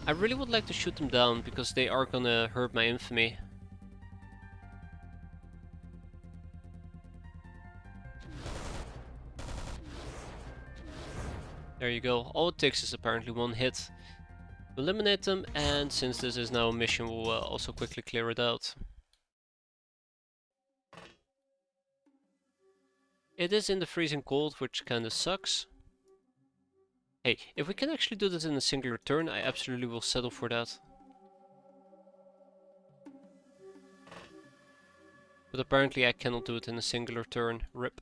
I really would like to shoot them down, because they are gonna hurt my infamy. There you go. All it takes is apparently one hit to eliminate them, and since this is now a mission, we'll also quickly clear it out. It is in the freezing cold, which kinda sucks. Hey, if we can actually do this in a singular turn, I absolutely will settle for that. But apparently I cannot do it in a singular turn. RIP.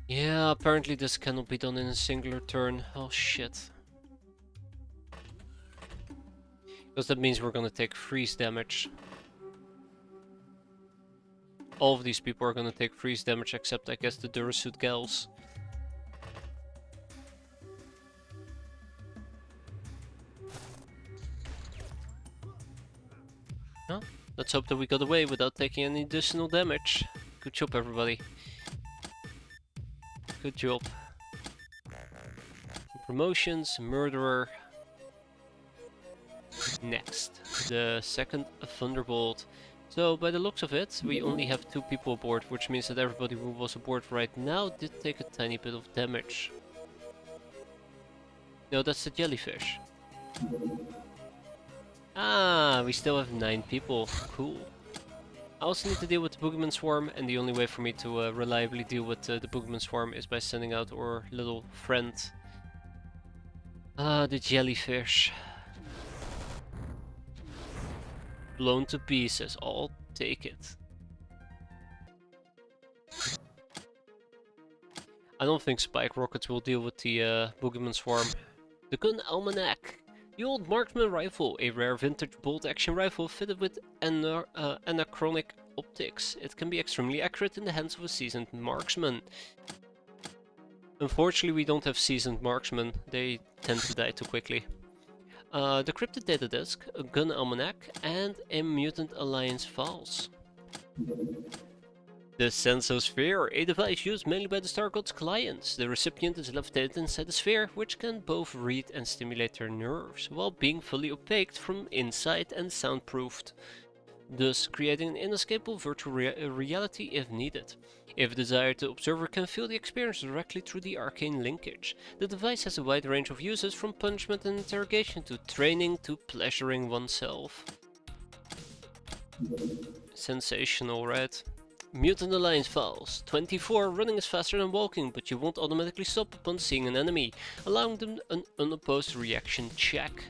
Yeah, apparently this cannot be done in a singular turn. Oh shit. Because that means we're gonna take freeze damage. All of these people are gonna take freeze damage, except I guess the Durasuit gals. Huh? Let's hope that we got away without taking any additional damage. Good job, everybody. Good job. Promotions, murderer. Next, the second Thunderbolt. So, by the looks of it, we only have 2 people aboard, which means that everybody who was aboard right now did take a tiny bit of damage. No, that's the jellyfish. Ah, we still have 9 people. Cool. I also need to deal with the Boogeyman Swarm, and the only way for me to reliably deal with the Boogeyman Swarm is by sending out our little friend. Ah, the jellyfish. Blown to pieces, I'll take it. I don't think spike rockets will deal with the boogeyman swarm. The Gun Almanac. The old marksman rifle, a rare vintage bolt-action rifle fitted with anachronic optics. It can be extremely accurate in the hands of a seasoned marksman. Unfortunately, we don't have seasoned marksmen. They tend to die too quickly. Decrypted data disk, a gun almanac, and a Mutant Alliance files. The Sensosphere, a device used mainly by the Star God's clients. The recipient is levitated inside the sphere, which can both read and stimulate their nerves, while being fully opaqued from inside and soundproofed, thus creating an inescapable virtual reality if needed. If desired, the observer can feel the experience directly through the arcane linkage. The device has a wide range of uses, from punishment and interrogation to training to pleasuring oneself. Sensational, right? Mutant Alliance files. 24. Running is faster than walking, but you won't automatically stop upon seeing an enemy, allowing them an unopposed reaction check.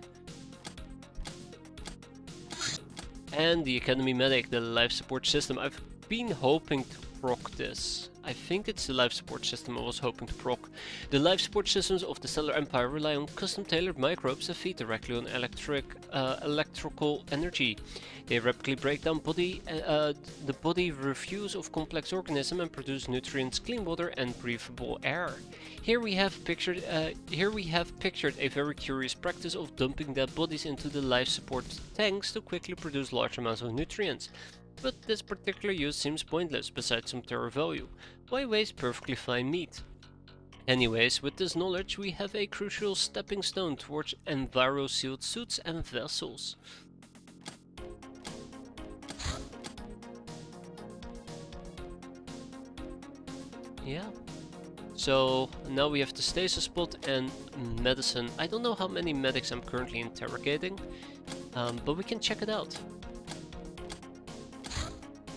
And the Academy Medic, the life support system. I've been hoping to proc this. I think it's the life support system I was hoping to proc. The life support systems of the Stellar Empire rely on custom-tailored microbes that feed directly on electrical energy. They rapidly break down the body refuse of complex organisms and produce nutrients, clean water, and breathable air. Here we have pictured a very curious practice of dumping dead bodies into the life support tanks to quickly produce large amounts of nutrients. But this particular use seems pointless, besides some terror value. Why waste perfectly fine meat? Anyways, with this knowledge we have a crucial stepping stone towards enviro-sealed suits and vessels. Yeah. So now we have the stasis spot and medicine. I don't know how many medics I'm currently interrogating, but we can check it out.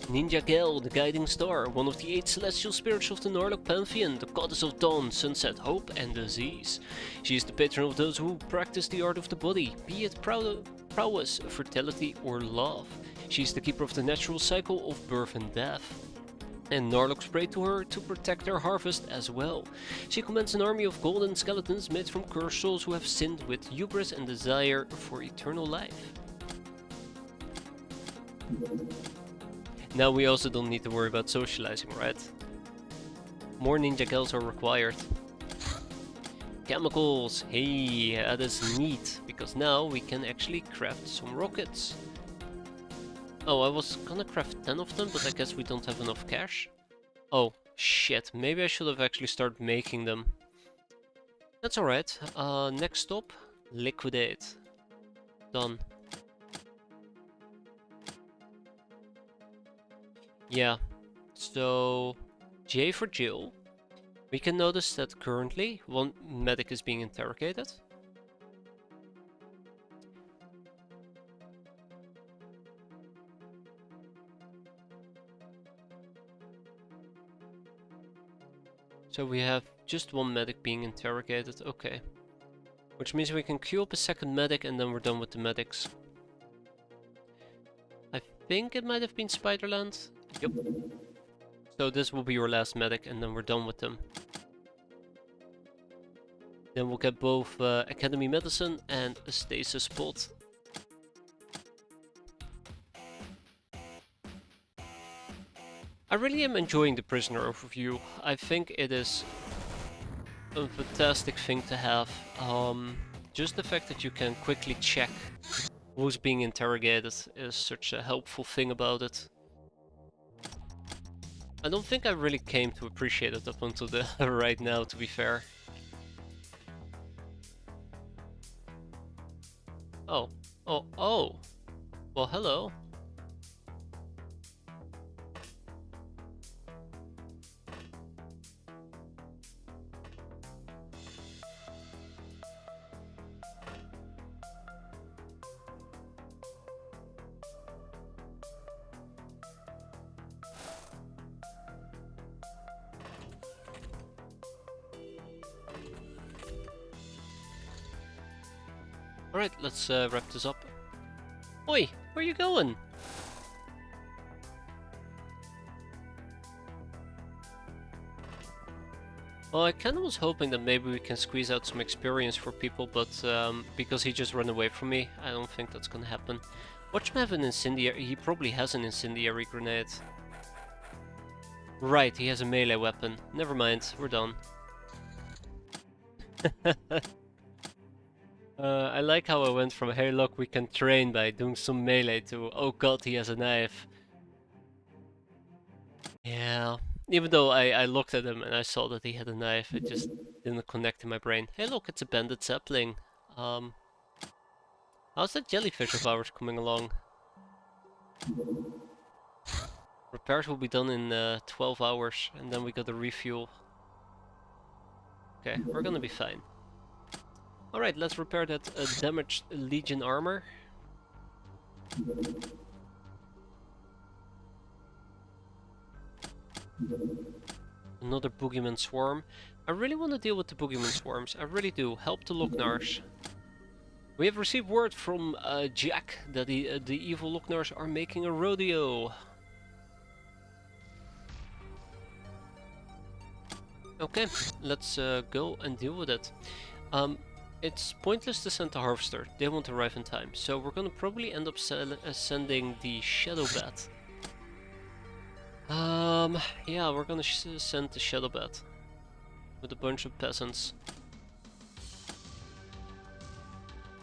Ninja Gel, the guiding star, one of the 8 celestial spirits of the Norlock pantheon, the goddess of dawn, sunset, hope, and disease. She is the patron of those who practice the art of the body, be it prowess, fertility, or love. She is the keeper of the natural cycle of birth and death. And Norlocks pray to her to protect their harvest as well. She commands an army of golden skeletons made from cursed souls who have sinned with hubris and desire for eternal life. Now we also don't need to worry about socializing, right? More ninja gels are required. Chemicals! Hey, that is neat, because now we can actually craft some rockets. Oh, I was gonna craft 10 of them, but I guess we don't have enough cash. Oh, shit, maybe I should have actually started making them. That's alright. Next stop, liquidate. Done. Yeah, so J for Jill. We can notice that currently one medic is being interrogated. So we have just one medic being interrogated, okay. Which means we can queue up a second medic and then we're done with the medics. I think it might have been Spiderland. Yep. So this will be your last medic and then we're done with them. Then we'll get both Academy Medicine and a stasis spot. I really am enjoying the prisoner overview. I think it is a fantastic thing to have. Just the fact that you can quickly check who's being interrogated is such a helpful thing about it. I don't think I really came to appreciate it up until the right now, to be fair. Oh. Oh. Well, hello. Alright, let's wrap this up. Oi, where are you going? Well, I kind of was hoping that maybe we can squeeze out some experience for people, but because he just ran away from me, I don't think that's gonna happen. Watch him have an incendiary. He probably has an incendiary grenade. Right, he has a melee weapon. Never mind, we're done. I like how I went from, hey look, we can train by doing some melee, to, oh god, he has a knife. Yeah, even though I looked at him and I saw that he had a knife, it just didn't connect in my brain. Hey look, it's a banded sapling. How's that jellyfish of ours coming along? Repairs will be done in 12 hours, and then we gotta refuel. Okay, we're gonna be fine. Alright, let's repair that damaged Legion armor. Another boogeyman swarm. I really want to deal with the boogeyman swarms. I really do. Help the Locknars. We have received word from Jack that the evil Locknars are making a rodeo. Okay, let's go and deal with it. It's pointless to send the Harvester. They won't arrive in time. So we're gonna probably end up sending the Shadow Bat. Yeah, we're gonna send the Shadow Bat with a bunch of peasants.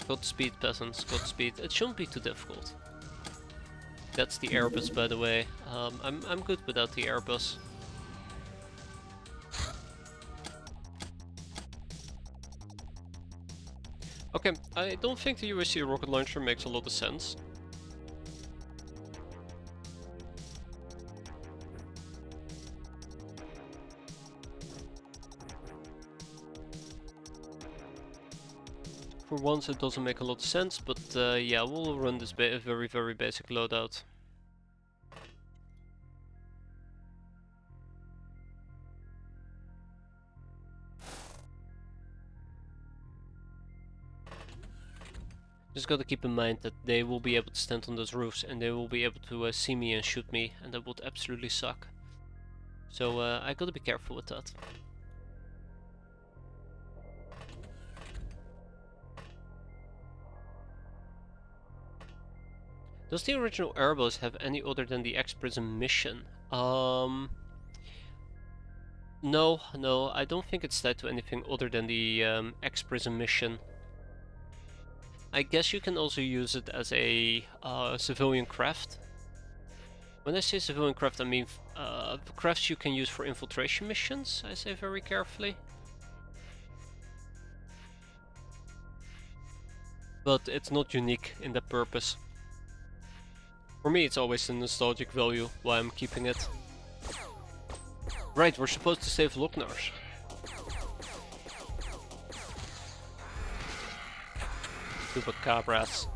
Godspeed, peasants, Godspeed. It shouldn't be too difficult. That's the airbus, by the way. I'm good without the airbus. Okay, I don't think the USC rocket launcher makes a lot of sense. For once it doesn't make a lot of sense, but yeah, we'll run this very basic loadout. Just gotta keep in mind that they will be able to stand on those roofs and they will be able to see me and shoot me, and that would absolutely suck. So I gotta be careful with that. Does the original Airbus have any other than the X-piratez mission? No, I don't think it's tied to anything other than the X-piratez mission. I guess you can also use it as a civilian craft. When I say civilian craft, I mean crafts you can use for infiltration missions, I say very carefully. But it's not unique in that purpose. For me, it's always a nostalgic value why I'm keeping it. Right, we're supposed to save Locknars. Chupacabras.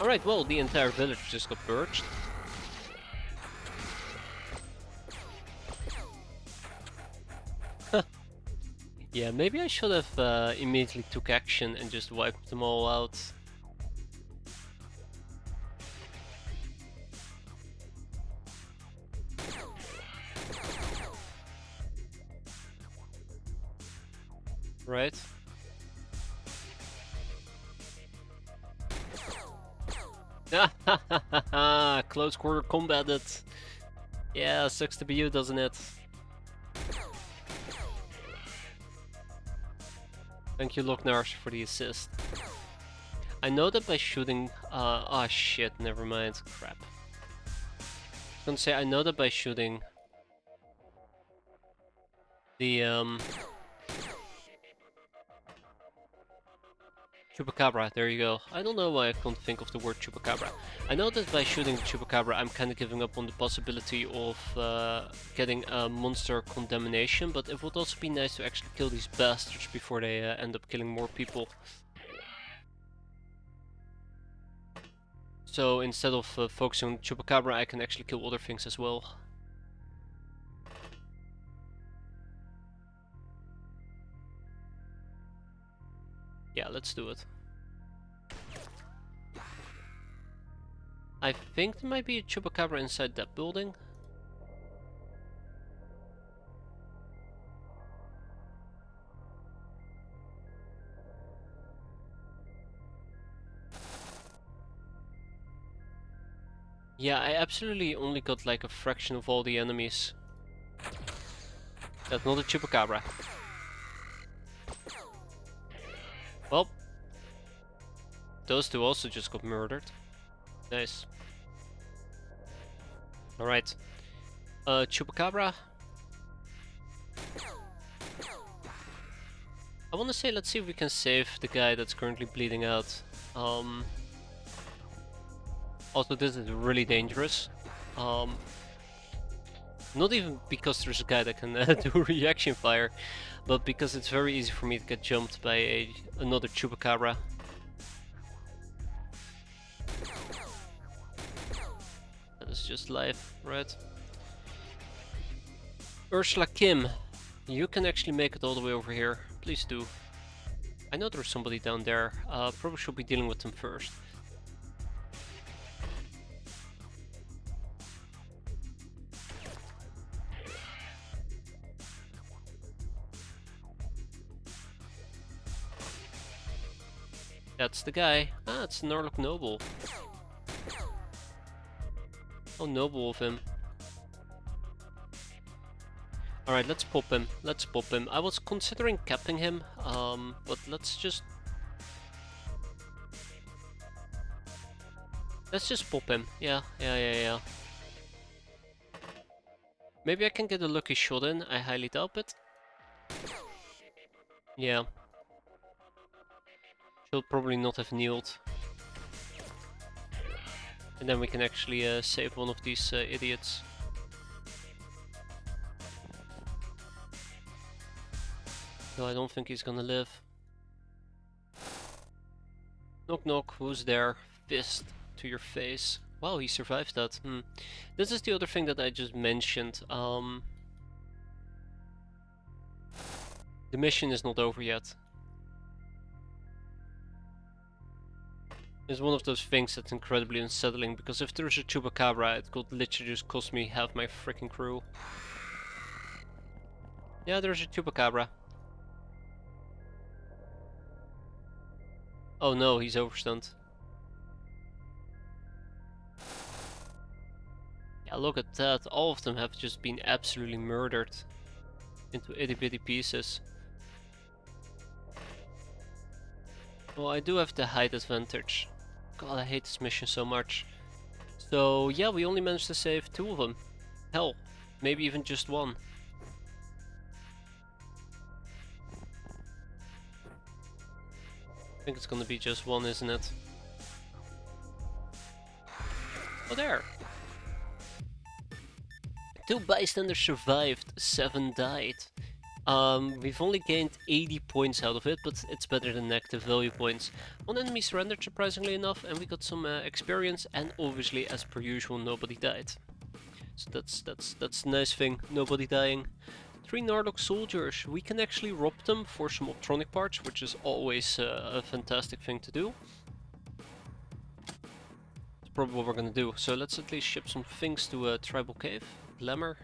Alright, well, the entire village just got purged. Yeah, maybe I should have immediately took action and just wiped them all out. Right? Close quarter combated. Yeah, sucks to be you, doesn't it? Thank you, Locknars, for the assist. I know that by shooting... oh shit, never mind. Crap. I was gonna say, I know that by shooting... the, Chupacabra, there you go. I don't know why I can't think of the word Chupacabra. I know that by shooting the Chupacabra I'm kind of giving up on the possibility of getting a monster condemnation, but it would also be nice to actually kill these bastards before they end up killing more people. So instead of focusing on Chupacabra, I can actually kill other things as well. Yeah, let's do it. I think there might be a chupacabra inside that building. Yeah, I absolutely only got like a fraction of all the enemies. That's not a chupacabra. Well, those two also just got murdered. Nice. Alright. Chupacabra. I want to say, let's see if we can save the guy that's currently bleeding out. Also, this is really dangerous. Not even because there's a guy that can do reaction fire, but because it's very easy for me to get jumped by another chupacabra. That is just life, right? Ursula Kim, you can actually make it all the way over here. Please do. I know there's somebody down there. Probably should be dealing with them first. That's the guy. Ah, it's Norlock Noble. How noble of him. Alright, let's pop him. Let's pop him. I was considering capping him, but let's just pop him. Yeah. Maybe I can get a lucky shot in. I highly doubt it. Yeah. She'll probably not have kneeled. And then we can actually save one of these idiots. No, I don't think he's gonna live. Knock knock, who's there? Fist to your face. Wow, he survived that. This is the other thing that I just mentioned. The mission is not over yet. It's one of those things that's incredibly unsettling, because if there's a chupacabra, it could literally just cost me half my freaking crew. Yeah, there's a chupacabra. Oh no, he's overstunned. Yeah, look at that. All of them have just been absolutely murdered into itty bitty pieces. Well, I do have the height advantage. God, I hate this mission so much. So yeah, we only managed to save 2 of them. Hell, maybe even just 1. I think it's gonna be just 1, isn't it? Oh, there! 2 bystanders survived, 7 died. We've only gained 80 points out of it, but it's better than negative value points. 1 enemy surrendered, surprisingly enough, and we got some experience, and obviously, as per usual, nobody died. So that's a nice thing, nobody dying. 3 Narlock soldiers, we can actually rob them for some optronic parts, which is always a fantastic thing to do. That's probably what we're gonna do. So let's at least ship some things to a tribal cave. Glamour.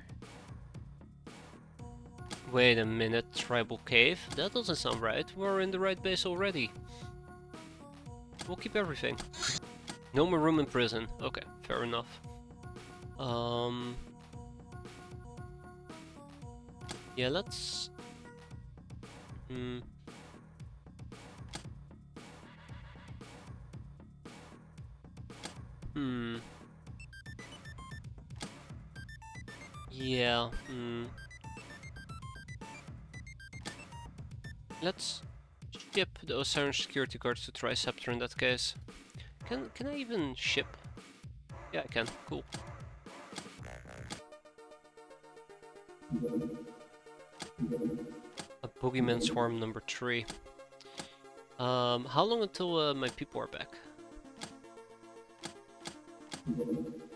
Wait a minute, tribal cave? That doesn't sound right. We're in the right base already. We'll keep everything. No more room in prison. Okay, fair enough. Yeah, let's... Yeah, Let's ship the Osiris security guards to Triceptor in that case. Can I even ship? Yeah, I can. Cool. A Boogeyman Swarm number 3. How long until my people are back?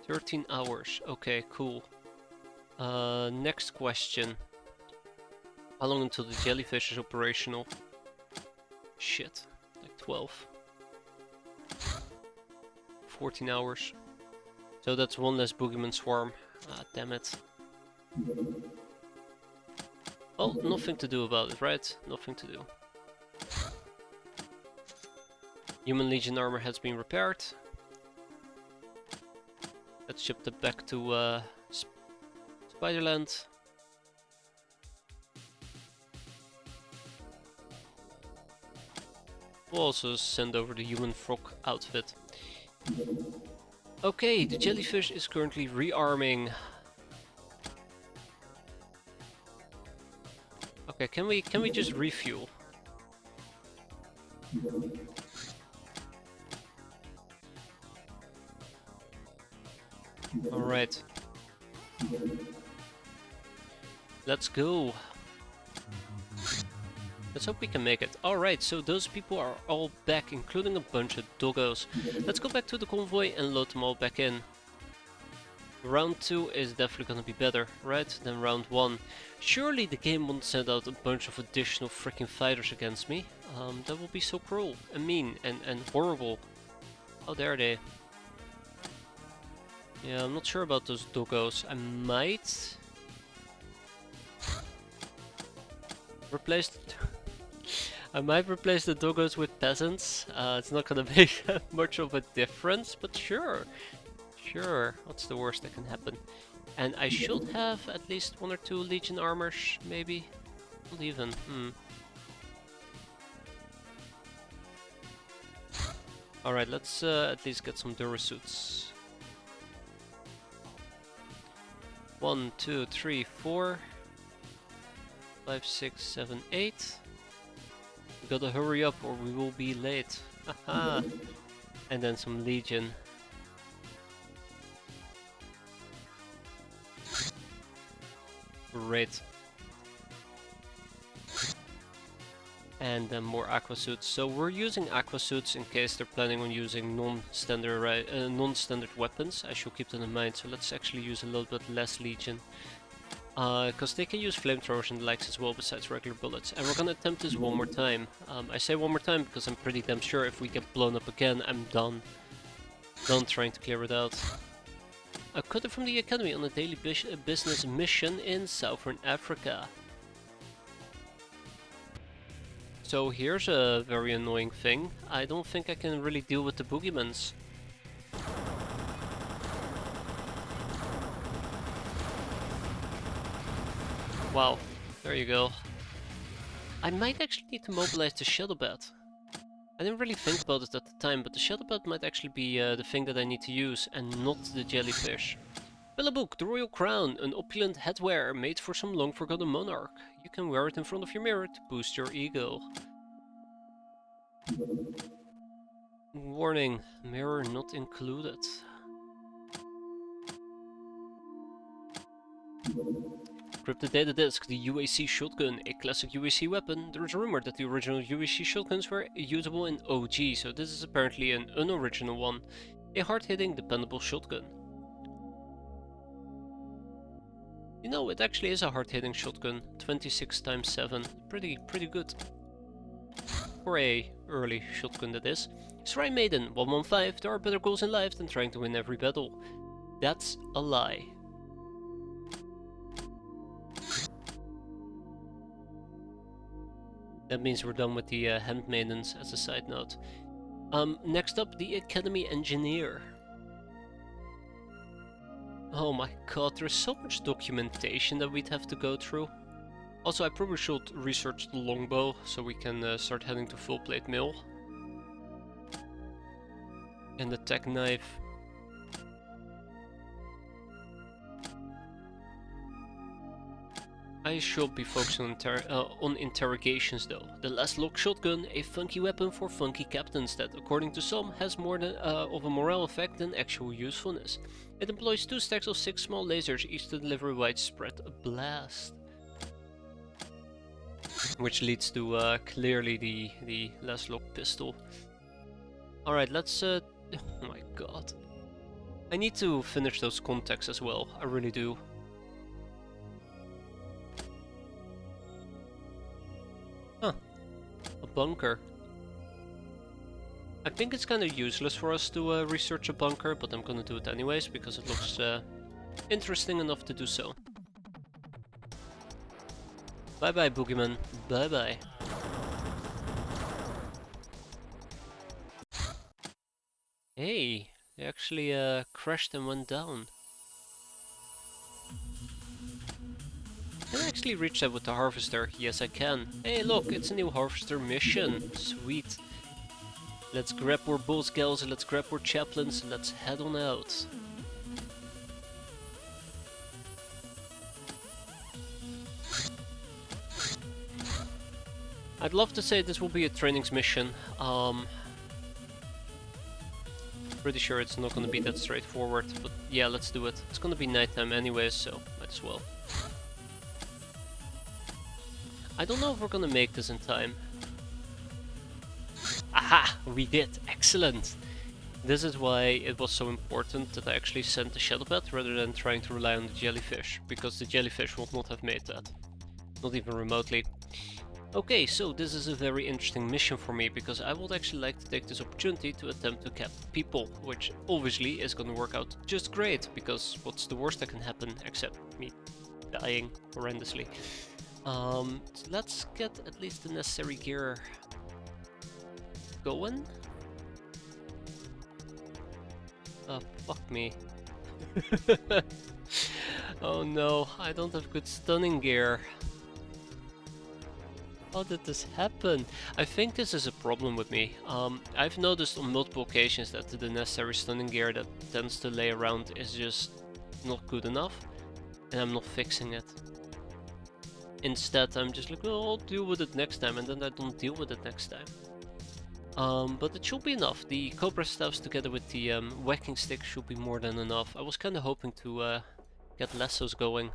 13 hours. Okay, cool. Next question. How long until the jellyfish is operational? Shit. Like 12. 14 hours. So that's one less boogeyman swarm. Ah, damn it. Well, nothing to do about it, right? Nothing to do. Human Legion armor has been repaired. Let's ship it back to Spiderland. We'll also send over the human frog outfit. Okay, the jellyfish is currently rearming. Okay, can we just refuel? All right. Let's go. Let's hope we can make it. Alright, so those people are all back, including a bunch of doggos. Let's go back to the convoy and load them all back in. Round 2 is definitely gonna be better, right, than round 1. Surely the game won't send out a bunch of additional freaking fighters against me. That will be so cruel and mean and horrible. How dare they? Yeah, I'm not sure about those doggos. I might replace I might replace the doggos with peasants. It's not gonna make much of a difference, but sure. Sure, what's the worst that can happen? And I should have at least 1 or 2 Legion armors, maybe? Not even, Alright, let's at least get some Durasuits. 1, 2, 3, 4, 5, 6, 7, 8. We gotta hurry up or we will be late. Haha! And then some Legion. Great. And then more aqua suits. So we're using aqua suits in case they're planning on using non-standard weapons. I should keep that in mind. So let's actually use a little bit less Legion. Because they can use flamethrowers and the likes as well besides regular bullets. And we're gonna attempt this one more time. I say one more time because I'm pretty damn sure if we get blown up again, I'm done. Done trying to clear it out. A cutter from the academy on a daily business mission in Southern Africa. So here's a very annoying thing. I don't think I can really deal with the boogeymans. Wow, there you go. I might actually need to mobilize the shuttle bed. I didn't really think about it at the time, but the shuttle bed might actually be the thing that I need to use, and not the jellyfish. Billabong, the royal crown, an opulent headwear made for some long-forgotten monarch. You can wear it in front of your mirror to boost your ego. Warning, mirror not included. Encrypted data disk, the UAC shotgun, a classic UAC weapon. There is a rumor that the original UAC shotguns were usable in OG, so this is apparently an unoriginal one. A hard-hitting, dependable shotgun. You know, it actually is a hard-hitting shotgun. 26 times 7. Pretty good. For a early shotgun, that is. Sarai Maiden, 115. There are better goals in life than trying to win every battle. That's a lie. That means we're done with the handmaidens as a side note. Next up, the Academy Engineer. Oh my god, there's so much documentation that we'd have to go through. Also, I probably should research the longbow so we can start heading to full plate mill. And the tech knife. I should be focusing on interrogations though. The last lock shotgun, a funky weapon for funky captains that, according to some, has more of a morale effect than actual usefulness. It employs 2 stacks of 6 small lasers, each to deliver a widespread blast. Which leads to clearly the last lock pistol. Alright, let's oh my god. I need to finish those contacts as well, I really do. Huh. A bunker. I think it's kind of useless for us to research a bunker, but I'm gonna do it anyways because it looks interesting enough to do so. Bye bye, Boogeyman. Bye bye. Hey, they actually crashed and went down. Can I actually reach that with the harvester? Yes, I can. Hey, look, it's a new harvester mission. Sweet. Let's grab our bull scales and let's grab our chaplains and let's head on out. I'd love to say this will be a trainings mission. Pretty sure it's not gonna be that straightforward, but yeah, let's do it. It's gonna be nighttime anyways, so might as well. I don't know if we're gonna make this in time. Aha! We did! Excellent! This is why it was so important that I actually sent the shadow bat rather than trying to rely on the jellyfish, because the jellyfish would not have made that. Not even remotely. Okay, so this is a very interesting mission for me, because I would actually like to take this opportunity to attempt to capture people, which obviously is gonna work out just great, because what's the worst that can happen except me dying horrendously. So let's get at least the necessary gear going. Fuck me. Oh no, I don't have good stunning gear. How did this happen? I think this is a problem with me. I've noticed on multiple occasions that the necessary stunning gear that tends to lay around is just not good enough, and I'm not fixing it. Instead, I'm just like, oh, I'll deal with it next time, and then I don't deal with it next time. But it should be enough. The cobra staffs together with the whacking stick should be more than enough. I was kind of hoping to get lassos going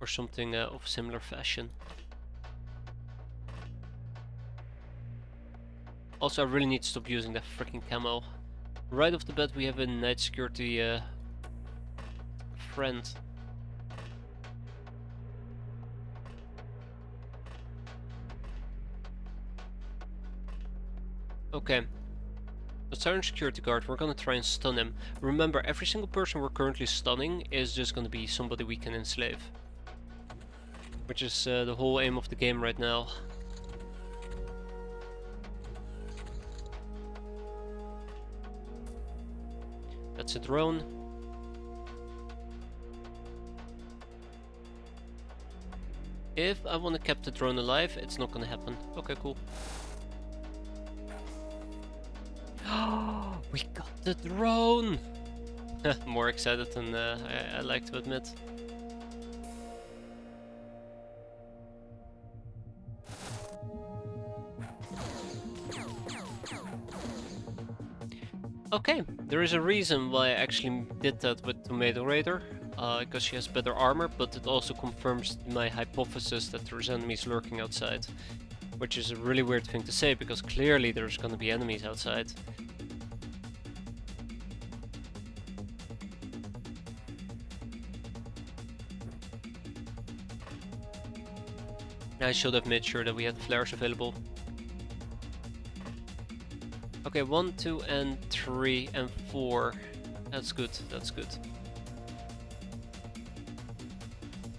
or something of similar fashion. Also, I really need to stop using that freaking camo. Right off the bat, we have a night security friend. Okay. The Siren security guard, we're gonna try and stun him. Remember, every single person we're currently stunning is just gonna be somebody we can enslave. Which is the whole aim of the game right now. That's a drone. If I want to keep the drone alive, it's not gonna happen. Okay, cool. We got the drone! More excited than I like to admit. Okay, there is a reason why I actually did that with Tomato Raider, because she has better armor, but it also confirms my hypothesis that there's enemies lurking outside. Which is a really weird thing to say, because clearly there's gonna be enemies outside. I should have made sure that we had flares available. Okay, 1, 2, and 3, and 4. That's good, that's good.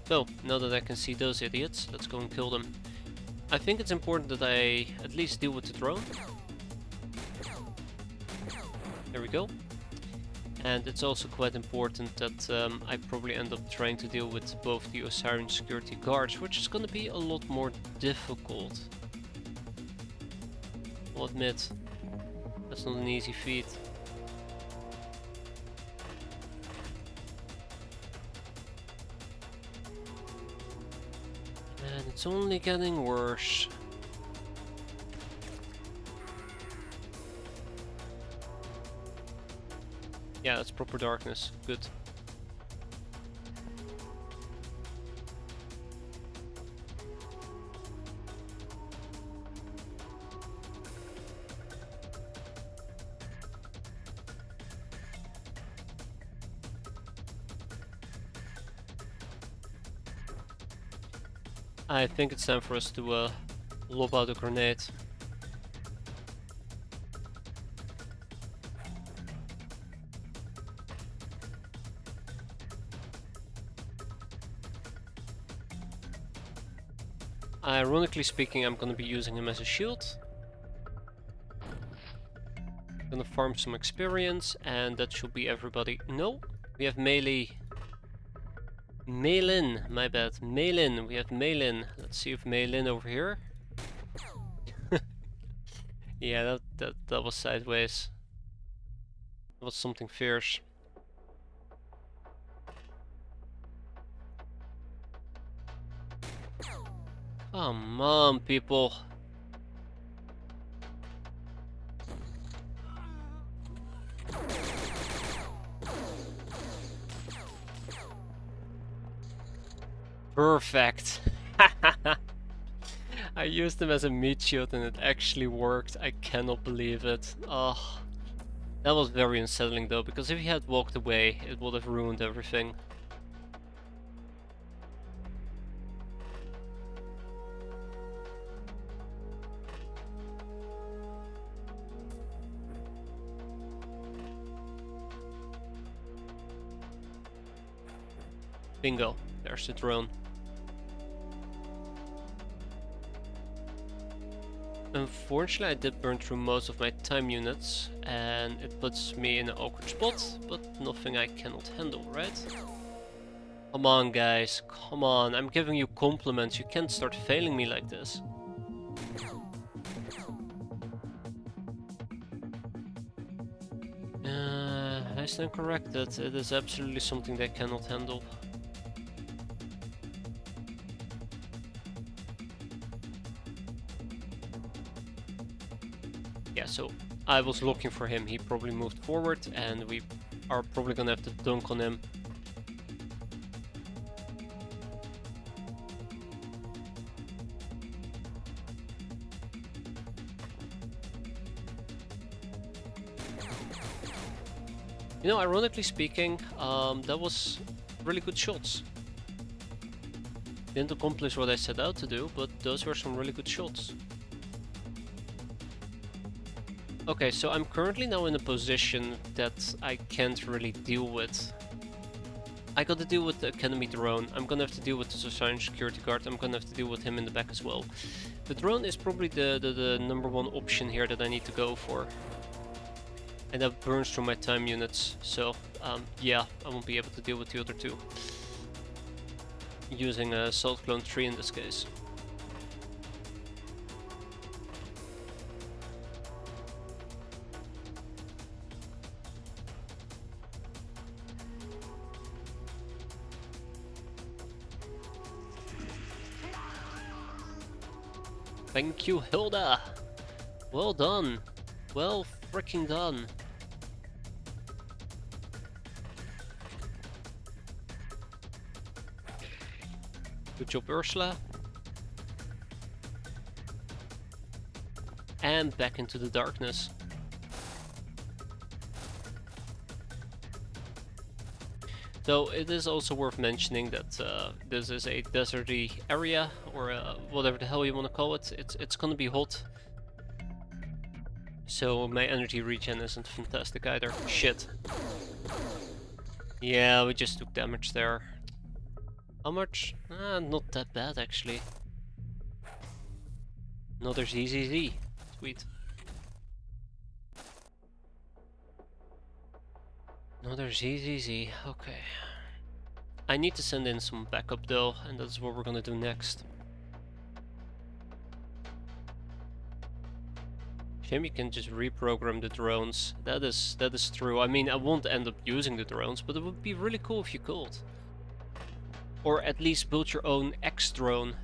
So, now that I can see those idiots, let's go and kill them. I think it's important that I at least deal with the drone. There we go. And it's also quite important that I probably end up trying to deal with both the Osiren security guards, which is going to be a lot more difficult. I'll admit, that's not an easy feat. And it's only getting worse. Yeah, it's proper darkness. Good. I think it's time for us to lob out a grenade. Ironically speaking, I'm gonna be using him as a shield. Gonna farm some experience, and that should be everybody. No, we have melee. Maelin, my bad. Maelin, we have Maelin. Let's see if Maelin over here. Yeah, that was sideways. That was something fierce. Come on, people. Perfect. I used him as a meat shield and it actually worked. I cannot believe it. Oh, that was very unsettling though, because if he had walked away, it would have ruined everything. Bingo, there's the drone. Unfortunately, I did burn through most of my time units, and it puts me in an awkward spot, but nothing I cannot handle, right? Come on, guys, come on, I'm giving you compliments, you can't start failing me like this. I stand corrected, it is absolutely something they cannot handle. Yeah, so I was looking for him, he probably moved forward, and we are probably gonna have to dunk on him. You know, ironically speaking, that was really good shots. Didn't accomplish what I set out to do, but those were some really good shots. Okay, so I'm currently now in a position that I can't really deal with. I gotta deal with the Academy drone, I'm gonna have to deal with the Society security guard, I'm gonna have to deal with him in the back as well. The drone is probably the number one option here that I need to go for. And that burns through my time units, so yeah, I won't be able to deal with the other two. Using a Salt Clone 3 in this case. Thank you, Hilda! Well done! Well freaking done! Good job, Ursula. And back into the darkness. So it is also worth mentioning that this is a deserty area, or whatever the hell you want to call it. It's gonna be hot. So my energy regen isn't fantastic either. Shit. Yeah, we just took damage there. How much? Not that bad actually. Another ZZZ. Sweet. Another ZZZ. Okay. I need to send in some backup though, and that's what we're gonna do next. Shame you can just reprogram the drones. That is true. I mean, I won't end up using the drones, but it would be really cool if you could. Or at least build your own X drone.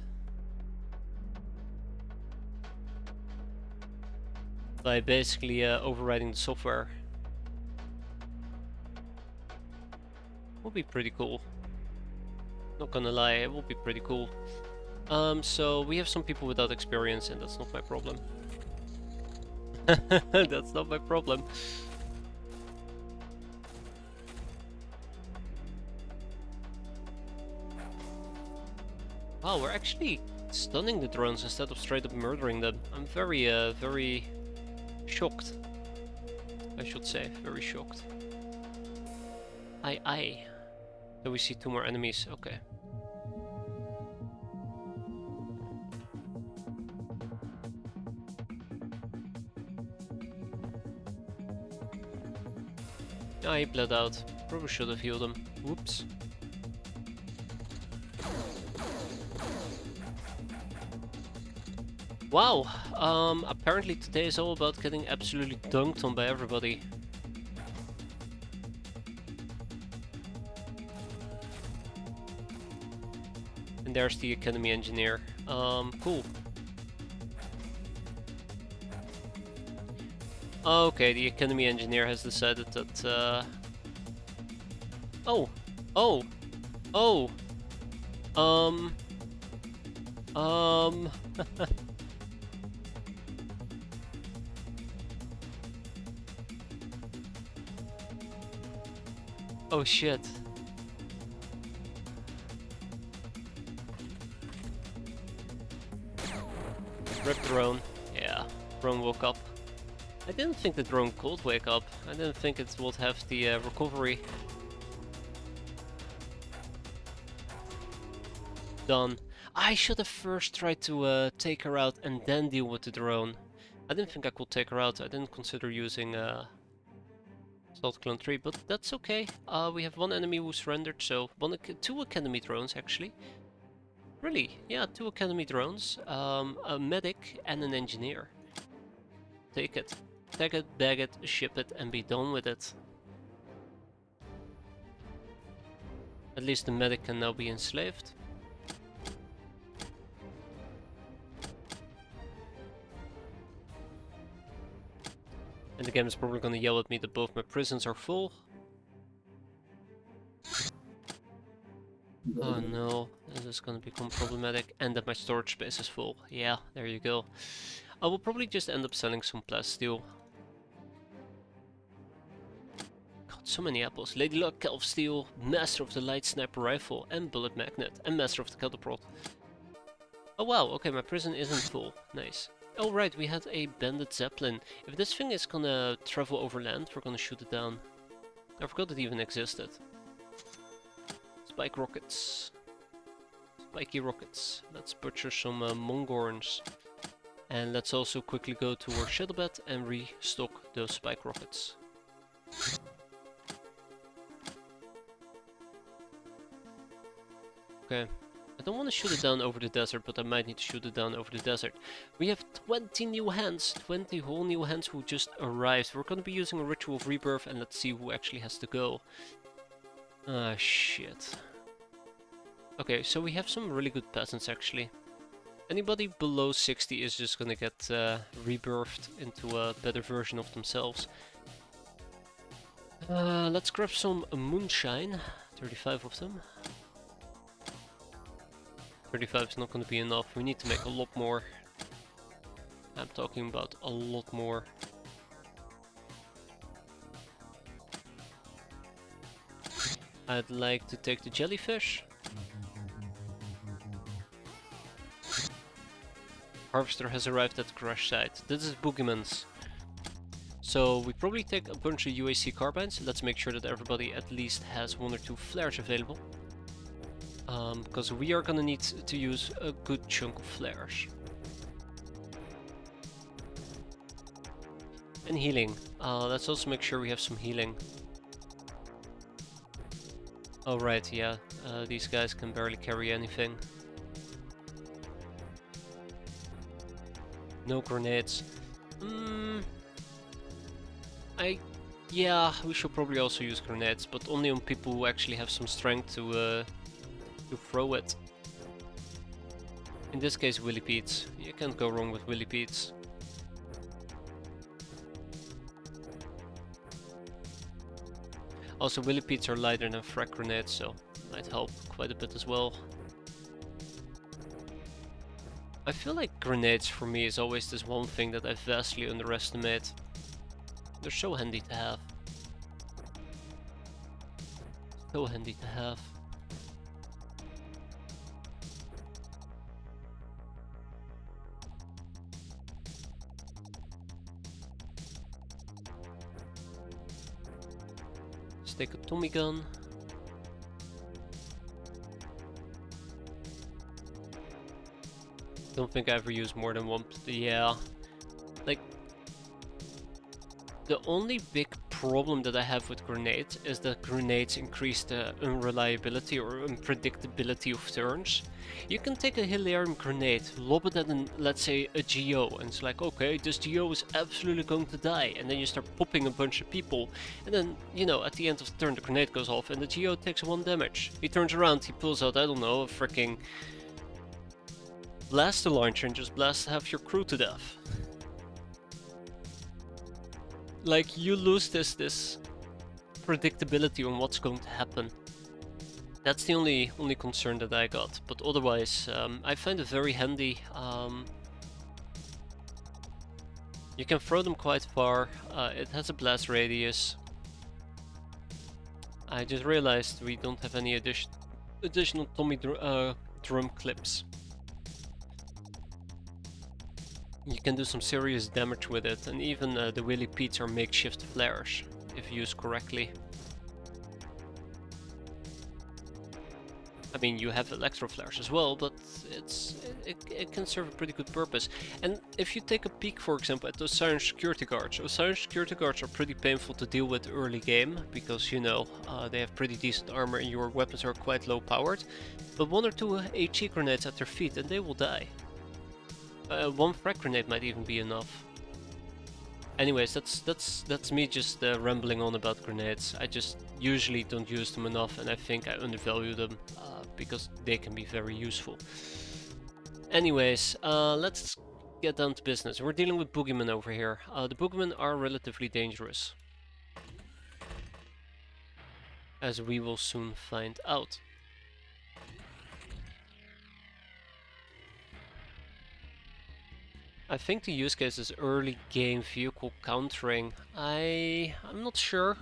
By basically overriding the software. Would be pretty cool. Not gonna lie, it would be pretty cool. So we have some people without experience, and that's not my problem. That's not my problem. Wow, we're actually stunning the drones instead of straight up murdering them. I'm very, very shocked. I should say, very shocked. Aye. So we see two more enemies, okay. Ah, he bled out. Probably should have healed him. Whoops. Wow, apparently today is all about getting absolutely dunked on by everybody. And there's the Academy Engineer. Cool. Okay, the Academy Engineer has decided that, Oh! Oh! Oh! Um... Um... Oh shit. Rip drone. Yeah, drone woke up. I didn't think the drone could wake up. I didn't think it would have the recovery done. I should have first tried to take her out and then deal with the drone. I didn't think I could take her out. I didn't consider using Salt Clone 3, but that's okay. We have one enemy who surrendered, so two Academy drones actually. Really? Yeah, two Academy drones, a medic and an engineer. Take it. Tag it, bag it, ship it, and be done with it. At least the medic can now be enslaved. And the game is probably gonna yell at me that both my prisons are full. Oh no, this is gonna become problematic, and that my storage space is full. Yeah, there you go. I will probably just end up selling some plasteel. God, so many apples. Lady Luck, Calf Steel, Master of the Light Sniper Rifle, and Bullet Magnet, and Master of the Catapult. Oh wow, okay, my prison isn't full. Nice. Oh right, we had a bandit zeppelin. If this thing is gonna travel over land, we're gonna shoot it down. I forgot it even existed. Spike rockets. Spiky rockets. Let's butcher some Mongorns. And let's also quickly go to our Shadowbat and restock those spike rockets. Okay. I don't want to shoot it down over the desert, but I might need to shoot it down over the desert. We have 20 new hands, 20 whole new hands who just arrived. We're going to be using a Ritual of Rebirth, and let's see who actually has to go. Ah, shit. Okay, so we have some really good peasants actually. Anybody below 60 is just gonna get rebirthed into a better version of themselves. Let's grab some moonshine, 35 of them. 35 is not gonna be enough, we need to make a lot more. I'm talking about a lot more. I'd like to take the jellyfish. Harvester has arrived at the crash site. This is Boogeyman's. So we probably take a bunch of UAC carbines. Let's make sure that everybody at least has 1 or 2 flares available. Because we are gonna need to use a good chunk of flares. And healing. Let's also make sure we have some healing. Oh right, yeah. These guys can barely carry anything. No grenades. Yeah, we should probably also use grenades, but only on people who actually have some strength to throw it. In this case, Willy Pete's. You can't go wrong with Willy Pete's. Also, Willy Pete's are lighter than frag grenades, so might help quite a bit as well. I feel like grenades for me is always this one thing that I vastly underestimate. They're so handy to have. So handy to have. Let's take a Tommy gun. Don't think I ever used more than one. Yeah, like the only big problem that I have with grenades is that grenades increase the unreliability or unpredictability of turns. You can take a Hilarium grenade, lob it at let's say a Geo, and it's like, okay, this Geo is absolutely going to die, and then you start popping a bunch of people, and then, you know, at the end of the turn the grenade goes off and the Geo takes 1 damage. He turns around, he pulls out, I don't know, a freaking blaster launcher and just blasts half your crew to death. Like, you lose this predictability on what's going to happen. That's the only concern that I got, but otherwise I find it very handy. You can throw them quite far, it has a blast radius. I just realized we don't have any additional Tommy drum clips. You can do some serious damage with it, and even the Willy Pete's are makeshift flares, if used correctly. I mean, you have electro flares as well, but it can serve a pretty good purpose. And if you take a peek, for example, at those Siren security guards, those Siren security guards are pretty painful to deal with early game, because, you know, they have pretty decent armor and your weapons are quite low powered. But 1 or 2 HE grenades at their feet and they will die. 1 frag grenade might even be enough. Anyways, that's me just rambling on about grenades. I just usually don't use them enough, and I think I undervalue them because they can be very useful. Anyways, let's get down to business. We're dealing with boogeymen over here. The boogeymen are relatively dangerous, as we will soon find out. I think the use case is early game vehicle countering. I'm not sure.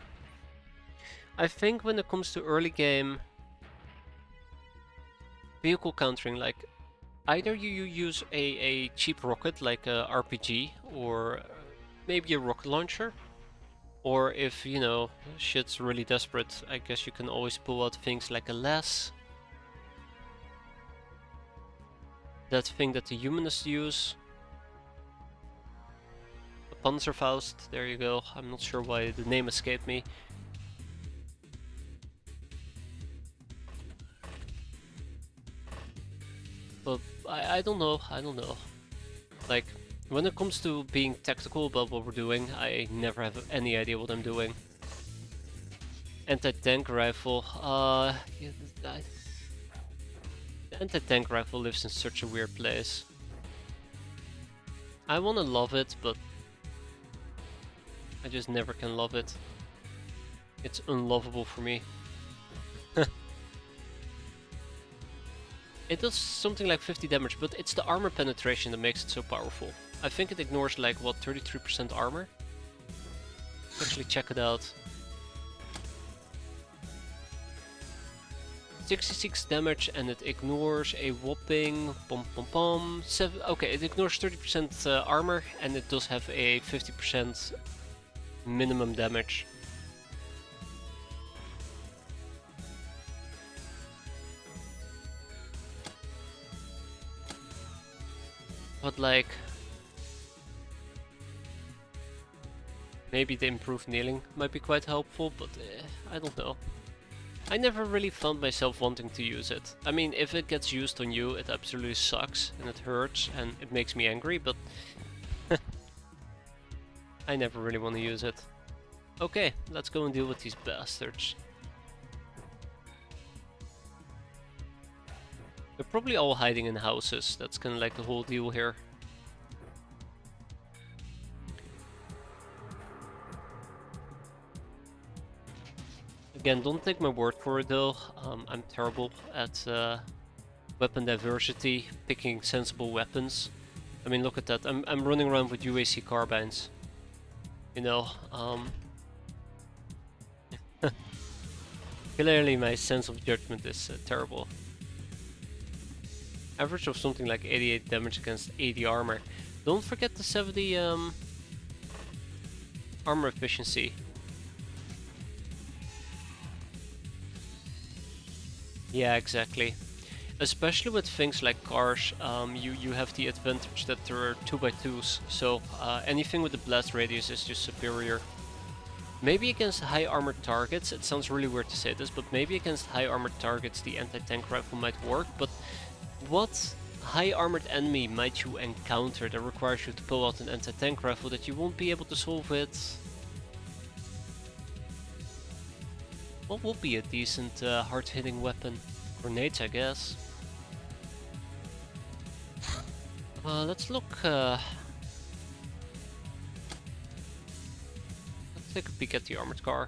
I think when it comes to early game vehicle countering, like either you use a cheap rocket like a RPG or maybe a rocket launcher, or if, you know, shit's really desperate, I guess you can always pull out things like a LAS. That thing that the humanists use. Panzerfaust, there you go. I'm not sure why the name escaped me. But I don't know, Like, when it comes to being tactical about what we're doing, I never have any idea what I'm doing. Anti-tank rifle, yeah, the anti-tank rifle lives in such a weird place. I wanna love it, but I just never can love it. It's unlovable for me. It does something like 50 damage, but it's the armor penetration that makes it so powerful. I think it ignores like, what, 33% armor? Let's actually check it out. 66 damage, and it ignores a whopping okay, it ignores 30% armor, and it does have a 50% minimum damage. But like, maybe the improved kneeling might be quite helpful, but I don't know. I never really found myself wanting to use it. I mean, if it gets used on you, it absolutely sucks and it hurts and it makes me angry, but I never really want to use it. Okay, let's go and deal with these bastards. They're probably all hiding in houses. That's kind of like the whole deal here. Again, don't take my word for it though. I'm terrible at weapon diversity, picking sensible weapons. I mean, look at that. I'm running around with UAC carbines. You know, clearly my sense of judgment is terrible. Average of something like 88 damage against 80 armor. Don't forget the 70 armor efficiency. Yeah, exactly. Especially with things like cars, you have the advantage that there are 2x2s, so anything with the blast radius is just superior. Maybe against high armored targets, it sounds really weird to say this, but maybe against high armored targets the anti-tank rifle might work, but what high armored enemy might you encounter that requires you to pull out an anti-tank rifle that you won't be able to solve with? What will be a decent hard-hitting weapon? Grenades, I guess. Let's look. Let's take a peek at the armored car.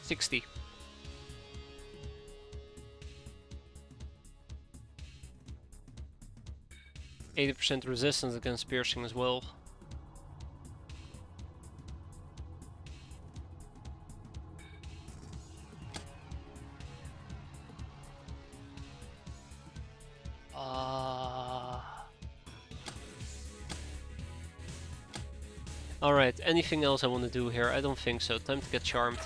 60. 80% resistance against piercing as well. Alright, anything else I want to do here? I don't think so. Time to get charmed.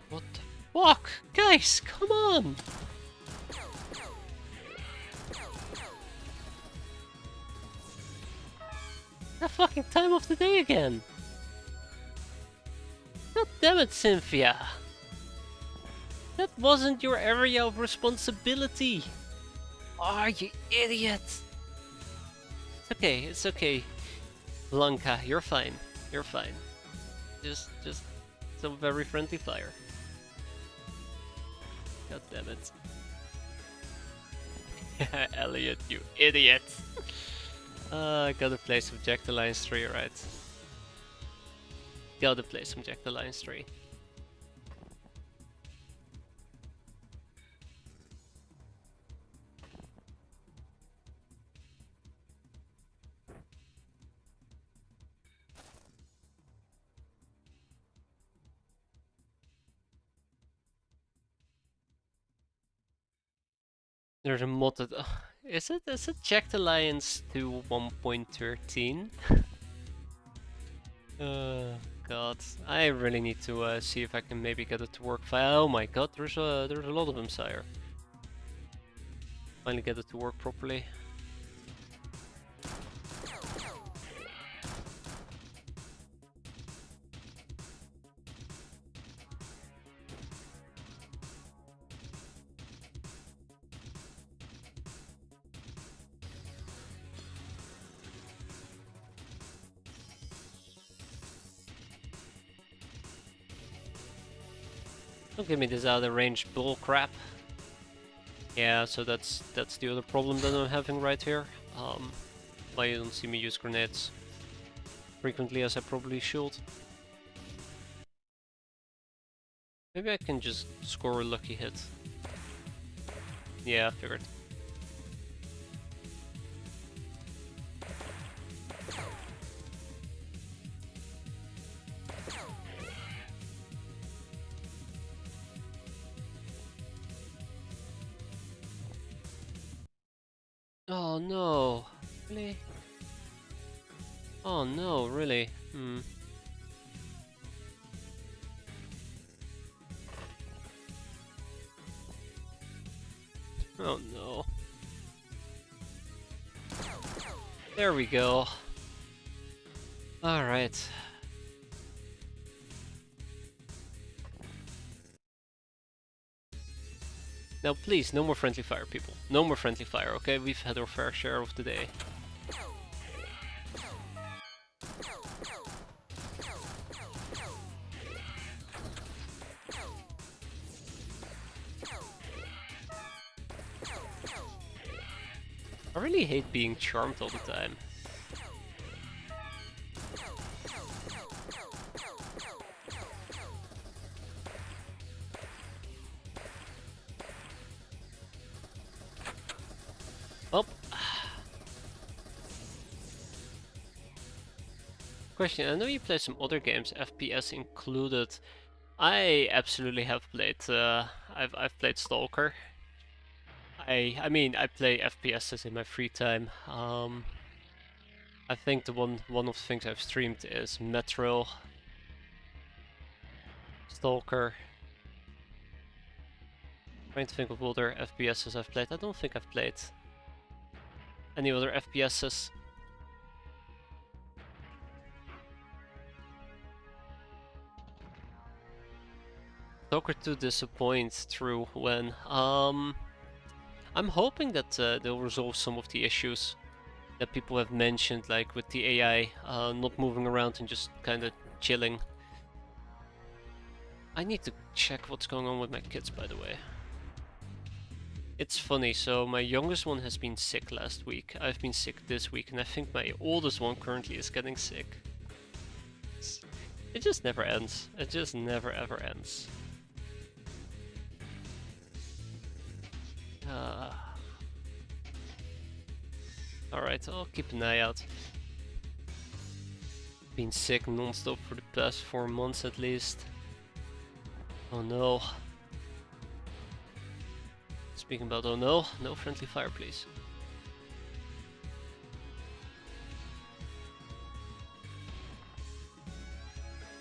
What the fuck? Guys, come on! The fucking time of the day again! God damn it, Cynthia! That wasn't your area of responsibility! Oh, you idiot! It's okay, it's okay. Blanca, you're fine. You're fine. Just some very friendly fire. God damn it. Elliot, you idiot! I gotta play some Jack the Lions 3, right? Gotta play some Jack the Lions 3. There's a modded. Is it Jack the Lions to 1.13? God, I really need to see if I can maybe get it to work. Oh my God, there's a lot of them, sire. Finally get it to work properly. Don't give me this out of range bull crap. Yeah, so that's the other problem that I'm having right here. Why you don't see me use grenades frequently as I probably should. Maybe I can just score a lucky hit. Yeah, I figured. Oh no, really? Oh no, really? Oh no. There we go. Alright. Now please, no more friendly fire, people. No more friendly fire, okay? We've had our fair share of the day. I really hate being charmed all the time. Oh. Question, I know you play some other games, FPS included. I absolutely have played, I've played Stalker. I mean, I play FPSs in my free time. I think the one of the things I've streamed is Metro, Stalker. Trying to think of other FPSs I've played. I don't think I've played Any other FPSs? Stalker 2 disappoints through when? I'm hoping that they'll resolve some of the issues that people have mentioned, like with the AI not moving around and just kind of chilling. I need to check what's going on with my kids, by the way. It's funny, so my youngest one has been sick last week, I've been sick this week, and I think my oldest one currently is getting sick. It just never ends. It just never ever ends. Alright, I'll keep an eye out. Been sick non-stop for the past 4 months at least. Oh no. Speaking about oh no, no friendly fire please.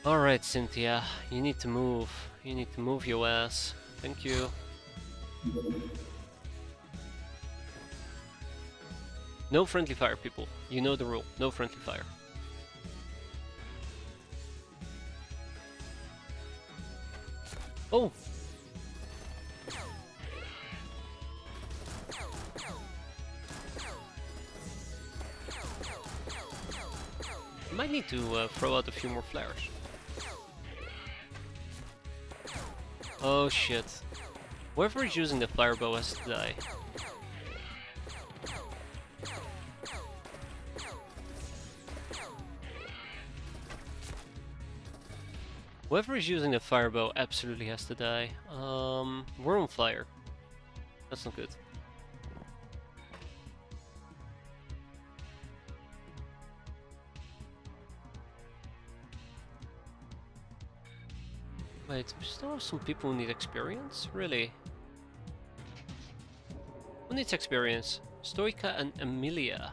Alright Cynthia, you need to move. You need to move your ass. Thank you. No friendly fire, people. You know the rule. No friendly fire. Oh! I might need to throw out a few more flares. Oh shit. Whoever is using the firebow has to die. Whoever is using the firebow absolutely has to die. We're on fire. That's not good. Wait, we still have some people who need experience? Really? Who needs experience? Stoika and Emilia.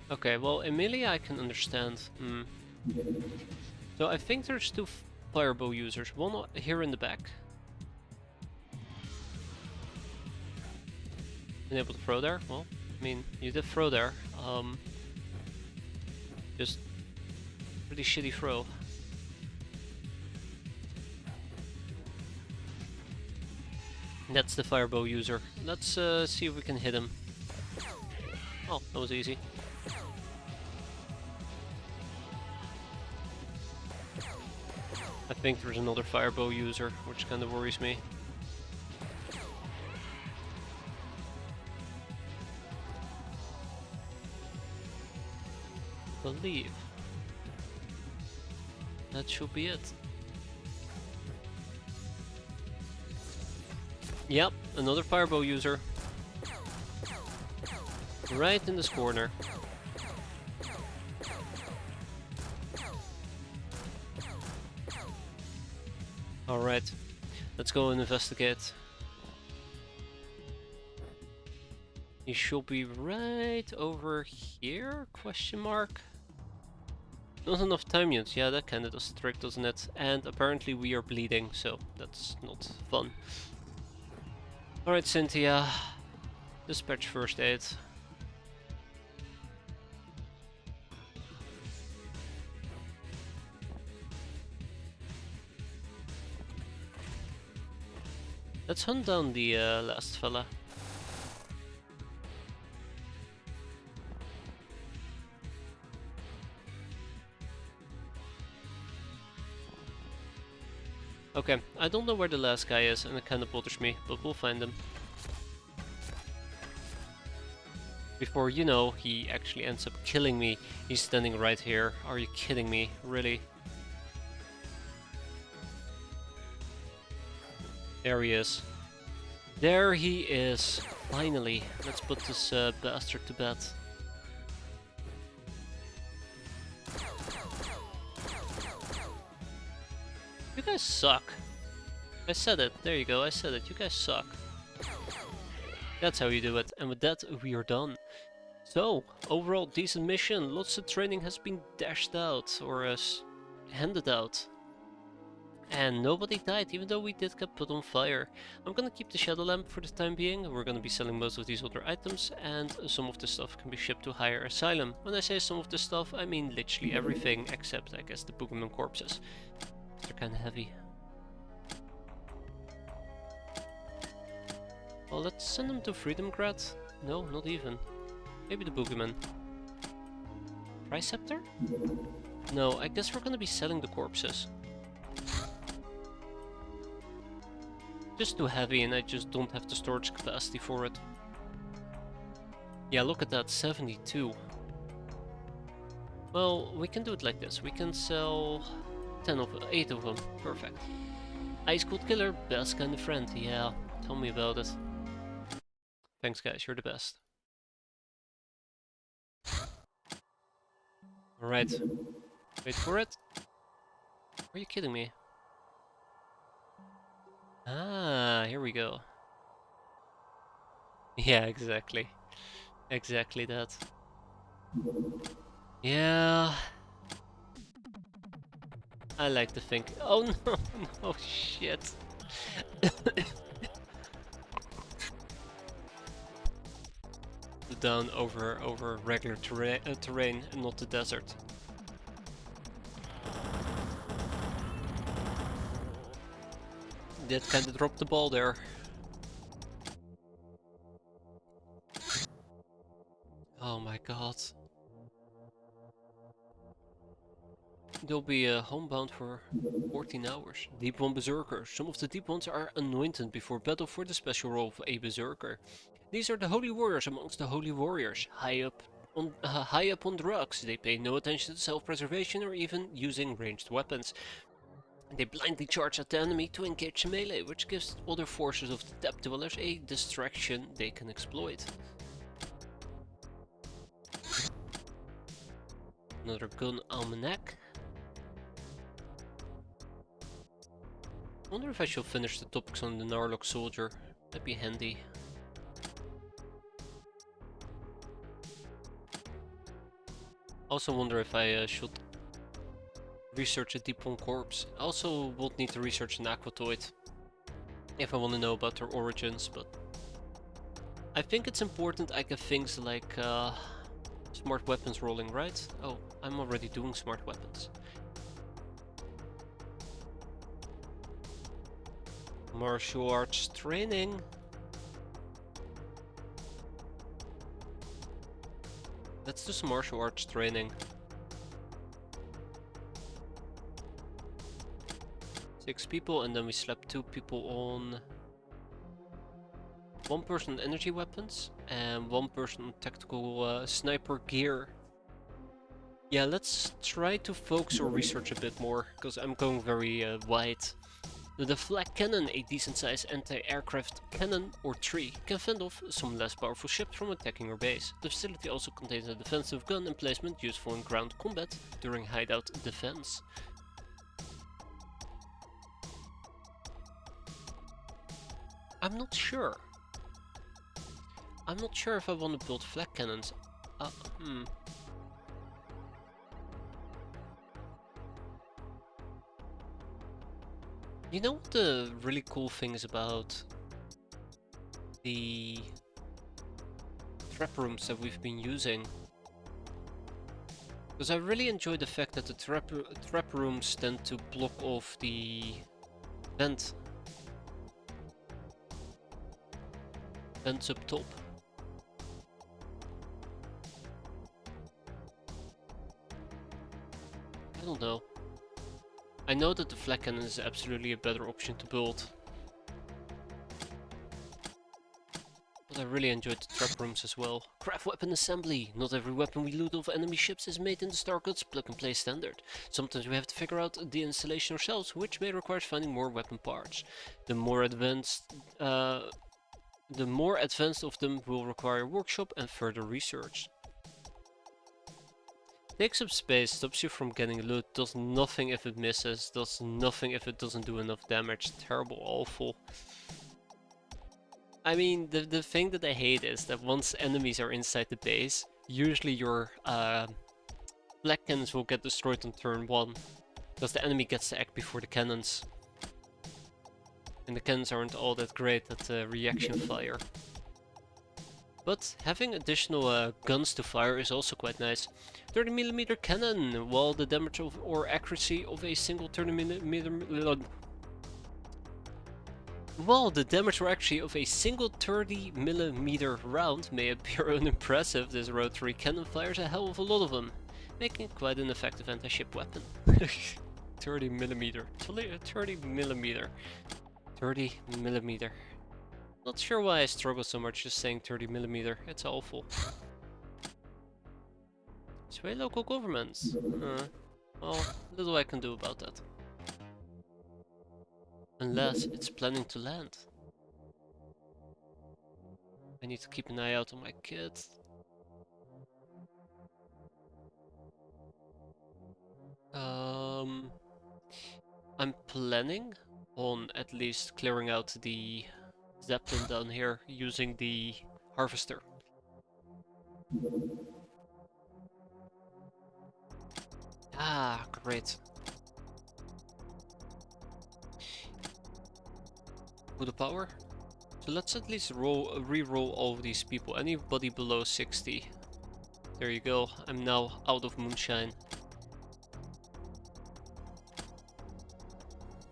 Okay, well, Emilia I can understand. So I think there's 2 firebow users. One here in the back. Been able to throw there? Well, I mean, you did throw there. Just pretty shitty throw. That's the firebow user. Let's see if we can hit him. Oh, that was easy. I think there's another firebow user, which kind of worries me. Believe. That should be it. Yep, another firebow user. Right in this corner. Alright, let's go and investigate. He should be right over here? Question mark. Not enough time units. Yeah, that kinda does the trick, doesn't it? And apparently we are bleeding, so that's not fun. Alright, Cynthia. Dispatch first aid. Let's hunt down the last fella. Okay, I don't know where the last guy is and it kinda bothers me, but we'll find him. Before you know, he actually ends up killing me. He's standing right here. Are you kidding me? Really? There he is. There he is. Finally. Let's put this bastard to bed. You guys suck. I said it. There you go. I said it. You guys suck. That's how you do it. And with that, we are done. So, overall decent mission. Lots of training has been dashed out or handed out. And nobody died, even though we did get put on fire. I'm gonna keep the shadow lamp for the time being. We're gonna be selling most of these other items, and some of the stuff can be shipped to Higher Asylum. When I say some of the stuff, I mean literally everything, except I guess the Boogeyman corpses. They're kinda heavy. Well, let's send them to Freedomgrad. No, not even. Maybe the Boogeyman. Triceptor? No, I guess we're gonna be selling the corpses. Just too heavy and I just don't have the storage capacity for it. Yeah, look at that, 72. Well, we can do it like this. We can sell 8 of them. Perfect. Ice Cold Killer, best kind of friend. Yeah, tell me about it. Thanks guys, you're the best. Alright. Wait for it. Are you kidding me? Ah, here we go. Yeah, exactly. Exactly that. Yeah. I like to think. Oh no, no shit. Down over regular terrain and not the desert. Did kinda drop the ball there. Oh my god. They'll be homebound for 14 hours. Deep One Berserker. Some of the Deep Ones are anointed before battle for the special role of a Berserker. These are the Holy Warriors amongst the Holy Warriors. High up on drugs, they pay no attention to self-preservation or even using ranged weapons. They blindly charge at the enemy to engage in melee, which gives other forces of the Depth Dwellers a distraction they can exploit. Another gun almanac. Wonder if I should finish the topics on the Narlock soldier. That'd be handy. Also wonder if I should research a Deep One corpse. Also would need to research an Aquatoid if I want to know about their origins, but I think it's important I get things like smart weapons rolling, right? Oh, I'm already doing smart weapons. Martial arts training. Let's do some martial arts training. 6 people and then we slap 2 people on 1 person on energy weapons and 1 person on tactical sniper gear. Yeah, let's try to focus or research a bit more, because I'm going very wide. The deflect cannon, a decent sized anti-aircraft cannon or tree, can fend off some less powerful ships from attacking your base. The facility also contains a defensive gun emplacement useful in ground combat during hideout defense. I'm not sure. I'm not sure if I want to build flak cannons. You know what the really cool thing is about the trap rooms that we've been using? Because I really enjoy the fact that the trap rooms tend to block off the vents up top. I don't know. I know that the flak cannon is absolutely a better option to build. But I really enjoyed the trap rooms as well. Craft weapon assembly. Not every weapon we loot off enemy ships is made in the Stargods plug and play standard. Sometimes we have to figure out the installation ourselves, which may require finding more weapon parts. The more advanced of them will require workshop and further research. Takes up space, stops you from getting loot, does nothing if it misses, does nothing if it doesn't do enough damage. Terrible, awful. I mean, the thing that I hate is that once enemies are inside the base, usually your black cannons will get destroyed on turn 1. Because the enemy gets to act before the cannons. And the cannons aren't all that great at reaction fire. But having additional guns to fire is also quite nice. 30mm cannon, while the damage of or accuracy of a single 30mm while the damage or accuracy of a single 30mm round may appear unimpressive, this rotary cannon fires a hell of a lot of them, making it quite an effective anti-ship weapon. 30mm, 30mm, 30mm. Not sure why I struggle so much just saying 30mm, it's awful. Sway local governments. Well, little I can do about that. Unless it's planning to land. I need to keep an eye out on my kids. I'm planning on at least clearing out the Zeppelin down here using the harvester. Ah, great. With the power? So let's at least re-roll all of these people. Anybody below 60. There you go. I'm now out of moonshine.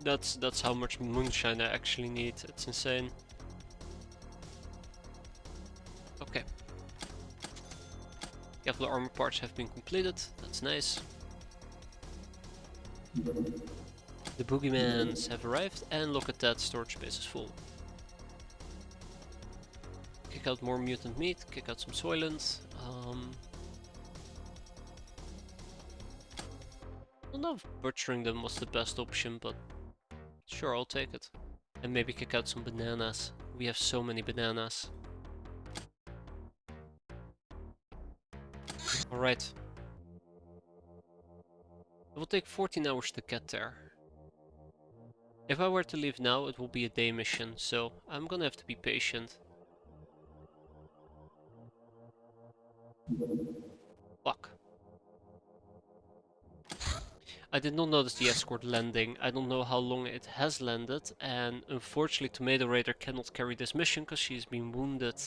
That's how much moonshine I actually need. It's insane. Okay. Kevlar armor parts have been completed. That's nice. The boogeymans have arrived, and look at that, storage space is full. Kick out more mutant meat, kick out some soylent. I don't know if butchering them was the best option, but sure, I'll take it. And maybe kick out some bananas. We have so many bananas. Alright. It will take 14 hours to get there. If I were to leave now, it will be a day mission, so I'm gonna have to be patient. Fuck. I did not notice the escort landing. I don't know how long it has landed, and unfortunately Tomato Raider cannot carry this mission because she's been wounded.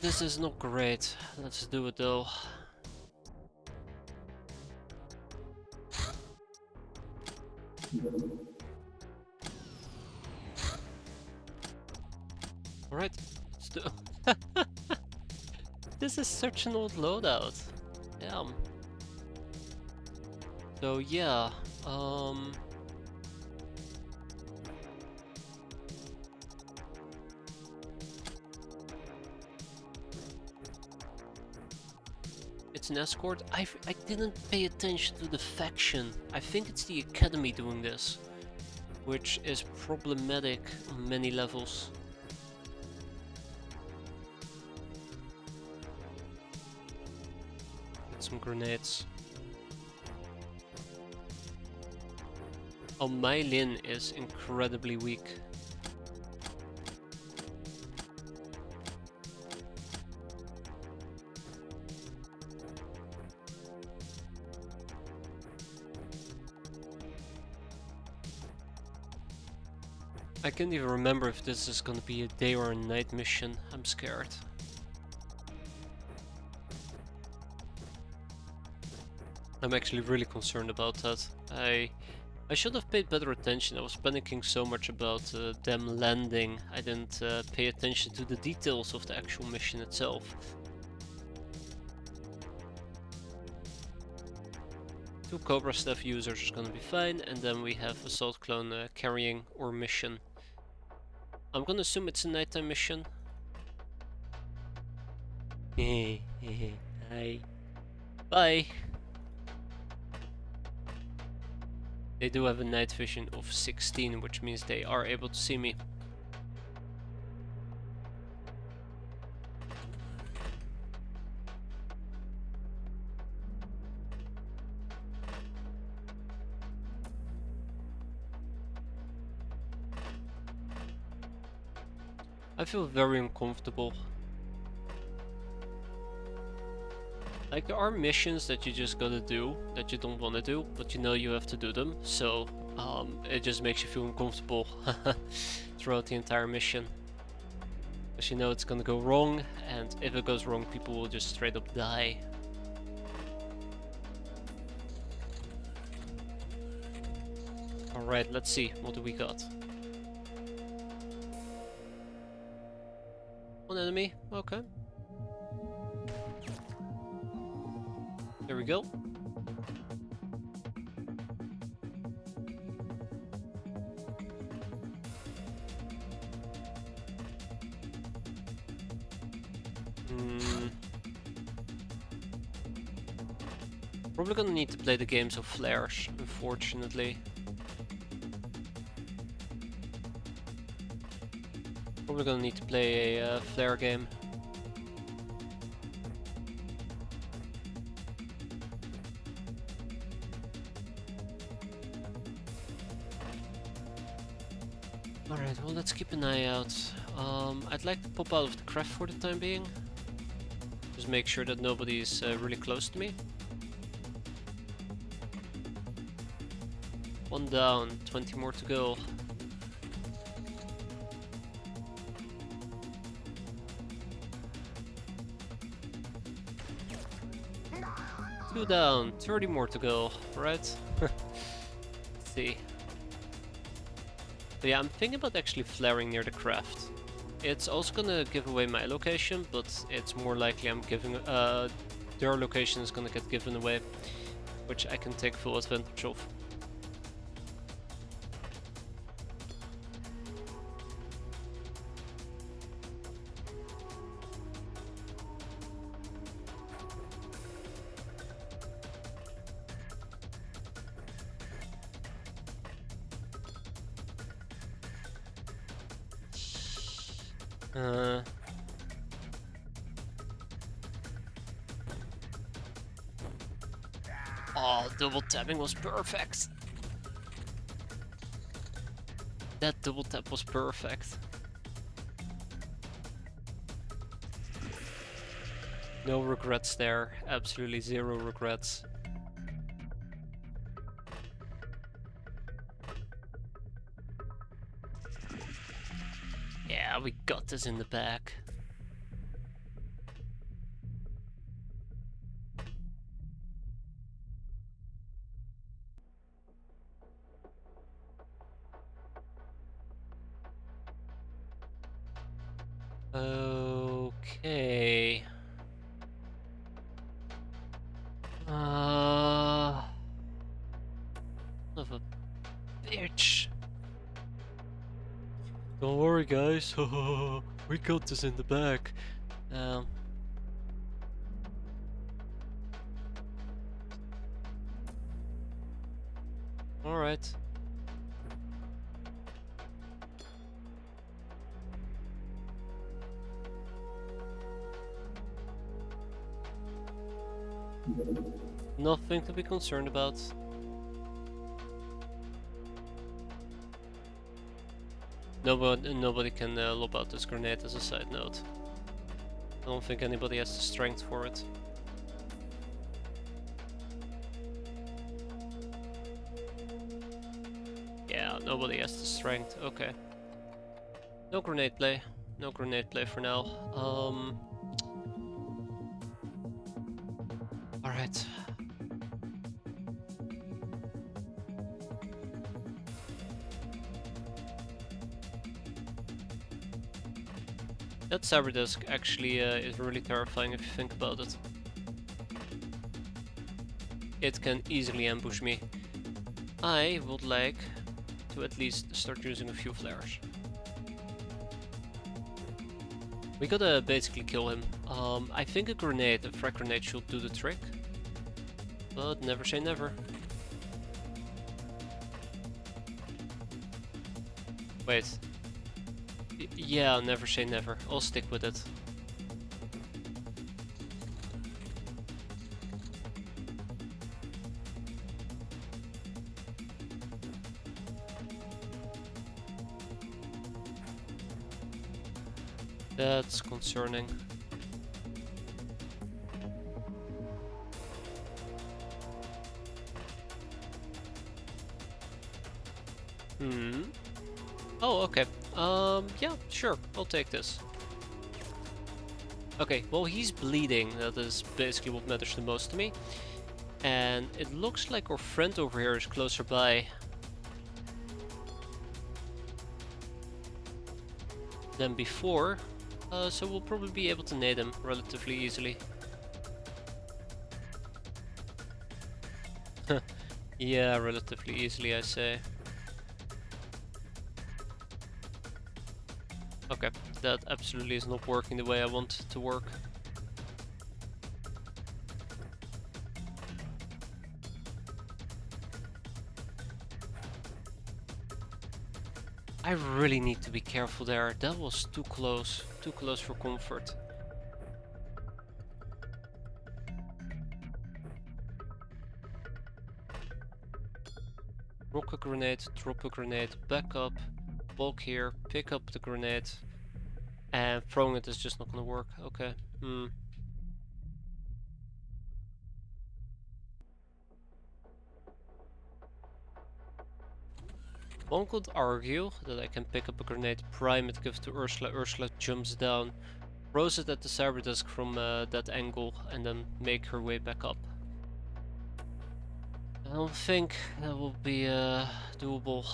This is not great. Let's do it though. Alright, let's do This is such an old loadout. Damn. So yeah, it's an escort. I didn't pay attention to the faction. I think it's the Academy doing this, which is problematic on many levels. Get some grenades. Oh, my Lin is incredibly weak. I can't even remember if this is gonna be a day or a night mission. I'm scared. I'm actually really concerned about that. I should have paid better attention. I was panicking so much about them landing. I didn't pay attention to the details of the actual mission itself. 2 Cobra Staff users is gonna be fine, and then we have Assault Clone carrying or mission. I'm gonna assume it's a nighttime mission. Hi. Bye! They do have a night vision of 16, which means they are able to see me. I feel very uncomfortable. Like, there are missions that you just gotta do, that you don't wanna do, but you know you have to do them, so it just makes you feel uncomfortable throughout the entire mission. Because you know it's gonna go wrong, and if it goes wrong, people will just straight up die. Alright, let's see, what do we got? One enemy, okay. There we go. Probably gonna need to play the games of flares, unfortunately. Probably gonna need to play a flare game. Alright, well, let's keep an eye out. I'd like to pop out of the craft for the time being. Just make sure that nobody's really close to me. One down, 20 more to go. Two down, 30 more to go, right? Let's see. So yeah, I'm thinking about actually flaring near the craft. It's also gonna give away my location, but it's more likely I'm giving their location is gonna get given away, which I can take full advantage of. Oh, double tapping was perfect. That double tap was perfect. No regrets there, absolutely zero regrets. Yeah, we got this in the bag. Okay. Of a bitch. Don't worry, guys. We got this in the bag. Alright. Nothing to be concerned about. Nobody can lob out this grenade as a side note. I don't think anybody has the strength for it. Yeah, nobody has the strength. Okay. No grenade play. No grenade play for now. Alright. That Cyberdisc actually is really terrifying if you think about it. It can easily ambush me. I would like to at least start using a few flares. We gotta basically kill him. I think a frag grenade should do the trick. But never say never. Wait. Yeah, never say never. I'll stick with it. That's concerning. Hmm. Oh, okay. Yeah, sure. I'll take this. Okay, well, he's bleeding. That is basically what matters the most to me. And it looks like our friend over here is closer by than before. So we'll probably be able to nade him relatively easily. Yeah, relatively easily, I say. Okay, that absolutely is not working the way I want it to work. I really need to be careful there. That was too close for comfort. Rock a grenade, drop a grenade, back up, walk here, pick up the grenade, and throwing it is just not gonna work. Okay. One could argue that I can pick up a grenade, prime it, give it to Ursula, Ursula jumps down, throws it at the Cyberdisk from that angle, and then make her way back up. I don't think that will be doable.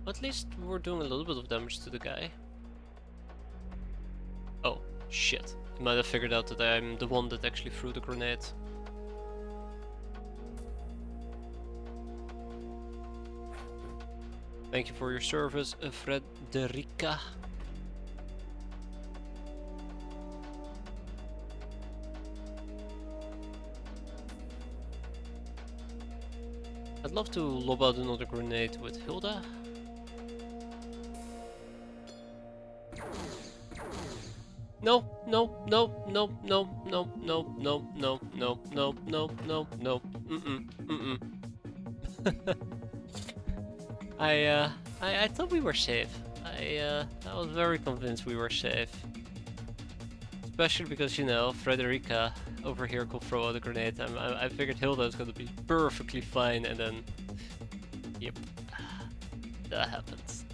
At least we're doing a little bit of damage to the guy. Oh, shit. He might have figured out that I'm the one that actually threw the grenade. Thank you for your service, Frederica. I'd love to lob out another grenade with Hilda. No, no, no, no, no, no, no, no, no, no, no, no, no, no, I thought we were safe. I was very convinced we were safe. Especially because, you know, Frederica over here could throw out a grenade. I figured Hilda was gonna be perfectly fine, and then... Yep. That happens.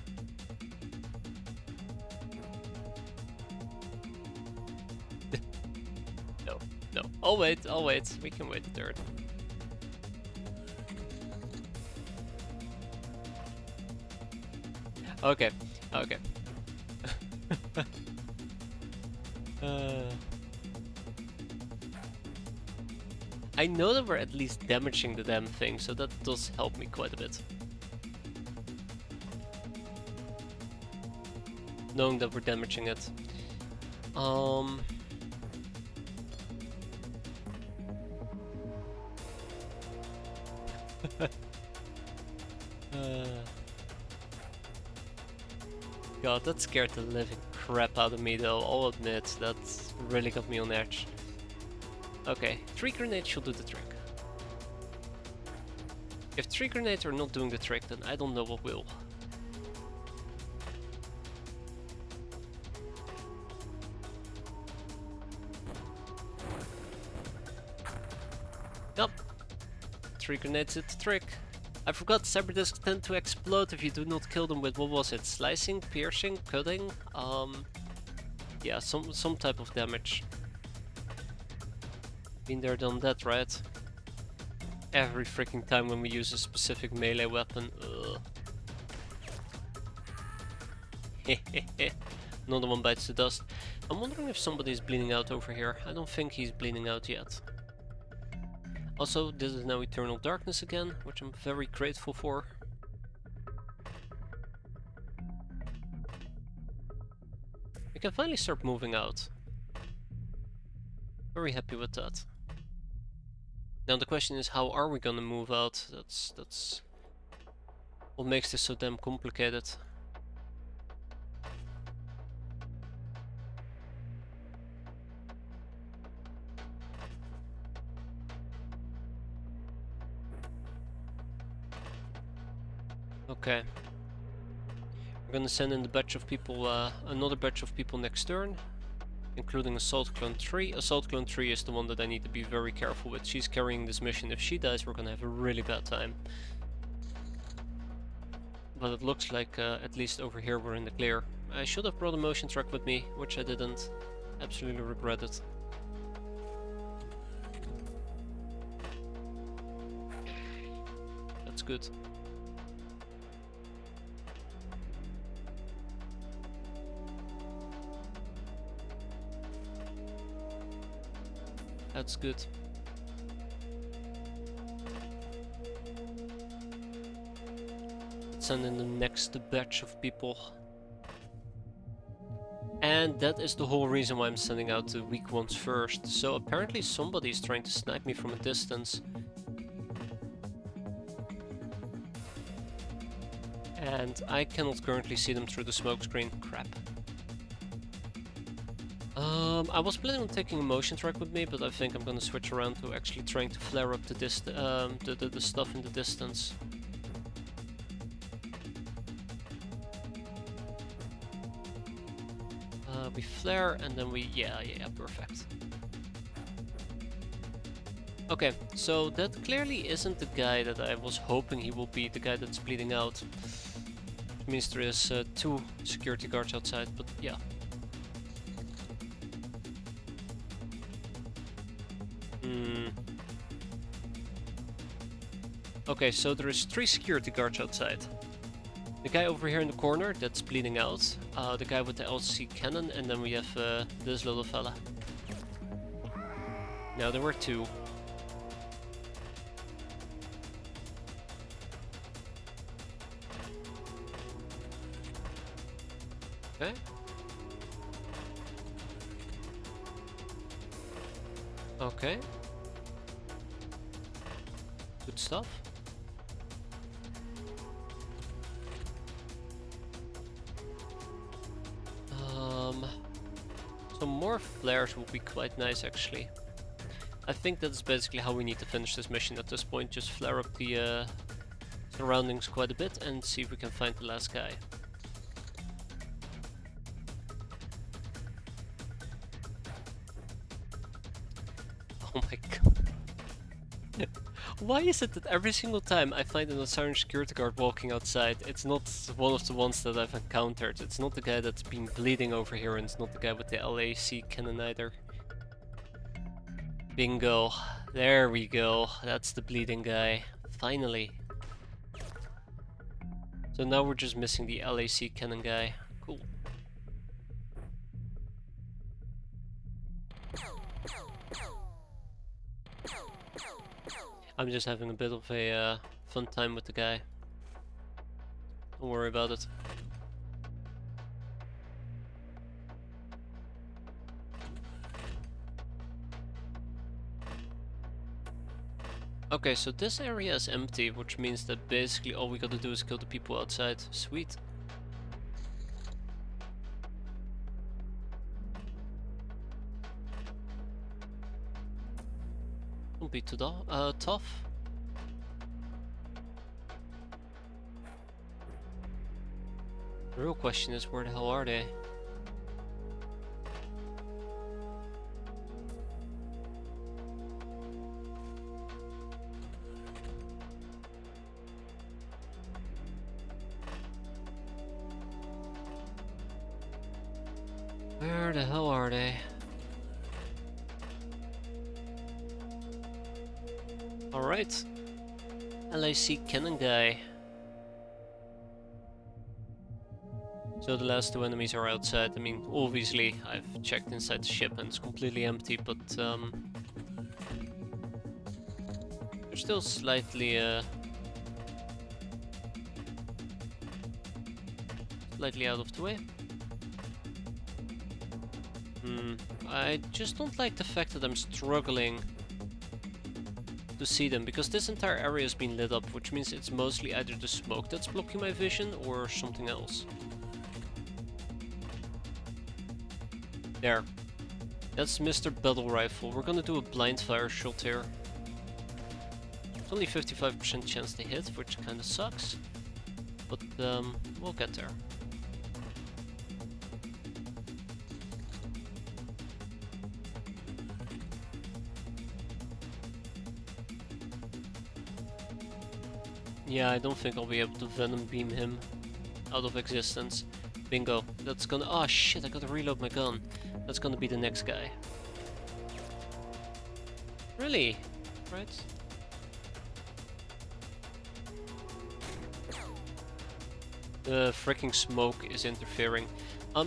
No, no. I'll wait, I'll wait. We can wait a third. Okay, okay. I know that we're at least damaging the damn thing, so that does help me quite a bit. Knowing that we're damaging it. God, that scared the living crap out of me though, I'll admit. That really got me on edge. Okay, 3 grenades should do the trick. If 3 grenades are not doing the trick, then I don't know what will. Yup. 3 grenades did the trick. I forgot Cyberdisks tend to explode if you do not kill them with, what was it, slicing, piercing, cutting? Yeah, some type of damage. Been there, done that, right? Every freaking time when we use a specific melee weapon. Another one bites the dust. I'm wondering if somebody's bleeding out over here. I don't think he's bleeding out yet. Also, this is now Eternal Darkness again, which I'm very grateful for. We can finally start moving out. Very happy with that. Now the question is, how are we gonna move out? That's what makes this so damn complicated. Okay. We're gonna send in the batch of people, another batch of people next turn, including Assault Clone 3. Assault Clone 3 is the one that I need to be very careful with. She's carrying this mission. If she dies, we're gonna have a really bad time. But it looks like, at least over here, we're in the clear. I should have brought a motion track with me, which I didn't. Absolutely regret it. That's good. That's good. Let's send in the next batch of people. And that is the whole reason why I'm sending out the weak ones first. So apparently somebody's trying to snipe me from a distance. And I cannot currently see them through the smoke screen. Crap. I was planning on taking a motion track with me, but I think I'm gonna switch around to actually trying to flare up the stuff in the distance. We flare and then we... yeah, perfect. Okay, so that clearly isn't the guy that I was hoping he will be, the guy that's bleeding out. Which means there is 2 security guards outside, but yeah. Okay, so there is 3 security guards outside. The guy over here in the corner that's bleeding out, the guy with the LC cannon, and then we have this little fella. Now there were 2. Okay. Okay. Good stuff. Some more flares would be quite nice, actually. I think that's basically how we need to finish this mission at this point. Just flare up the surroundings quite a bit and see if we can find the last guy. Oh my god. Why is it that every single time I find an assigned security guard walking outside, it's not one of the ones that I've encountered? It's not the guy that's been bleeding over here, and it's not the guy with the LAC cannon either. Bingo. There we go. That's the bleeding guy. Finally. So now we're just missing the LAC cannon guy. Cool. I'm just having a bit of a fun time with the guy. Don't worry about it. Okay, so this area is empty, which means that basically all we gotta do is kill the people outside. Sweet. Don't be too tough. The real question is, where the hell are they? Where the hell are they? Alright. LAC cannon guy. So the last 2 enemies are outside. I mean, obviously, I've checked inside the ship and it's completely empty, but they're still slightly out of the way. I just don't like the fact that I'm struggling to see them, because this entire area has been lit up, which means it's mostly either the smoke that's blocking my vision or something else. There. That's Mr. Battle Rifle. We're gonna do a blind fire shot here. It's only 55% chance to hit, which kinda sucks. but we'll get there. Yeah, I don't think I'll be able to Venom Beam him out of existence. Bingo. That's gonna... Oh shit, I gotta reload my gun. That's gonna be the next guy. Really? Right? The freaking smoke is interfering.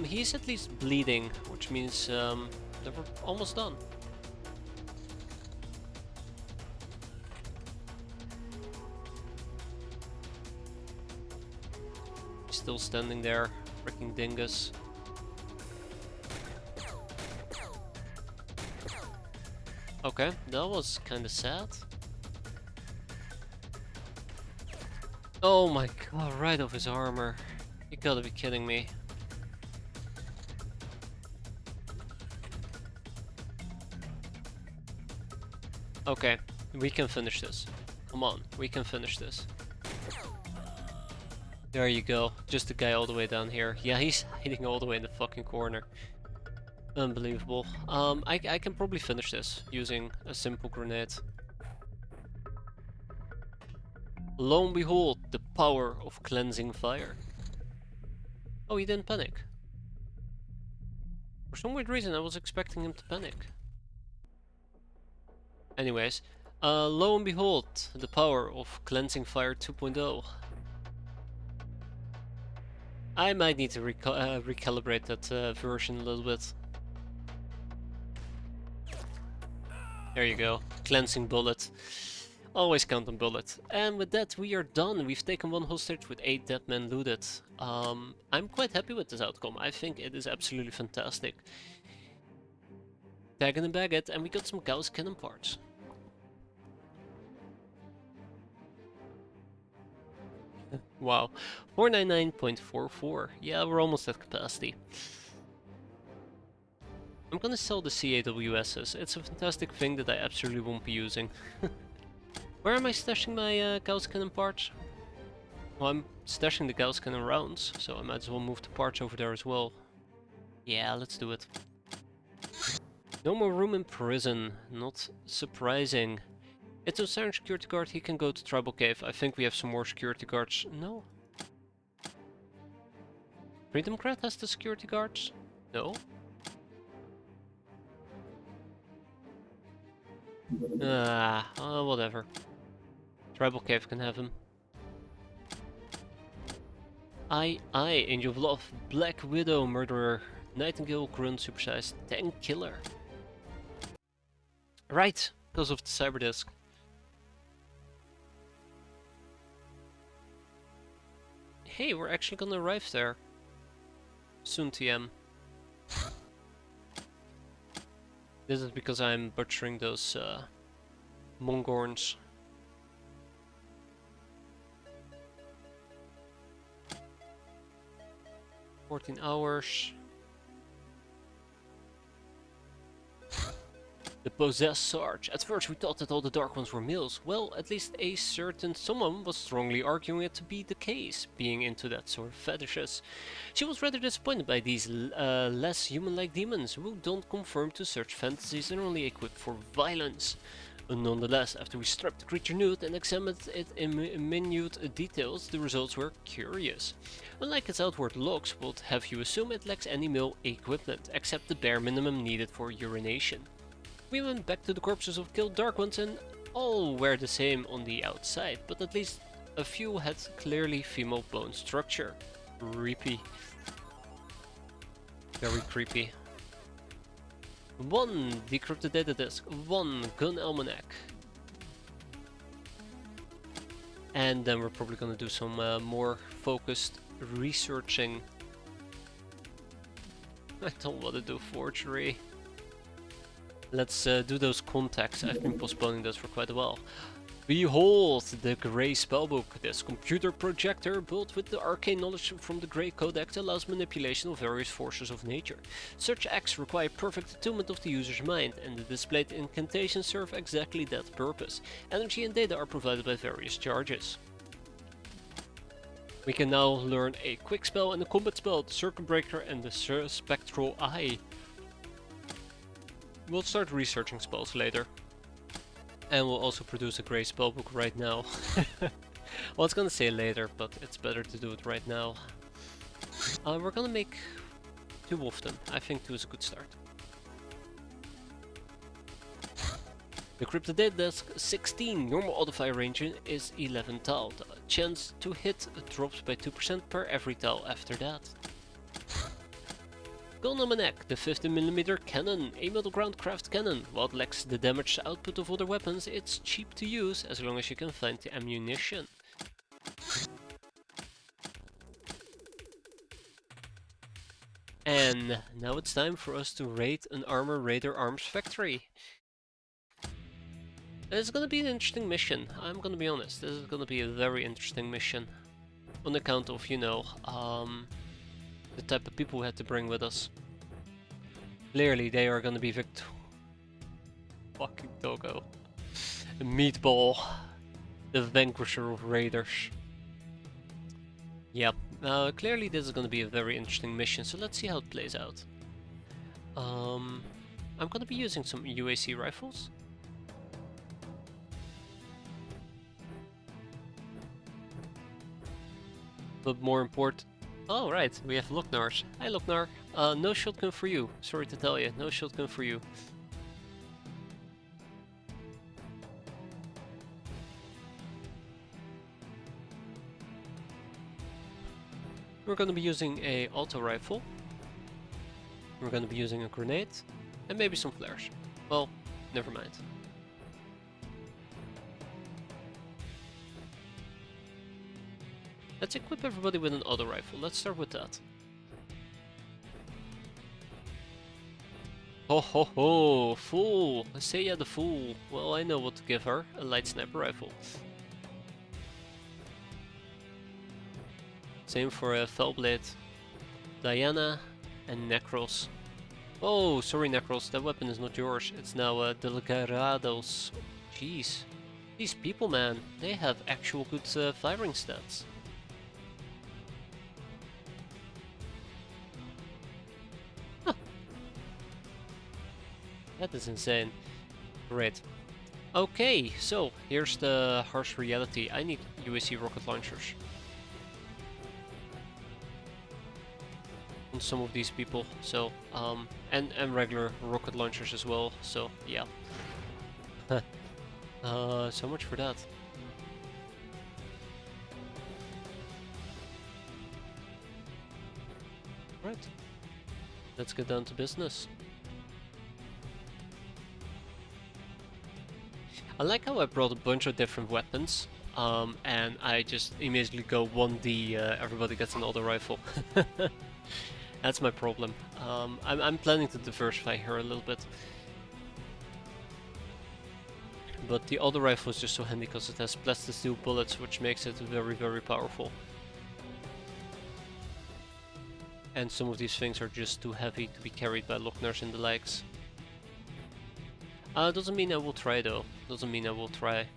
He's at least bleeding, which means that we're almost done. He's still standing there, freaking dingus. Okay, that was kinda sad. Oh my god, right off his armor. You gotta be kidding me. Okay, we can finish this. Come on, we can finish this. There you go, just the guy all the way down here. Yeah, he's hiding all the way in the fucking corner. Unbelievable. I can probably finish this using a simple grenade. Lo and behold, the power of cleansing fire. Oh, he didn't panic. For some weird reason, I was expecting him to panic. Anyways, lo and behold, the power of cleansing fire 2.0. I might need to recalibrate that version a little bit. There you go, cleansing bullet. Always count on bullet. And with that we are done. We've taken 1 hostage with 8 dead men looted. I'm quite happy with this outcome. I think it is absolutely fantastic. Tag it and bag it, and we got some Gauss cannon parts. Wow, 499.44. Yeah, we're almost at capacity. I'm gonna sell the CAWSs. It's a fantastic thing that I absolutely won't be using. Where am I stashing my Gauss cannon parts? Well, I'm stashing the Gauss cannon rounds, so I might as well move the parts over there as well. Yeah, let's do it. No more room in prison. Not surprising. It's a Siren security guard. He can go to Tribal Cave. I think we have some more security guards. No. Freedomcrat has the security guards? No. Whatever. Tribal Cave can have him. Angel of Love, Black Widow, Murderer, Nightingale, Grunt, Supersized, Tank Killer. Right, because of the Cyberdisk. Hey, we're actually gonna arrive there. Soon, TM. This is because I'm butchering those Mongorns. 14 hours. The Possessed Sarge. At first we thought that all the Dark Ones were males. Well, at least a certain someone was strongly arguing it to be the case, being into that sort of fetishes. She was rather disappointed by these less human-like demons, who don't conform to such fantasies and are only equipped for violence. Nonetheless, after we stripped the creature nude and examined it in minute details, the results were curious. Unlike its outward looks would have you assume it lacks any male equipment, except the bare minimum needed for urination. We went back to the corpses of killed Dark Ones and all were the same on the outside, but at least a few had clearly female bone structure. Creepy. Very creepy. 1 decrypted data disk, 1 gun almanac. And then we're probably gonna do some more focused researching. I don't want to do forgery. Let's do those contacts. I've been postponing those for quite a while. Behold the Grey Spellbook. This computer projector built with the arcane knowledge from the Grey Codex allows manipulation of various forces of nature. Such acts require perfect attunement of the user's mind, and the displayed incantations serve exactly that purpose. Energy and data are provided by various charges. We can now learn a quick spell and a combat spell, the Circuit Breaker and the Spectral Eye. We'll start researching spells later. And we'll also produce a grey spellbook right now. Well, I was gonna say later, but it's better to do it right now. We're gonna make 2 of them. I think 2 is a good start. The Cryptid Data Desk 16. Normal modifier range is 11 tile. The chance to hit drops by 2% per every tile after that. Gun on my neck, the 50mm cannon, a middle ground craft cannon. While it lacks the damage output of other weapons, it's cheap to use as long as you can find the ammunition. And now it's time for us to raid an Armor Raider Arms factory. It's gonna be an interesting mission, I'm gonna be honest. This is gonna be a very interesting mission. On account of, you know, the type of people we had to bring with us. Clearly they are gonna be fucking doggo. Meatball. The vanquisher of raiders. Yep, clearly this is gonna be a very interesting mission, so let's see how it plays out. I'm gonna be using some UAC rifles. But more important... Oh right, we have Loknars. Hi Loknar. No shotgun for you, sorry to tell you, no shotgun for you. We're gonna be using a auto rifle. We're gonna be using a grenade. And maybe some flares. Well, never mind. Let's equip everybody with an auto rifle. Let's start with that. Ho ho ho! Fool! Seiya the fool! Well, I know what to give her. A light sniper rifle. Same for Fellblade, Diana, and Necros. Oh, sorry Necros, that weapon is not yours. It's now Delgarados. Jeez. These people, man, they have actual good firing stats. Huh. That is insane. Great. Okay, so here's the harsh reality. I need UAC rocket launchers. On some of these people, so and regular rocket launchers as well, so yeah. So much for that. Right, let's get down to business. I like how I brought a bunch of different weapons, and I just immediately go 1D, everybody gets an auto rifle. That's my problem. I'm planning to diversify here a little bit. But the auto rifle is just so handy because it has plastisteel bullets, which makes it very, very powerful. And some of these things are just too heavy to be carried by Loknars and the likes. Doesn't mean I will try though. Doesn't mean I will try.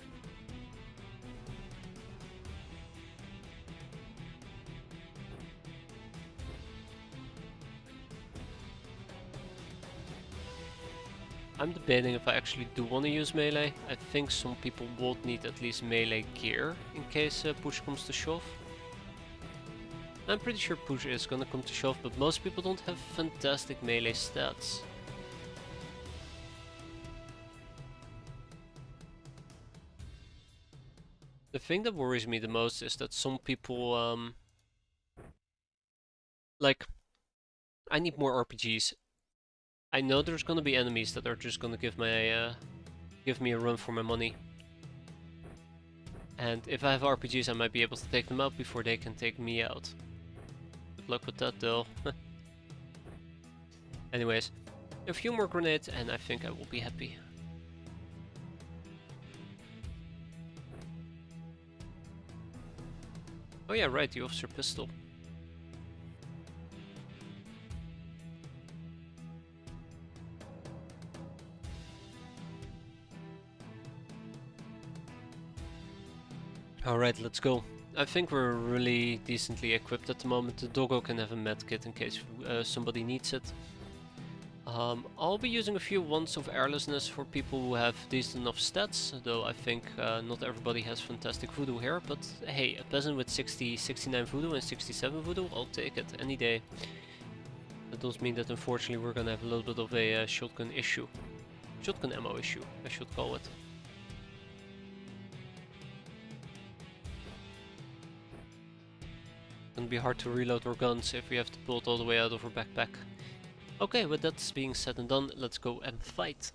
I'm debating if I actually do want to use melee. I think some people would need at least melee gear in case push comes to shove. I'm pretty sure push is gonna come to shove, but most people don't have fantastic melee stats. The thing that worries me the most is that some people, like, I need more RPGs. I know there's gonna be enemies that are just gonna give me a run for my money. And if I have RPGs, I might be able to take them out before they can take me out. Good luck with that though. Anyways, a few more grenades and I think I will be happy. Oh yeah, right, the officer pistol. Alright, let's go. I think we're really decently equipped at the moment. The doggo can have a med kit in case somebody needs it. I'll be using a few wands of airlessness for people who have decent enough stats, though I think not everybody has fantastic voodoo here, but hey, a peasant with 60, 69 voodoo and 67 voodoo, I'll take it any day. That does mean that unfortunately we're gonna have a little bit of a shotgun issue. Shotgun ammo issue, I should call it. It's gonna be hard to reload our guns if we have to pull it all the way out of our backpack. Okay, with that being said and done, let's go and fight.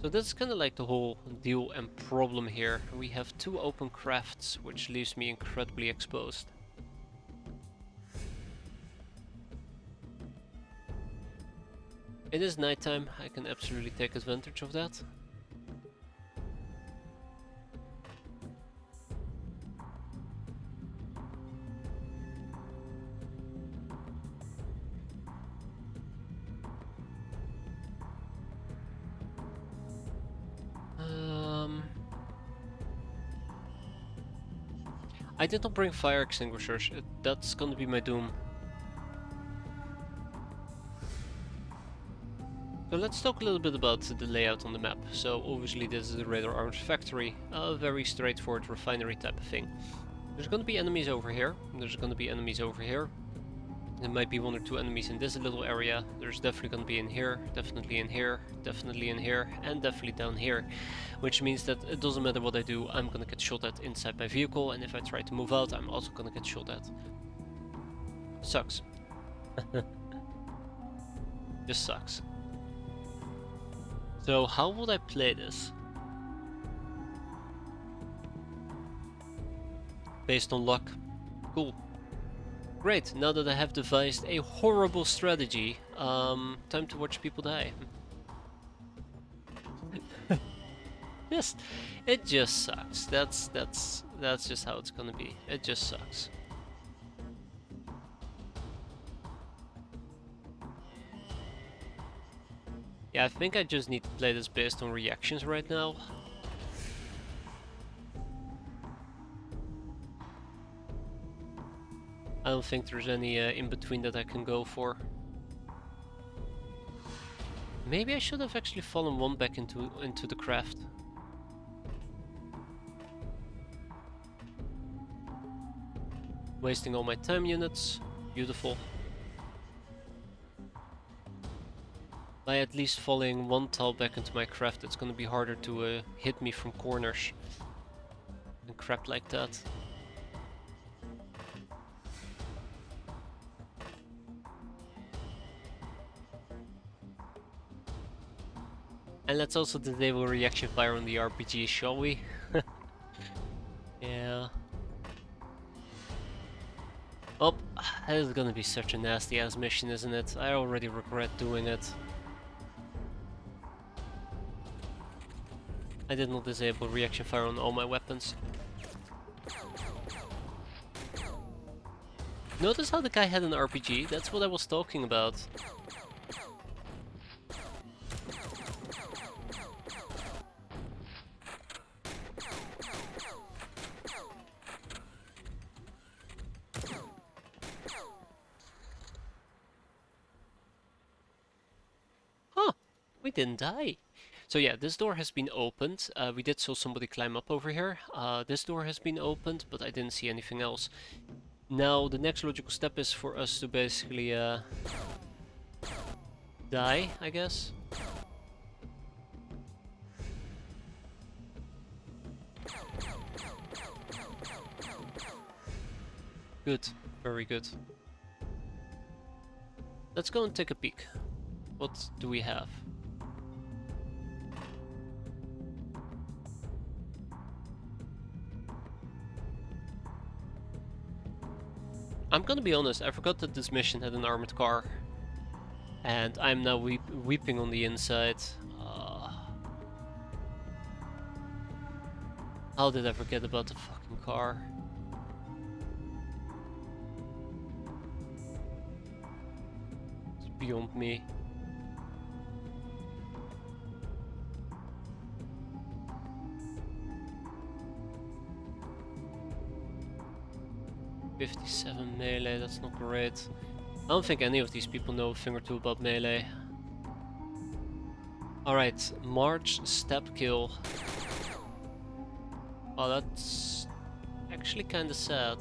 So that's kind of like the whole deal and problem here. We have 2 open crafts, which leaves me incredibly exposed. It is nighttime, I can absolutely take advantage of that. I did not bring fire extinguishers, that's gonna be my doom. So let's talk a little bit about the layout on the map. So obviously this is the Radar Arms Factory, a very straightforward refinery type of thing. There's gonna be enemies over here, there's gonna be enemies over here. There might be 1 or 2 enemies in this little area. There's definitely gonna be in here, definitely in here, definitely in here, and definitely down here. Which means that it doesn't matter what I do, I'm gonna get shot at inside my vehicle, and if I try to move out, I'm also gonna get shot at. Sucks. Just sucks. So how would I play this? Based on luck. Cool. Great, now that I have devised a horrible strategy, time to watch people die. It just sucks. That's just how it's gonna be. It just sucks. Yeah, I think I just need to play this based on reactions right now. I don't think there's any in between that I can go for. Maybe I should have actually fallen 1 back into the craft. Wasting all my time units. Beautiful. By at least falling 1 tile back into my craft, it's gonna be harder to hit me from corners and crap like that. And let's also disable reaction fire on the RPG, shall we? Yeah. Oh, that is gonna be such a nasty ass mission, isn't it? I already regret doing it. I did not disable reaction fire on all my weapons. Notice how the guy had an RPG? That's what I was talking about. Huh, we didn't die. So yeah, this door has been opened. We did saw somebody climb up over here. This door has been opened, but I didn't see anything else. Now, the next logical step is for us to basically die, I guess. Good, very good. Let's go and take a peek. What do we have? I'm gonna be honest, I forgot that this mission had an armored car. And I'm now weeping on the inside. How did I forget about the fucking car? It's beyond me. 57 melee, that's not great. I don't think any of these people know a thing or two about melee. Alright, March step kill. Oh, that's actually kinda sad.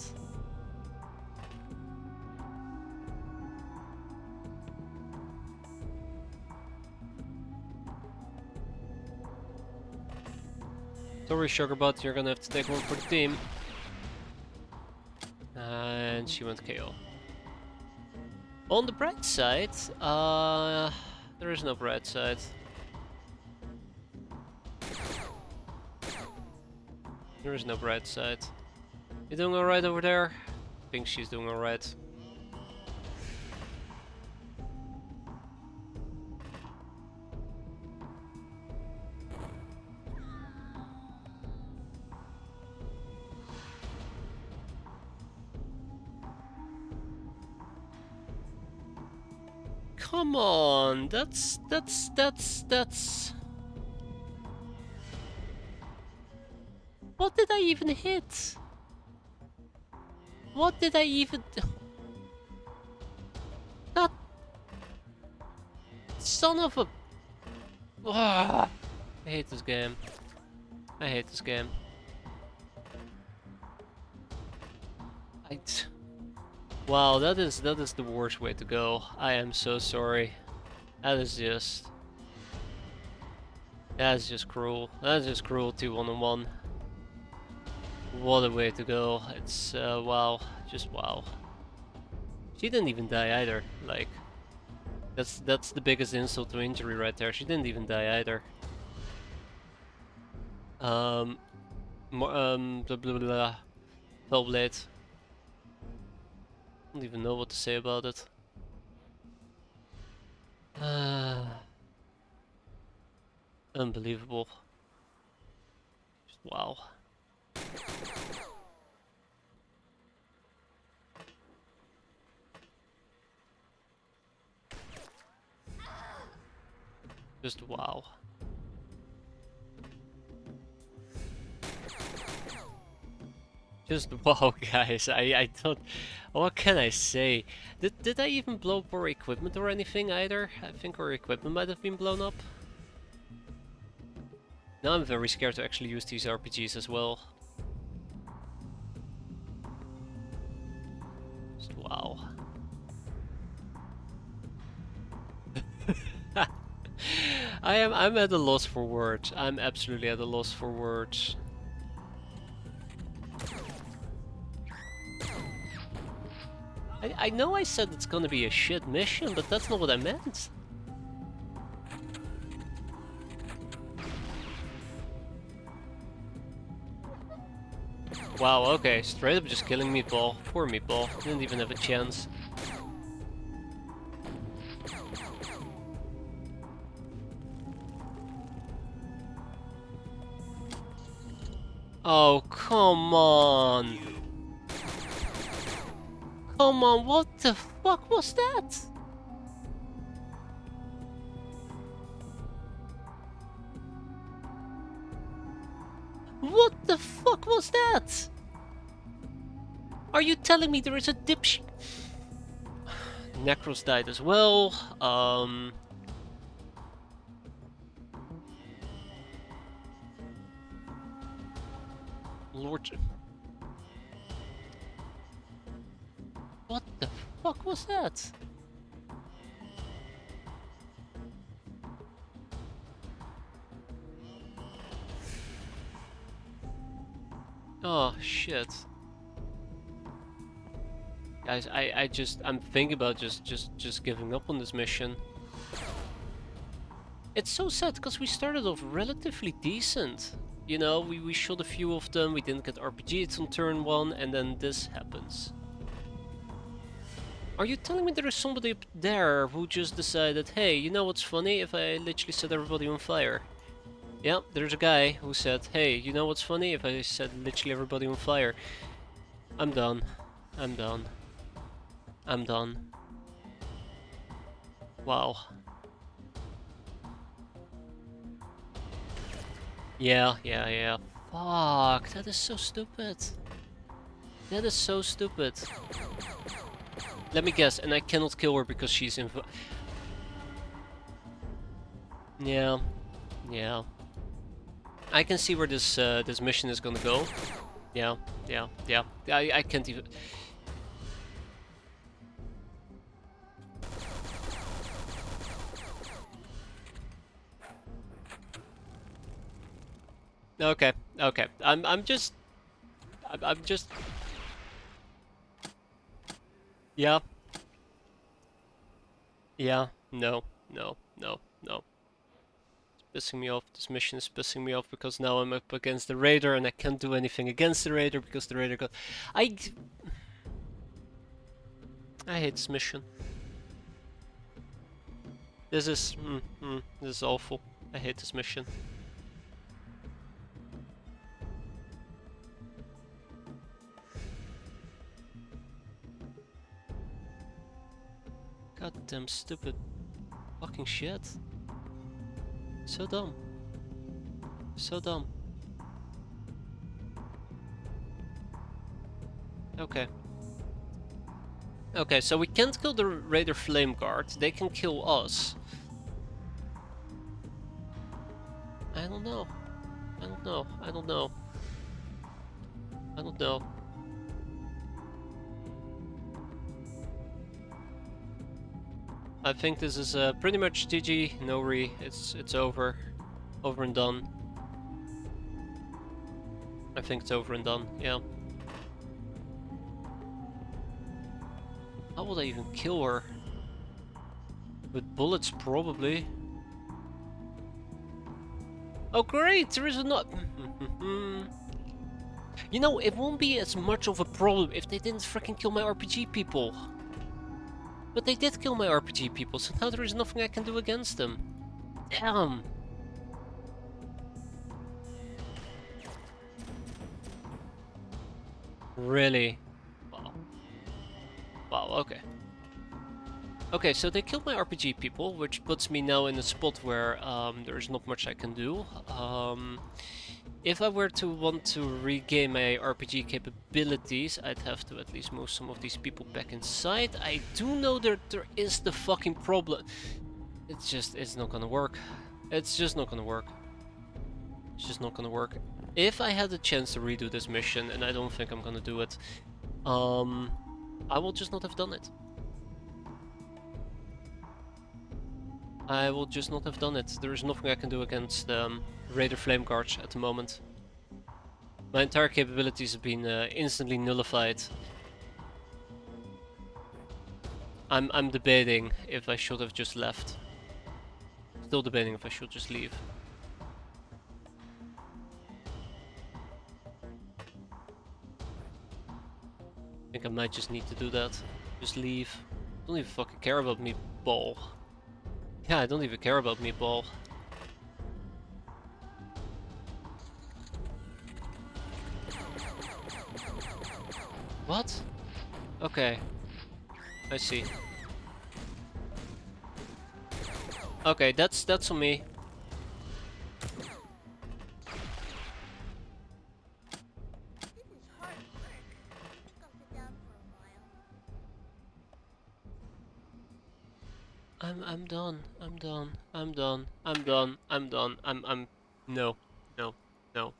Sorry, Sugarbutt, you're gonna have to take one for the team. And she went KO. On the bright side, there is no bright side. There is no bright side. You doing alright over there? I think she's doing alright. Come on, that's... What did I even hit? What did I even... That... Son of a... Ah, I hate this game. I hate this game. Wow, that is the worst way to go. I am so sorry. That's just cruel. That's just cruelty 101. What a way to go. It's wow, just wow. She didn't even die either. Like, that's the biggest insult to injury right there. She didn't even die either. Blah blah blah. Fellblade. I don't even know what to say about it. Unbelievable. Just wow. Just wow. Just wow, guys. I don't... What can I say? Did I even blow up our equipment or anything either? I think our equipment might have been blown up. Now I'm very scared to actually use these RPGs as well. Just wow. I'm at a loss for words. I'm absolutely at a loss for words. I know I said it's gonna be a shit mission, but that's not what I meant. Wow, okay, straight up just killing Meatball. Poor Meatball, didn't even have a chance. Oh, come on! Come on, what the fuck was that? What the fuck was that? Are you telling me there is a dipshit? Necros died as well. Lord... What the fuck was that? Oh shit. Guys, I'm thinking about just giving up on this mission. It's so sad because we started off relatively decent. You know, we shot a few of them, we didn't get RPG'd on turn 1, and then this happens. Are you telling me there is somebody up there who just decided, hey, you know what's funny if I literally set everybody on fire? Yeah, there's a guy who said, hey, you know what's funny if I set literally everybody on fire? I'm done. I'm done. I'm done. Wow. Yeah. Fuck, that is so stupid. That is so stupid. Let me guess, and I cannot kill her because she's Yeah, yeah. I can see where this mission is gonna go. Yeah, yeah, yeah. I can't even. Okay, okay. I'm just. I'm just. Yeah, yeah. No, no, no, no. It's pissing me off. This mission is pissing me off because now I'm up against the raider and I can't do anything against the raider because the raider got. I. I hate this mission. This is awful. I hate this mission. Goddamn stupid fucking shit. So dumb. So dumb. Okay. Okay, so we can't kill the Raider Flame Guard. They can kill us. I don't know. I don't know. I don't know. I don't know. I think this is pretty much GG, Nori. It's over. Over and done. I think it's over and done, yeah. How would I even kill her? With bullets, probably. Oh great, there is a not. You know, it won't be as much of a problem if they didn't freaking kill my RPG people. But they did kill my RPG people, so now there is nothing I can do against them. Damn. Really? Wow. Wow, okay. Okay, so they killed my RPG people, which puts me now in a spot where there's not much I can do. If I were to want to regain my RPG capabilities, I'd have to at least move some of these people back inside. I do know that there is the fucking problem. It's not gonna work. It's just not gonna work. It's just not gonna work. If I had the chance to redo this mission, and I don't think I'm gonna do it, I will just not have done it. I will just not have done it. There is nothing I can do against Raider Flame Guards at the moment. My entire capabilities have been instantly nullified. I'm debating if I should have just left. Still debating if I should just leave. I think I might just need to do that. Just leave. I don't even fucking care about Meatball. Yeah, I don't even care about Meatball. What? Okay. I see. Okay, that's on me. I'm done. I'm done. I'm done. I'm done. I'm done. I'm no. No. No.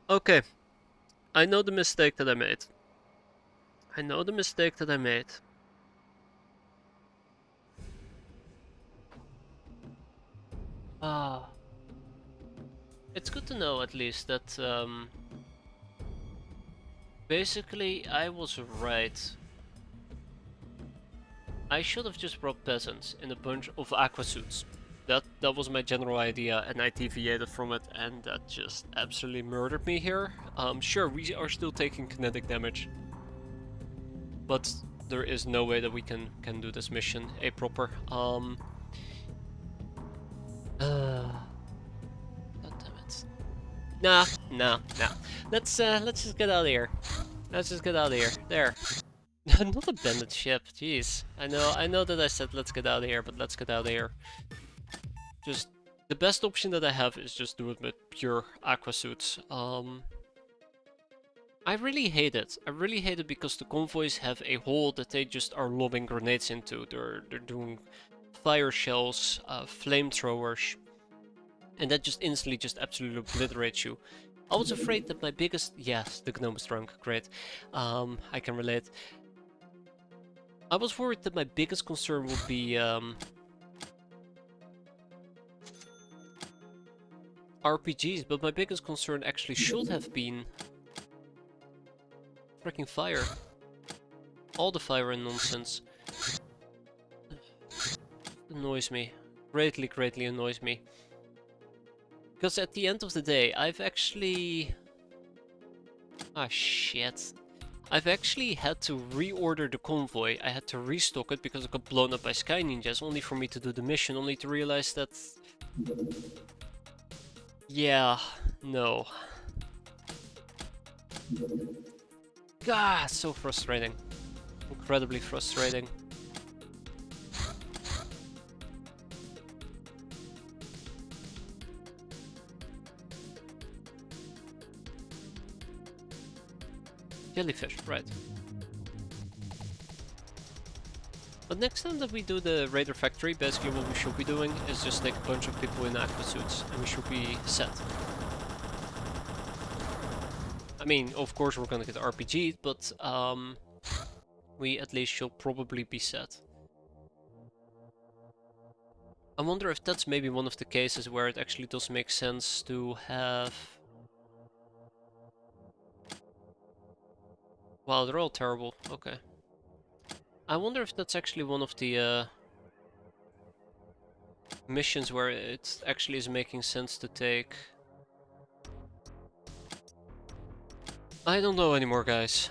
Okay. I know the mistake that I made. I know the mistake that I made. Ah. It's good to know at least that basically I was right. I should have just brought peasants in a bunch of aqua suits. That was my general idea, and I deviated from it, and that just absolutely murdered me here. Sure, we are still taking kinetic damage, but there is no way that we can do this mission a proper. God damn it. Nah. Let's just get out of here. Let's just get out of here. There. Not a bandit ship, jeez. I know that I said let's get out of here, but let's get out of here. Just, the best option that I have is just do it with pure aqua suits. I really hate it. I really hate it because the convoys have a hole that they just are lobbing grenades into. They're doing fire shells, flamethrowers, and that just instantly just absolutely obliterates you. I was afraid that my biggest... Yes, the gnome is drunk. Great. I can relate. I was worried that my biggest concern would be RPGs, but my biggest concern actually should have been freaking fire. All the fire and nonsense. Annoys me. Greatly, greatly annoys me. Because at the end of the day, I've actually... Ah, shit. I've actually had to reorder the convoy. I had to restock it because it got blown up by Sky Ninjas, only for me to do the mission, only to realize that... Yeah, no. God, so frustrating. Incredibly frustrating. Jellyfish, right. But next time that we do the Raider Factory, basically what we should be doing is just take a bunch of people in aqua suits, and we should be set. I mean, of course we're gonna get RPG'd, but we at least should probably be set. I wonder if that's maybe one of the cases where it actually does make sense to have... Wow, they're all terrible. Okay. I wonder if that's actually one of the missions where it actually is making sense to take... I don't know anymore, guys.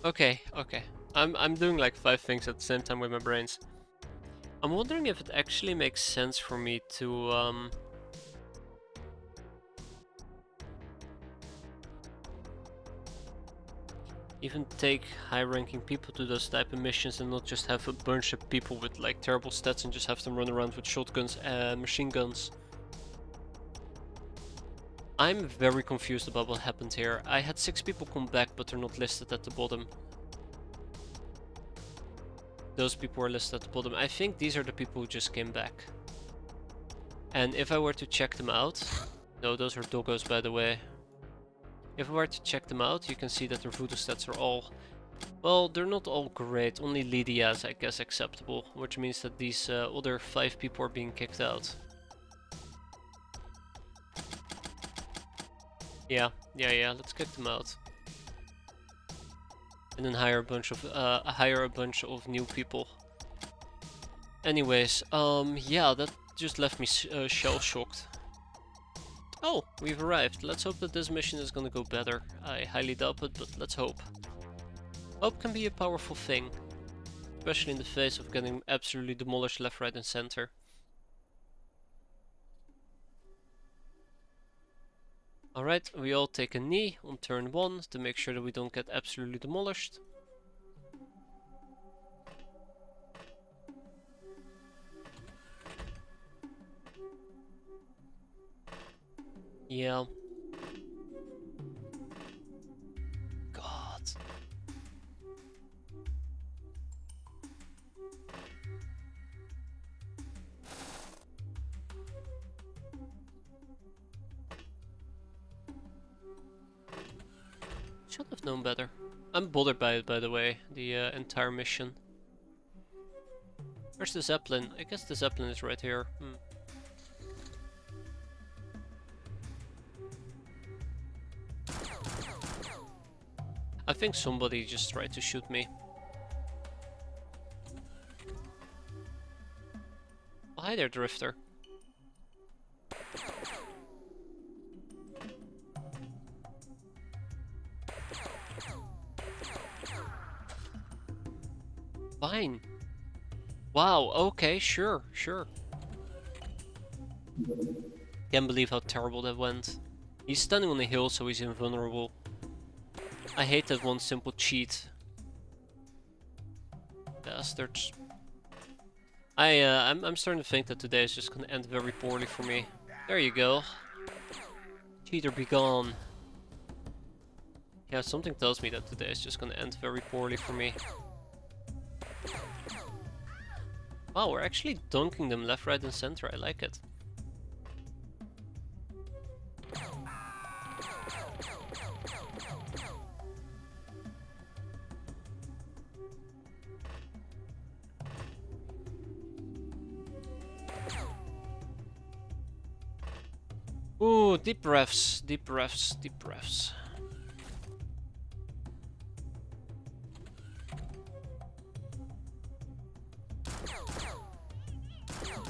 Okay, okay. I'm doing like 5 things at the same time with my brains. I'm wondering if it actually makes sense for me to even take high-ranking people to those type of missions and not just have a bunch of people with like terrible stats and just have them run around with shotguns and machine guns. I'm very confused about what happened here. I had 6 people come back, but they're not listed at the bottom. Those people are listed at the bottom. I think these are the people who just came back. And if I were to check them out... No, those are doggos, by the way. If I were to check them out, you can see that their voodoo stats are all... Well, they're not all great. Only Lydia is, I guess, acceptable. Which means that these other 5 people are being kicked out. Yeah, let's kick them out. And then hire a bunch of new people. Anyways, yeah, that just left me shell-shocked. Oh, we've arrived. Let's hope that this mission is gonna go better. I highly doubt it, but let's hope. Hope can be a powerful thing. Especially in the face of getting absolutely demolished left, right and center. Alright, we all take a knee on turn 1 to make sure that we don't get absolutely demolished. Yeah. God. Should have known better. I'm bothered by it, by the way, the entire mission. Where's the Zeppelin? I guess the Zeppelin is right here. I think somebody just tried to shoot me. Oh, hi there, Drifter. Fine. Wow, okay, sure. Can't believe how terrible that went. He's standing on a hill, so he's invulnerable. I hate that one simple cheat. Bastards. I'm starting to think that today is just gonna end very poorly for me. There you go. Cheater be gone. Yeah, something tells me that today is just gonna end very poorly for me. Wow, we're actually dunking them left, right, and center. I like it. Ooh, deep breaths, deep breaths, deep breaths.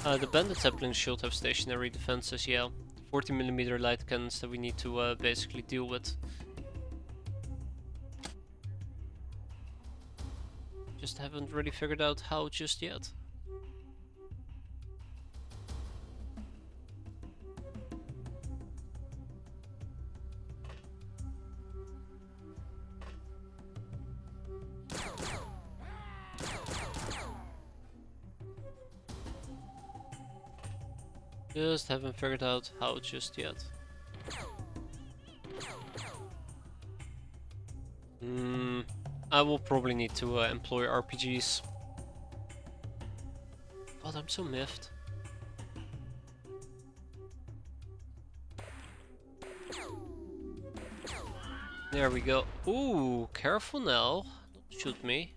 The Bandit Zeppelin should have stationary defenses, yeah. 40mm light cannons that we need to basically deal with. Just haven't really figured out how just yet. Just haven't figured out how just yet. I will probably need to employ RPGs. God, I'm so miffed. There we go. Ooh, careful now. Don't shoot me.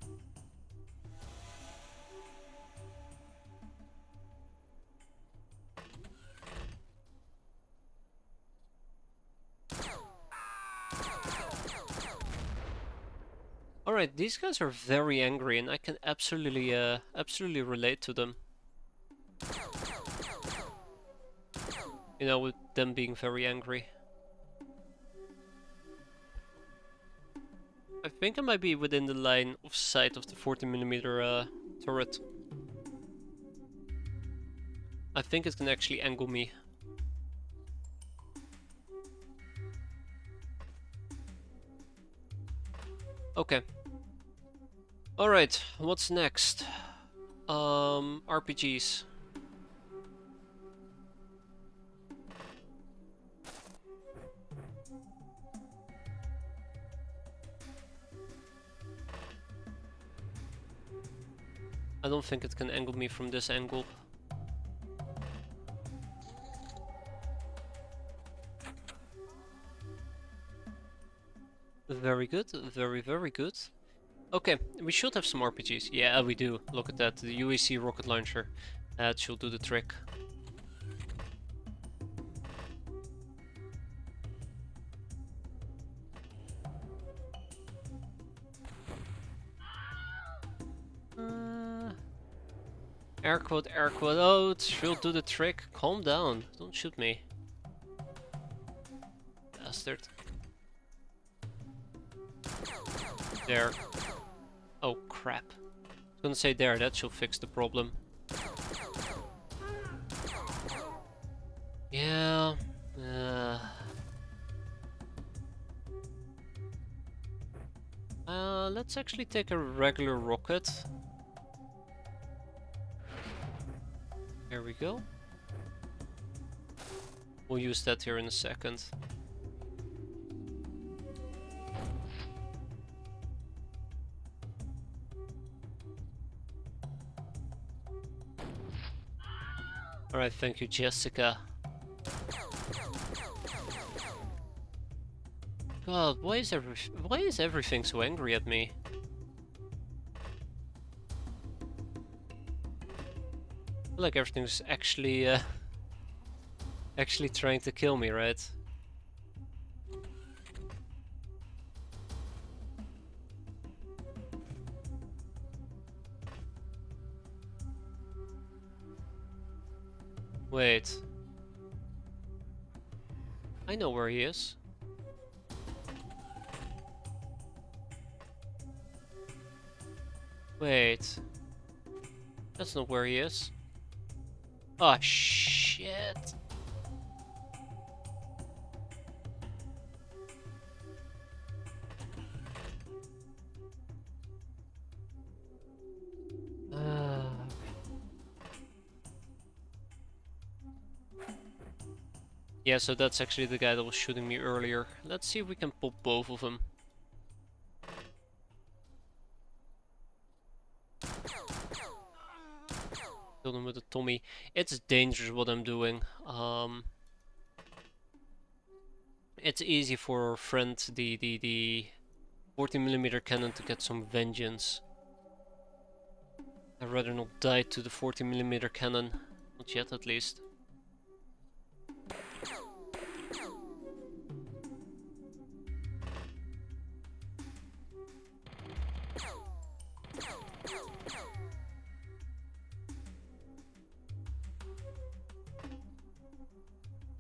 Alright, these guys are very angry and I can absolutely relate to them. You know, with them being very angry. I think I might be within the line of sight of the 40mm turret. I think it can actually angle me. Okay. Alright, what's next? RPGs. I don't think it can angle me from this angle. Very good, very good. Okay, we should have some RPGs. Yeah, we do. Look at that, the UAC rocket launcher. That should do the trick. Air quote, oh, it should do the trick. Calm down, don't shoot me. Bastard. There. Oh crap. I was gonna say there, that should fix the problem. Yeah. Let's actually take a regular rocket. There we go. We'll use that here in a second. Alright, thank you, Jessica. God, why is everything so angry at me? I feel like everything's actually actually trying to kill me, right? Wait. I know where he is. Wait. That's not where he is. Oh shit. Yeah, so that's actually the guy that was shooting me earlier. Let's see if we can pop both of them. Kill them with a Tommy. It's dangerous what I'm doing. It's easy for our friend, the 40mm cannon, to get some vengeance. I'd rather not die to the 40mm cannon. Not yet, at least.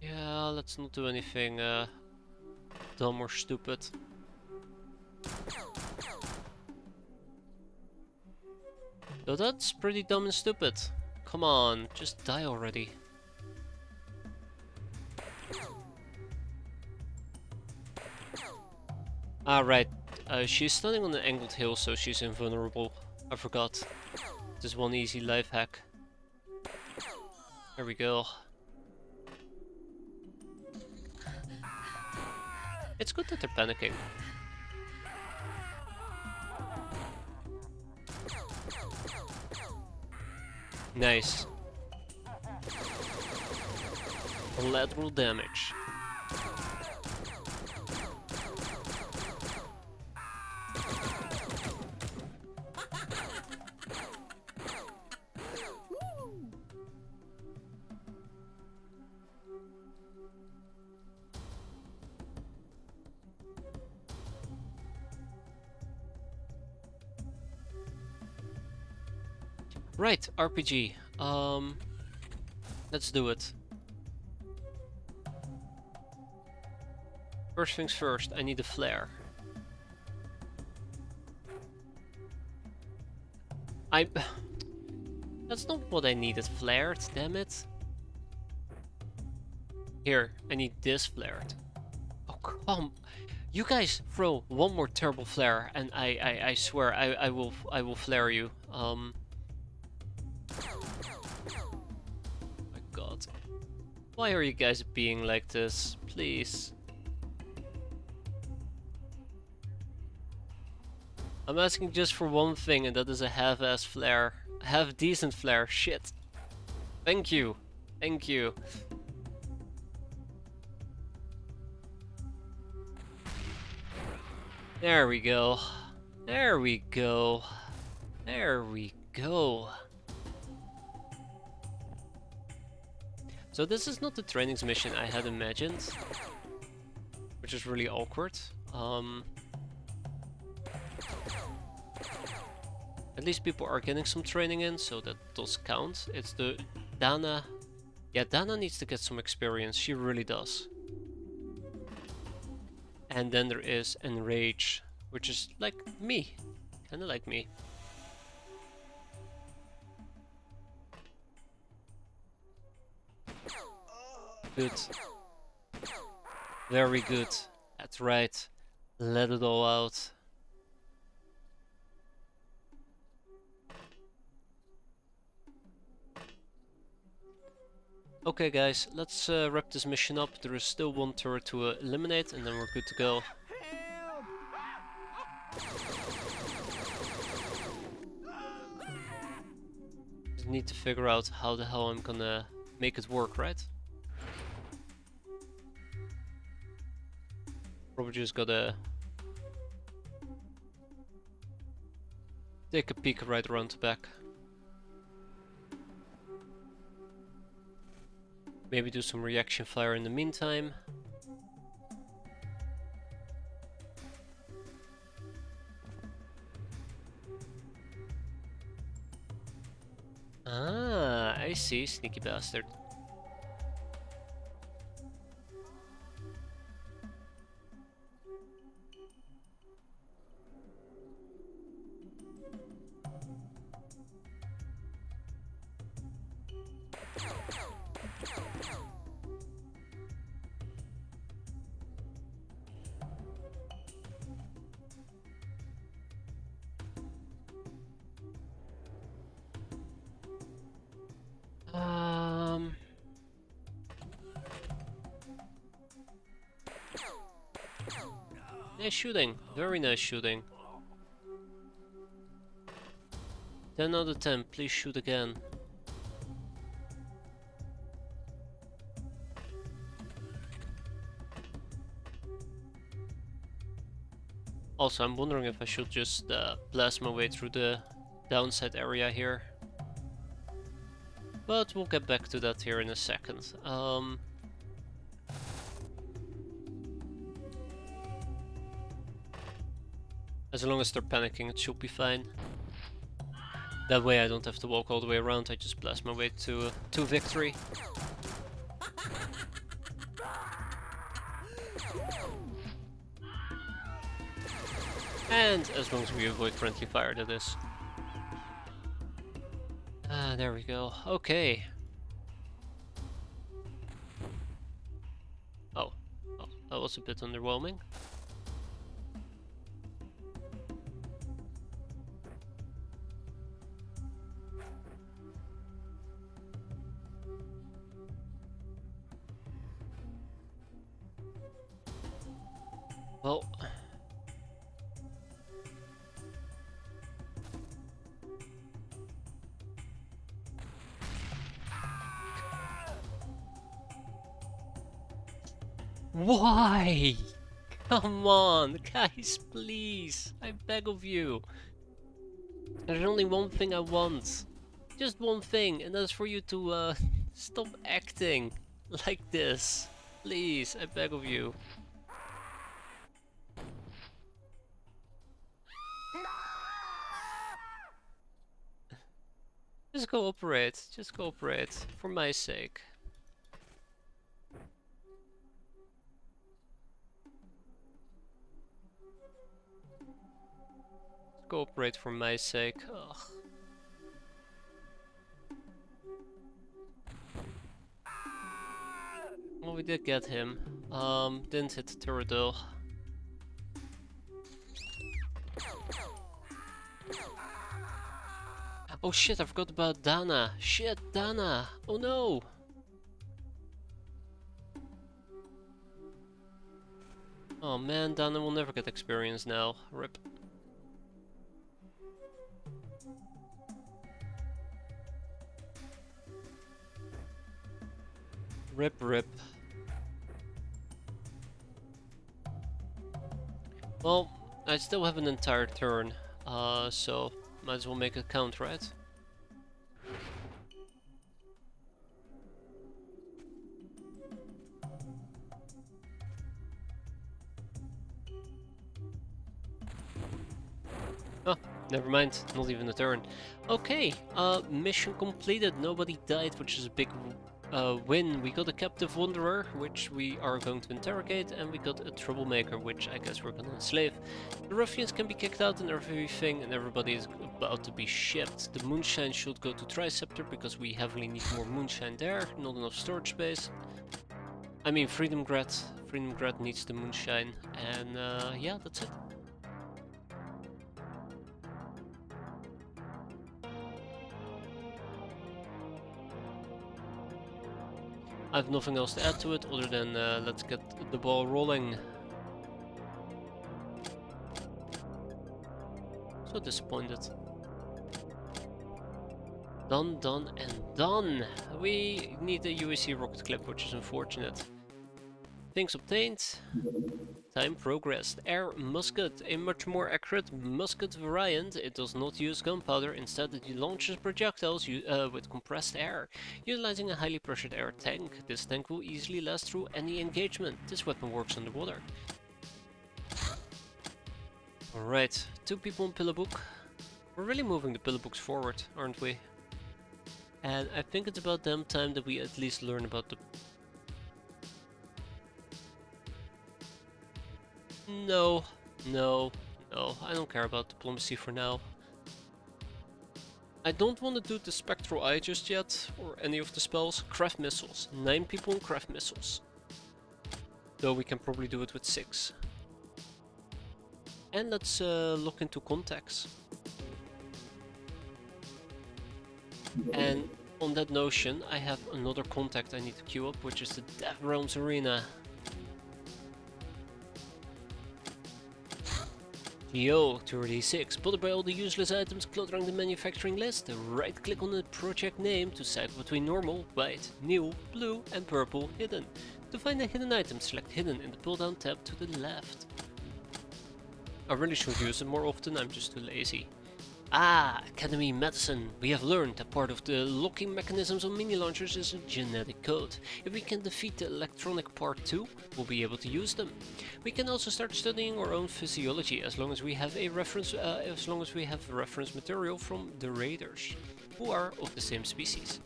Yeah, let's not do anything dumb or stupid. So that's pretty dumb and stupid. Come on, just die already. Ah, right. She's standing on an angled hill, so she's invulnerable. I forgot. Just one easy life hack. There we go. It's good that they're panicking. Nice. Collateral damage. Right, RPG. Let's do it. First things first, I need a flare. That's not what I needed flared, damn it. Here, I need this flared. Oh, come. You guys throw one more terrible flare and I swear I will flare you. My god. Why are you guys being like this? Please. I'm asking just for one thing, and that is a half-ass flare. Half-decent flare. Shit. Thank you. Thank you. There we go. There we go. There we go. So this is not the trainings mission I had imagined, which is really awkward. At least people are getting some training in, so that does count. It's the Dana. Yeah, Dana needs to get some experience. She really does. And then there is Enrage, which is like me. Kinda like me. Good. Very good. That's right. Let it all out. Okay guys, let's wrap this mission up. There is still one turret to eliminate and then we're good to go. Just need to figure out how the hell I'm gonna make it work, right? Probably just gotta take a peek right around the back. Maybe do some reaction fire in the meantime. Ah, I see, sneaky bastard. Nice shooting. Very nice shooting. 10 out of 10. Please shoot again. Also, I'm wondering if I should just blast my way through the downside area here. But we'll get back to that here in a second. As long as they're panicking, it should be fine. That way I don't have to walk all the way around, I just blast my way to victory. And as long as we avoid friendly fire, that is. Ah, there we go. Okay. Oh, that was a bit underwhelming. Well, why? Come on, guys, please. I beg of you. There's only one thing I want. Just one thing, and that's for you to stop acting like this. Please, I beg of you. Just cooperate, for my sake. Cooperate for my sake. Ugh. Well, we did get him. Didn't hit the turret though. Oh shit, I forgot about Dana. Shit, Dana. Oh no. Oh man, Dana will never get experience now. RIP. RIP. Well, I still have an entire turn, so might as well make it count, right? Oh, never mind, not even a turn. Okay, mission completed, nobody died, which is a big win. We got a captive wanderer, which we are going to interrogate, and we got a troublemaker, which I guess we're gonna enslave. The ruffians can be kicked out and everything, and everybody is about to be shipped. The moonshine should go to Triceptor, because we heavily need more moonshine there, not enough storage space. I mean, Freedom Grad needs the moonshine, and yeah, that's it. I have nothing else to add to it other than let's get the ball rolling. So disappointed. Done, and done! We need a UAC rocket clip, which is unfortunate. Things obtained. Time progressed. Air musket, a much more accurate musket variant. It does not use gunpowder, instead it launches projectiles with compressed air, utilizing a highly pressured air tank. This tank will easily last through any engagement. This weapon works underwater. Alright, 2 people on Pillar Book. We're really moving the Pillar Books forward, aren't we? And I think it's about damn time that we at least learn about the... No, I don't care about diplomacy for now. I don't want to do the Spectral Eye just yet, or any of the spells. Craft missiles. 9 people on craft missiles. Though we can probably do it with 6. And let's look into contacts. And on that notion, I have another contact I need to queue up, which is the Death Realms Arena. Yo, 36. Bothered by all the useless items cluttering the manufacturing list, right click on the project name to cycle between normal, white, new, blue and purple hidden. To find the hidden item, select hidden in the pull down tab to the left. I really should use it more often, I'm just too lazy. Ah, Academy Medicine. We have learned that part of the locking mechanisms on mini launchers is a genetic code. If we can defeat the electronic part too, we'll be able to use them. We can also start studying our own physiology as long as we have a reference material from the raiders, who are of the same species.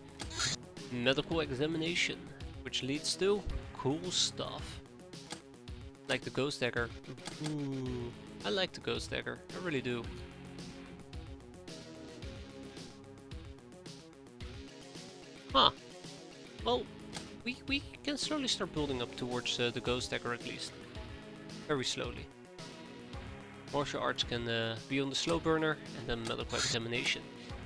Medical examination, which leads to cool stuff. Like the ghost dagger. Ooh, I like the ghost dagger, I really do. Huh. Well, we can slowly start building up towards the ghost dagger at least. Very slowly. Martial arts can be on the slow burner, and then medical examination.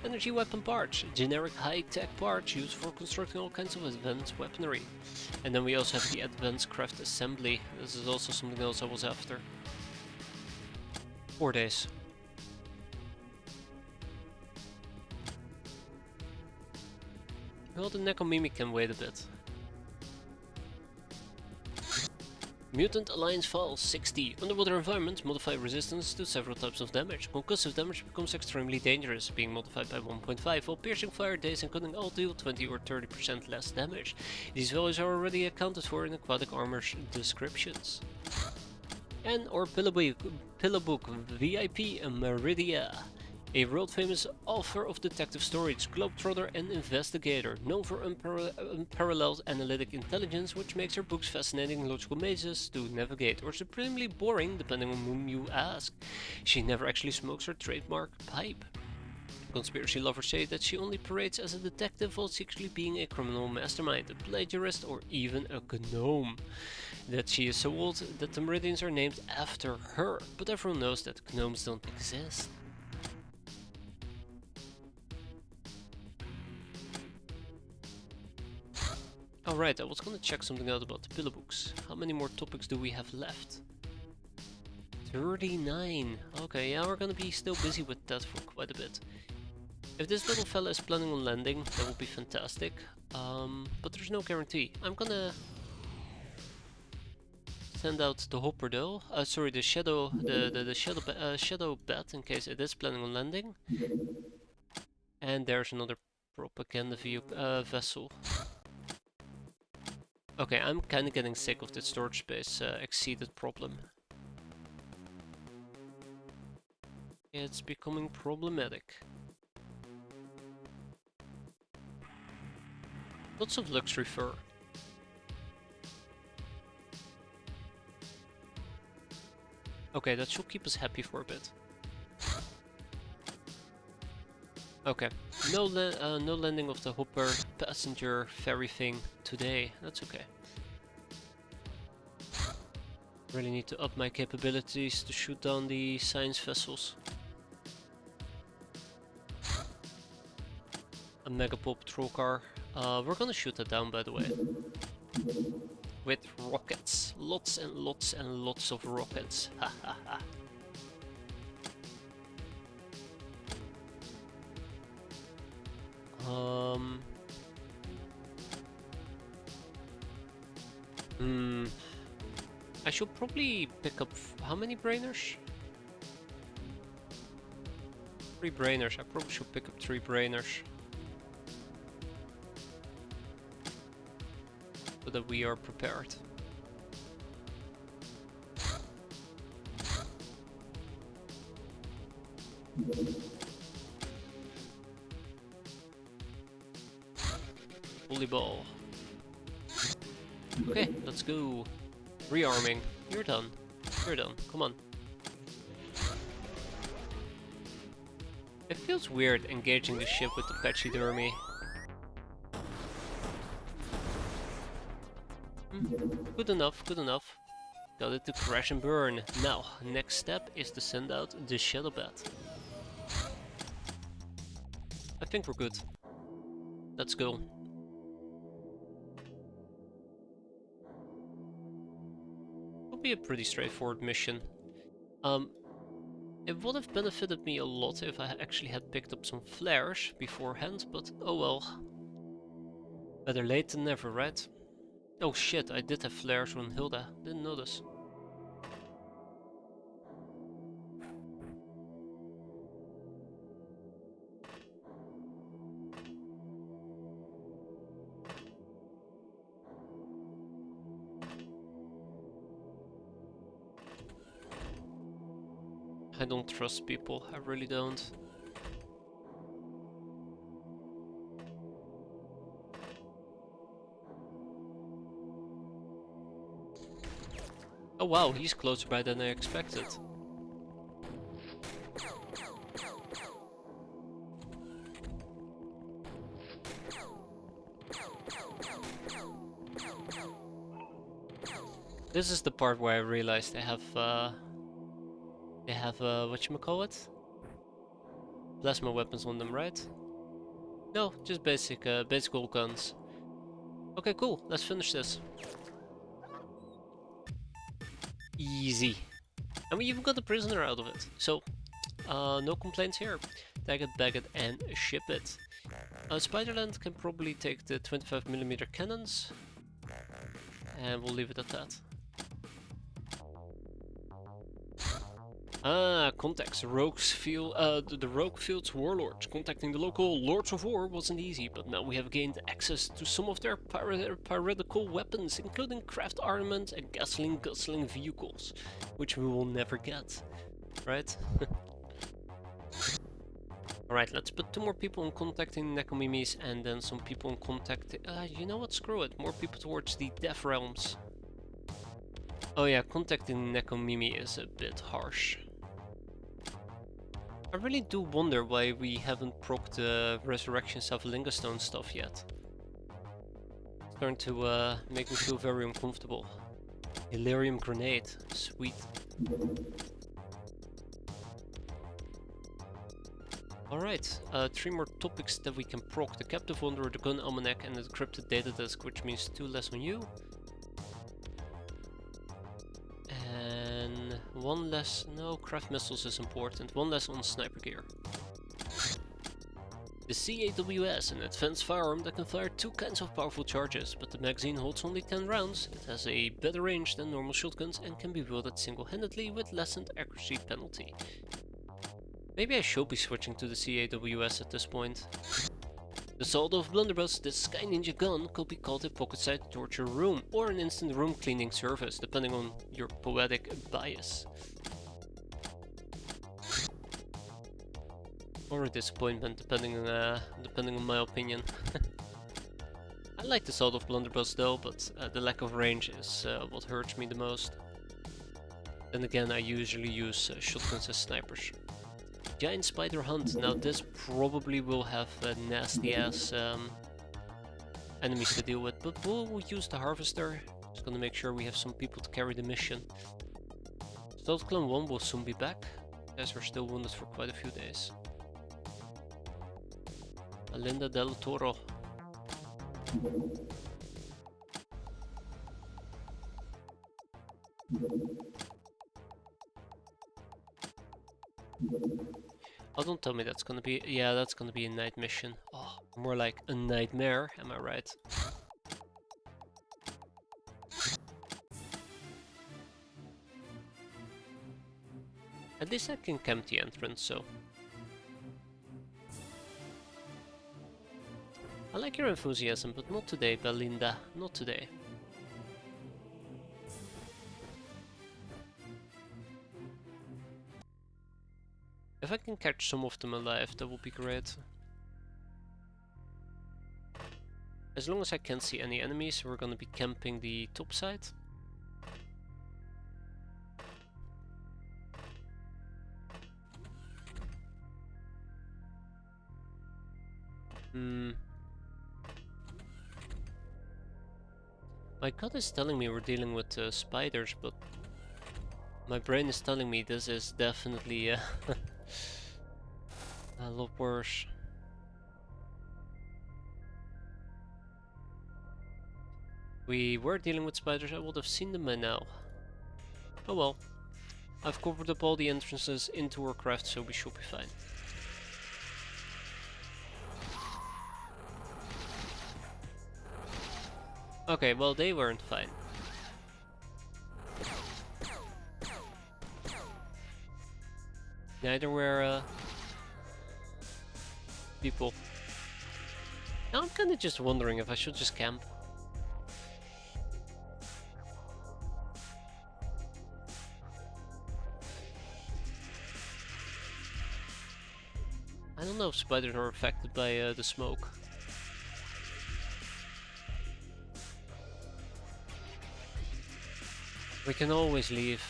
Energy weapon parts, generic high-tech parts used for constructing all kinds of advanced weaponry. And then we also have the advanced craft assembly. This is also something else I was after. 4 days. Well, the Necomimi can wait a bit. Mutant Alliance Files 60. Underwater environments modify resistance to several types of damage. Concussive damage becomes extremely dangerous, being modified by 1.5, while piercing fire, daze and cutting all deal 20 or 30% less damage. These values are already accounted for in aquatic armor's descriptions. And our pillow book VIP Meridia. A world-famous author of detective stories, globetrotter and investigator, known for unparalleled analytic intelligence, which makes her books fascinating logical mazes to navigate, or supremely boring depending on whom you ask. She never actually smokes her trademark pipe. Conspiracy lovers say that she only parades as a detective while secretly being a criminal mastermind, a plagiarist, or even a gnome. That she is so old that the meridians are named after her, but everyone knows that gnomes don't exist. Alright, I was gonna check something out about the pillow books. How many more topics do we have left? 39. Okay, yeah, we're gonna be still busy with that for quite a bit. If this little fella is planning on landing, that would be fantastic. But there's no guarantee. I'm gonna send out the hopper though. Sorry, the shadow, shadow bat in case it is planning on landing. And there's another propaganda vessel. Okay, I'm kinda getting sick of the storage space exceeded problem. It's becoming problematic. Lots of luxury fur. Okay, that should keep us happy for a bit. Okay, no landing of the hopper passenger ferry thing today. That's okay. Really need to up my capabilities to shoot down the science vessels. A Megapop patrol car. We're gonna shoot that down, by the way. With rockets. Lots and lots and lots of rockets. Ha ha ha. I should probably pick up how many brainers? 3 brainers. I probably should pick up 3 brainers. So that we are prepared. Volleyball. Okay, let's go. Rearming. You're done. You're done. Come on. It feels weird engaging the ship with the pachydermy. Good enough, good enough. Got it to crash and burn. Now, next step is to send out the shadow bat. I think we're good. Let's go. Will be a pretty straightforward mission. It would have benefited me a lot if I actually had picked up some flares beforehand, but oh well. Better late than never, right? Oh shit, I did have flares on Hilda. Didn't notice. I don't trust people, I really don't. Oh wow, he's closer by than I expected. This is the part where I realized they have whatchamacallit? Plasma weapons on them, right? No, just basic old guns. Okay, cool, let's finish this. Easy. And we even got a prisoner out of it. So, no complaints here. Tag it, bag it, and ship it. Spiderland can probably take the 25mm cannons. And we'll leave it at that. Ah, contacts. Rogues feel the Rogue Field's warlords. Contacting the local Lords of War wasn't easy, but now we have gained access to some of their piratical weapons, including craft armament and gasoline-guzzling vehicles, which we will never get, right? Alright, let's put 2 more people in contacting Nekomimis and then some people in contacting... you know what, screw it, more people towards the Death Realms. Oh yeah, contacting Nekomimi is a bit harsh. I really do wonder why we haven't procced the Resurrection Savalinga Stone stuff yet. It's starting to make me feel very uncomfortable. Hilarium Grenade, sweet. Alright, 3 more topics that we can proc. The Captive Wanderer, the Gun Almanac and the Decrypted Data Disk, which means 2 less on you. And 1 less, no, craft missiles is important, 1 less on sniper gear. The CAWS, an advanced firearm that can fire 2 kinds of powerful charges, but the magazine holds only 10 rounds. It has a better range than normal shotguns and can be wielded single-handedly with lessened accuracy penalty. Maybe I should be switching to the CAWS at this point. The Sword of Blunderbuss, this Sky Ninja gun could be called a pocket-sized torture room, or an instant room cleaning service, depending on your poetic bias. Or a disappointment, depending on my opinion. I like the Sword of Blunderbuss though, but the lack of range is what hurts me the most. Then again, I usually use shotguns as snipers. Giant Spider Hunt. Now this probably will have nasty ass enemies to deal with, but we'll use the Harvester. Just gonna make sure we have some people to carry the mission. Stealth Clan 1 will soon be back. You guys were still wounded for quite a few days. Alinda del Toro. Oh, don't tell me that's gonna be... Yeah, that's gonna be a night mission. Oh, more like a nightmare, am I right? At least I can camp the entrance, so... I like your enthusiasm, but not today, Belinda. Not today. If I can catch some of them alive, that would be great. As long as I can't see any enemies, we're gonna be camping the top side. My gut is telling me we're dealing with spiders, but my brain is telling me this is definitely a lot worse. We were dealing with spiders, I would have seen them by now. Oh well. I've covered up all the entrances into our craft, so we should be fine. Okay, well they weren't fine. Neither were people. Now I'm kinda just wondering if I should just camp. I don't know if spiders are affected by the smoke. We can always leave.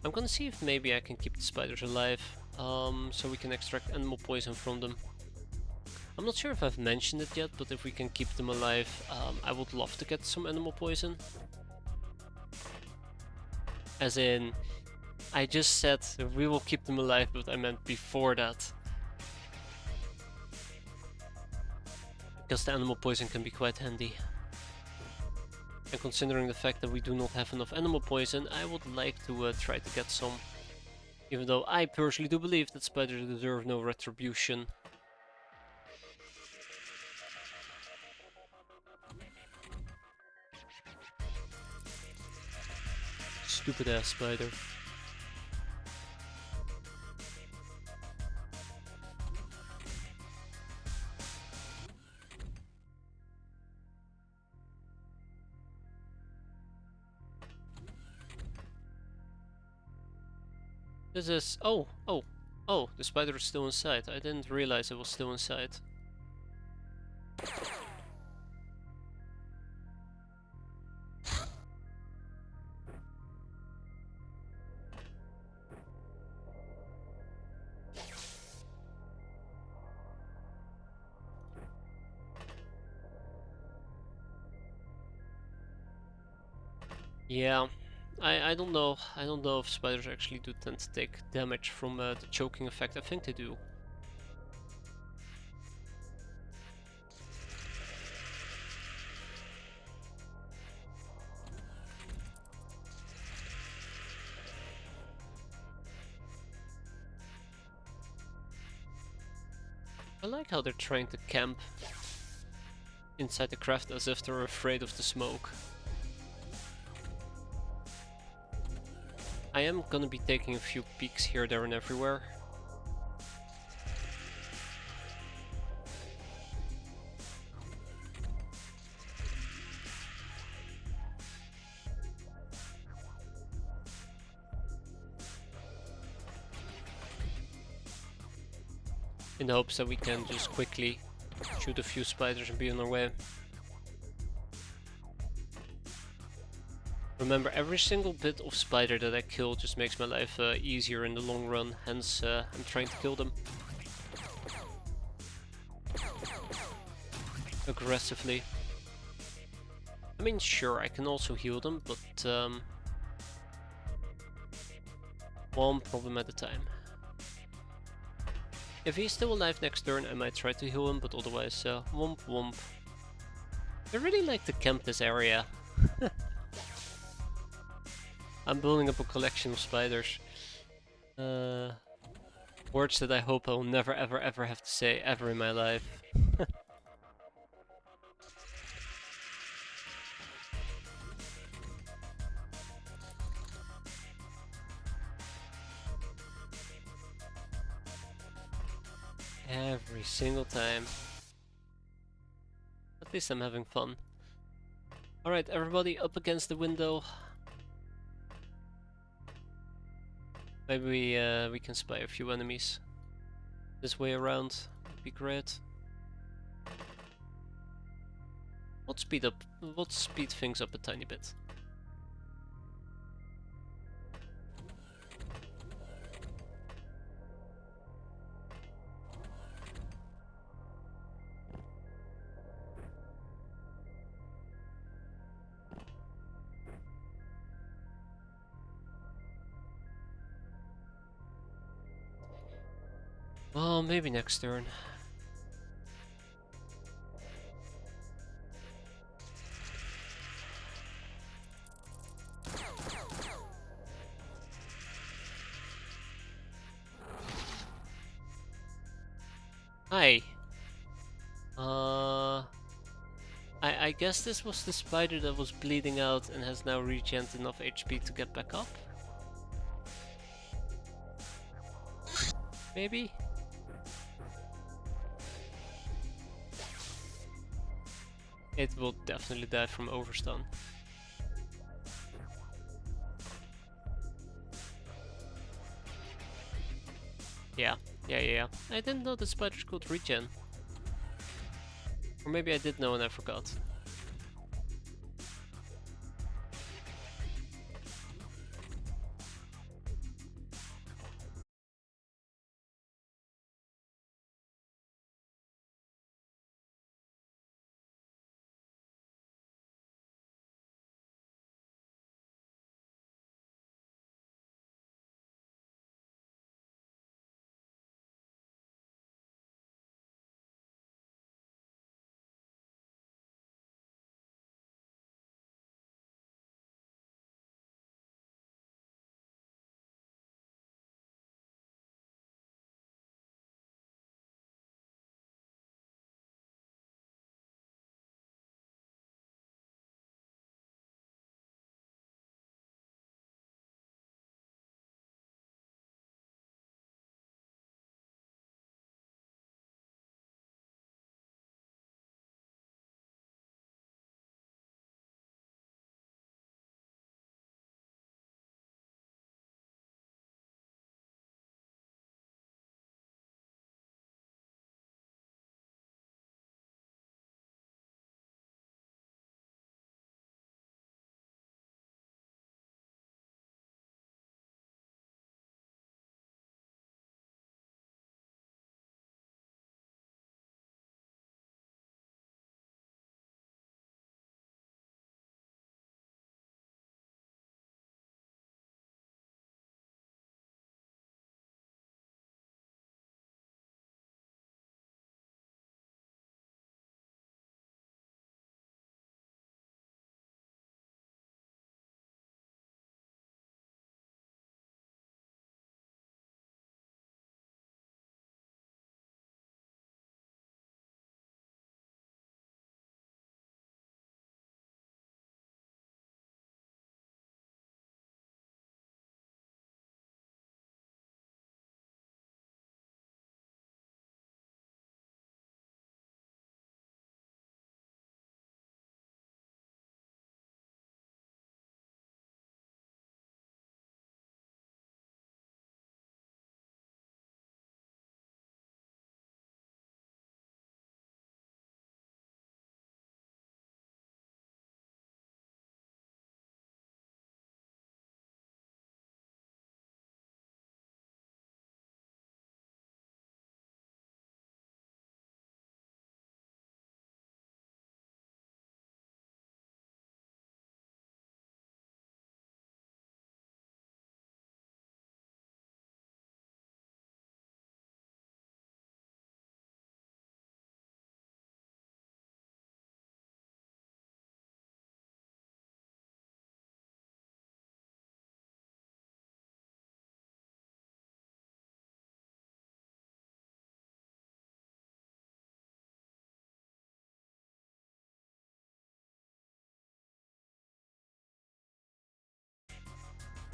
I'm gonna see if maybe I can keep the spiders alive, so we can extract animal poison from them. I'm not sure if I've mentioned it yet, but if we can keep them alive, I would love to get some animal poison. As in, I just said we will keep them alive, but I meant before that. Because the animal poison can be quite handy. And considering the fact that we do not have enough animal poison, I would like to try to get some. Even though I personally do believe that spiders deserve no retribution. Stupid ass spider. This is... Oh, the spider is still inside. I didn't realize it was still inside. Yeah, I don't know. I don't know if spiders actually do tend to take damage from the choking effect. I think they do. I like how they're trying to camp inside the craft as if they're afraid of the smoke. I am gonna be taking a few peeks here, there and everywhere. In the hopes that we can just quickly shoot a few spiders and be on our way. Remember, every single bit of spider that I kill just makes my life easier in the long run, hence I'm trying to kill them aggressively. I mean, sure, I can also heal them, but one problem at a time. If he's still alive next turn, I might try to heal him, but otherwise, womp womp. I really like to camp this area. I'm building up a collection of spiders. Words that I hope I will never ever ever have to say ever in my life. Every single time. At least I'm having fun. Alright, everybody up against the window. Maybe we can spy a few enemies. This way around would be great. Let's speed things up a tiny bit. Well, maybe next turn. Hi. Uh, I guess this was the spider that was bleeding out and has now regenerated enough HP to get back up? Maybe? It will definitely die from overstun. Yeah, yeah. I didn't know the spiders could regen. Or maybe I did know and I forgot.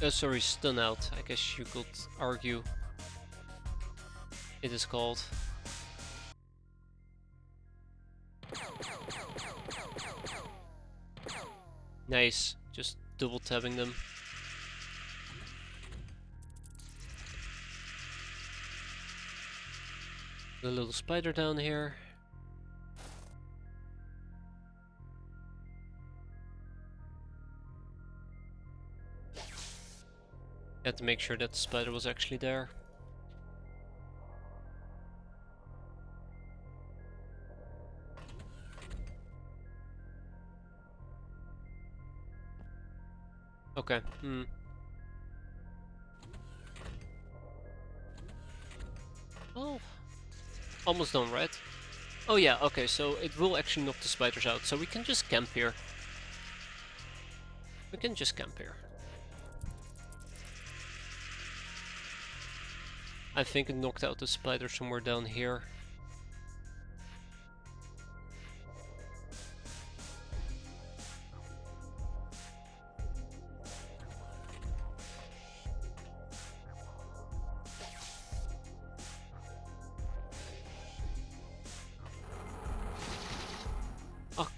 Sorry, stun out. I guess you could argue it is called. Nice. Just double tabbing them. The little spider down here. Had to make sure that the spider was actually there. Okay. Oh, almost done, right? Oh yeah, okay, so it will actually knock the spiders out, so we can just camp here. We can just camp here. I think it knocked out the spider somewhere down here.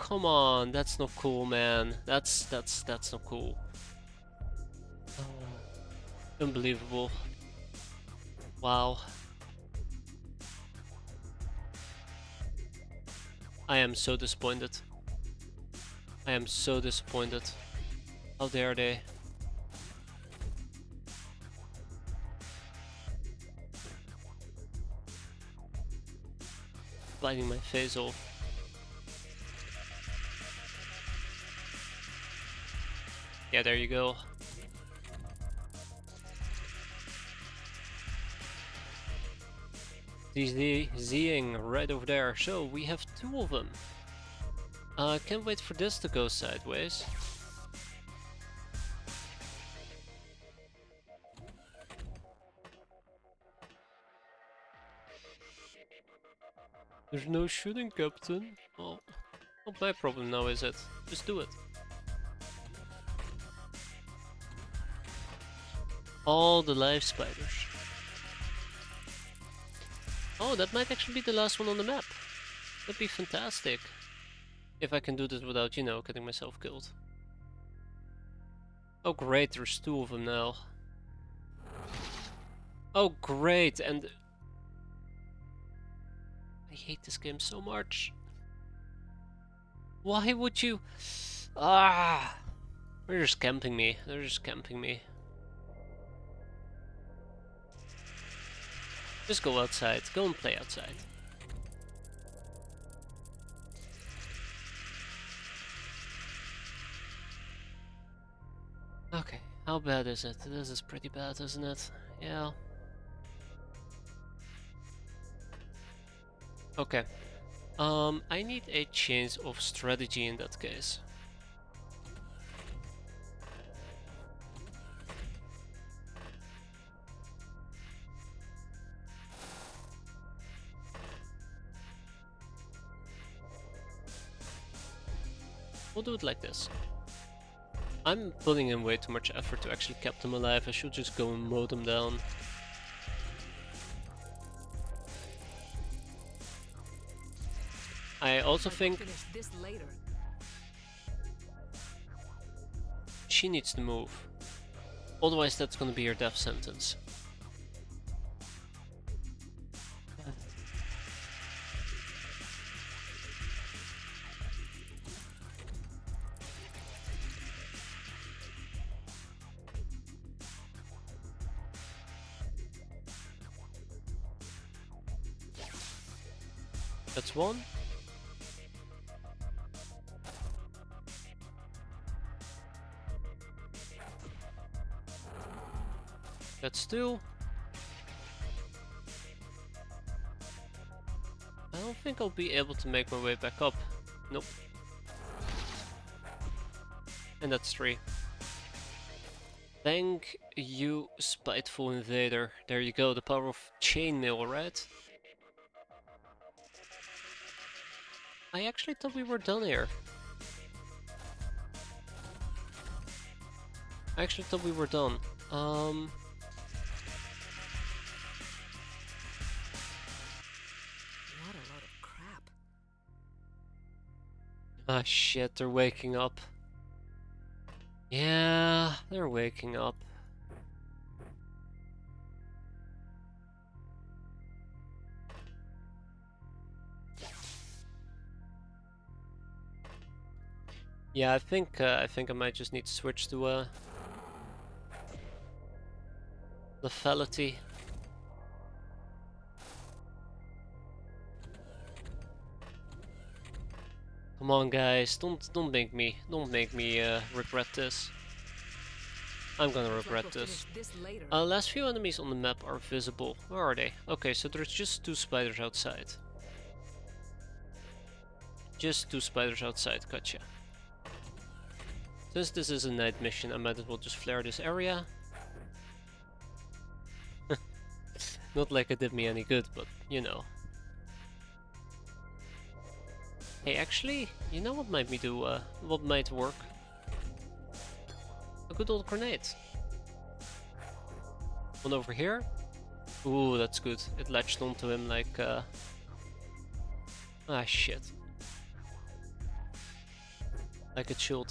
come on, that's not cool, man. That's not cool. Unbelievable. Wow. I am so disappointed. I am so disappointed. How dare they? Biting my face off. Yeah, there you go. Zing right over there. So we have 2 of them. Can't wait for this to go sideways. There's no shooting, Captain. Well, not my problem now, is it? Just do it. All the live spiders. Oh, that might actually be the last one on the map. That'd be fantastic. If I can do this without, you know, getting myself killed. Oh great, there's 2 of them now. Oh great, and... I hate this game so much. Why would you... Ah! They're just camping me. They're just camping me. Just go outside. Go and play outside. Okay, how bad is it? This is pretty bad, isn't it? Yeah. Okay. I need a change of strategy in that case. We'll do it like this. I'm putting in way too much effort to actually keep them alive. I should just go and mow them down. I also think she needs to move. Otherwise that's gonna be her death sentence. That's 1. That's 2. I don't think I'll be able to make my way back up. Nope. And that's 3. Thank you, spiteful invader. There you go, the power of chainmail, right? I actually thought we were done here. I actually thought we were done. What a load of crap. Ah shit, they're waking up. Yeah, they're waking up. Yeah, I think I might just need to switch to lethality. Come on, guys, don't make me regret this. I'm gonna regret this. Last few enemies on the map are visible. Where are they? Okay, so there's just 2 spiders outside. Just 2 spiders outside, gotcha. Since this is a night mission, I might as well just flare this area. Not like it did me any good, but you know. Hey, actually, you know what might what might work? A good old grenade. One over here. Ooh, that's good. It latched onto him like ah shit. like it should.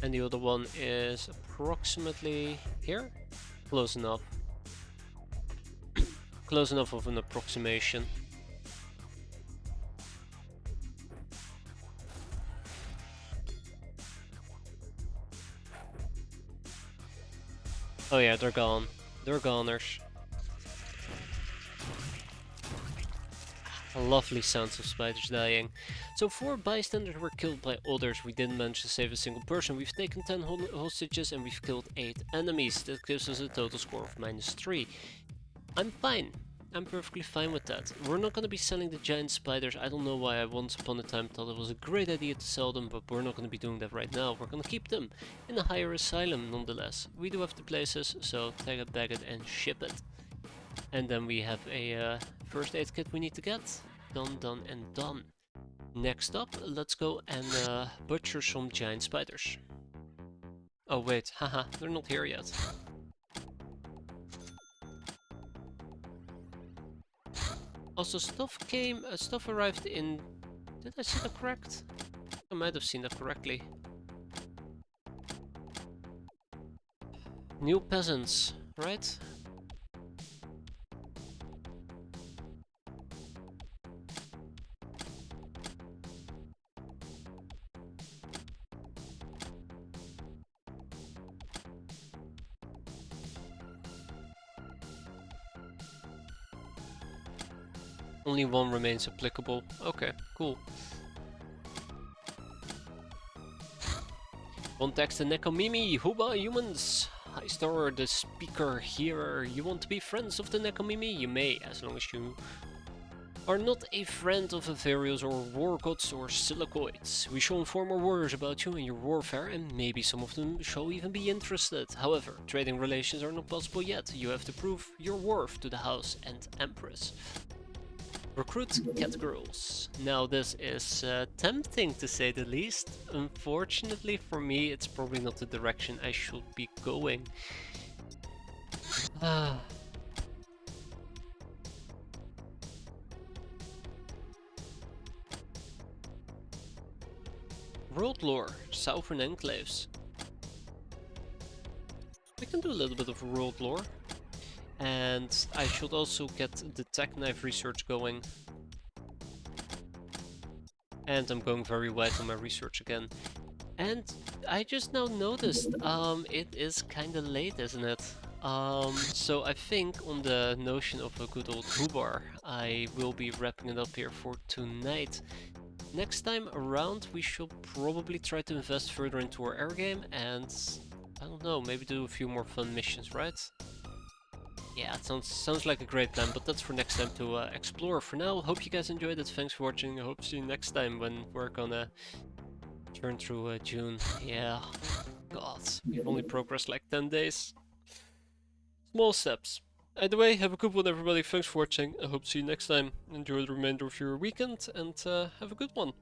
And the other one is approximately here? Close enough. Close enough of an approximation. Oh yeah, they're gone. They're goners. Lovely sounds of spiders dying. So 4 bystanders were killed by others. We didn't manage to save a single person. We've taken 10 hostages and we've killed 8 enemies. That gives us a total score of -3. I'm fine. I'm perfectly fine with that. We're not going to be selling the giant spiders. I don't know why I once upon a time thought it was a great idea to sell them, but we're not going to be doing that right now. We're going to keep them in a higher asylum nonetheless. We do have the places, so tag it, bag it and ship it. And then we have a first aid kit we need to get. Done, done and done. Next up, let's go and butcher some giant spiders. Oh wait, haha, they're not here yet. Also, stuff arrived in... Did I see that correct? I might have seen that correctly. New peasants, right? Only one remains applicable. Okay, cool. Contact the Nekomimi, Huba humans. Hi Star, the speaker here. You want to be friends of the Nekomimi? You may, as long as you are not a friend of Avarios or war gods or silicoids. We shall inform our warriors about you and your warfare, and maybe some of them shall even be interested. However, trading relations are not possible yet. You have to prove your worth to the house and Empress. Recruit cat girls. Now this is tempting to say the least. Unfortunately for me, it's probably not the direction I should be going. World lore, Southern Enclaves. We can do a little bit of world lore. And I should also get the tech knife research going. And I'm going very wide on my research again. And I just now noticed, it is kinda late, isn't it? So I think on the notion of a good old Hubar, I will be wrapping it up here for tonight. Next time around, we should probably try to invest further into our air game and, I don't know, maybe do a few more fun missions, right? Yeah, it sounds like a great plan, but that's for next time to explore. For now, hope you guys enjoyed it. Thanks for watching. I hope to see you next time when we're gonna turn through June. Yeah, God, we've only progressed like 10 days. Small steps. Either way, have a good one everybody. Thanks for watching. I hope to see you next time. Enjoy the remainder of your weekend and have a good one.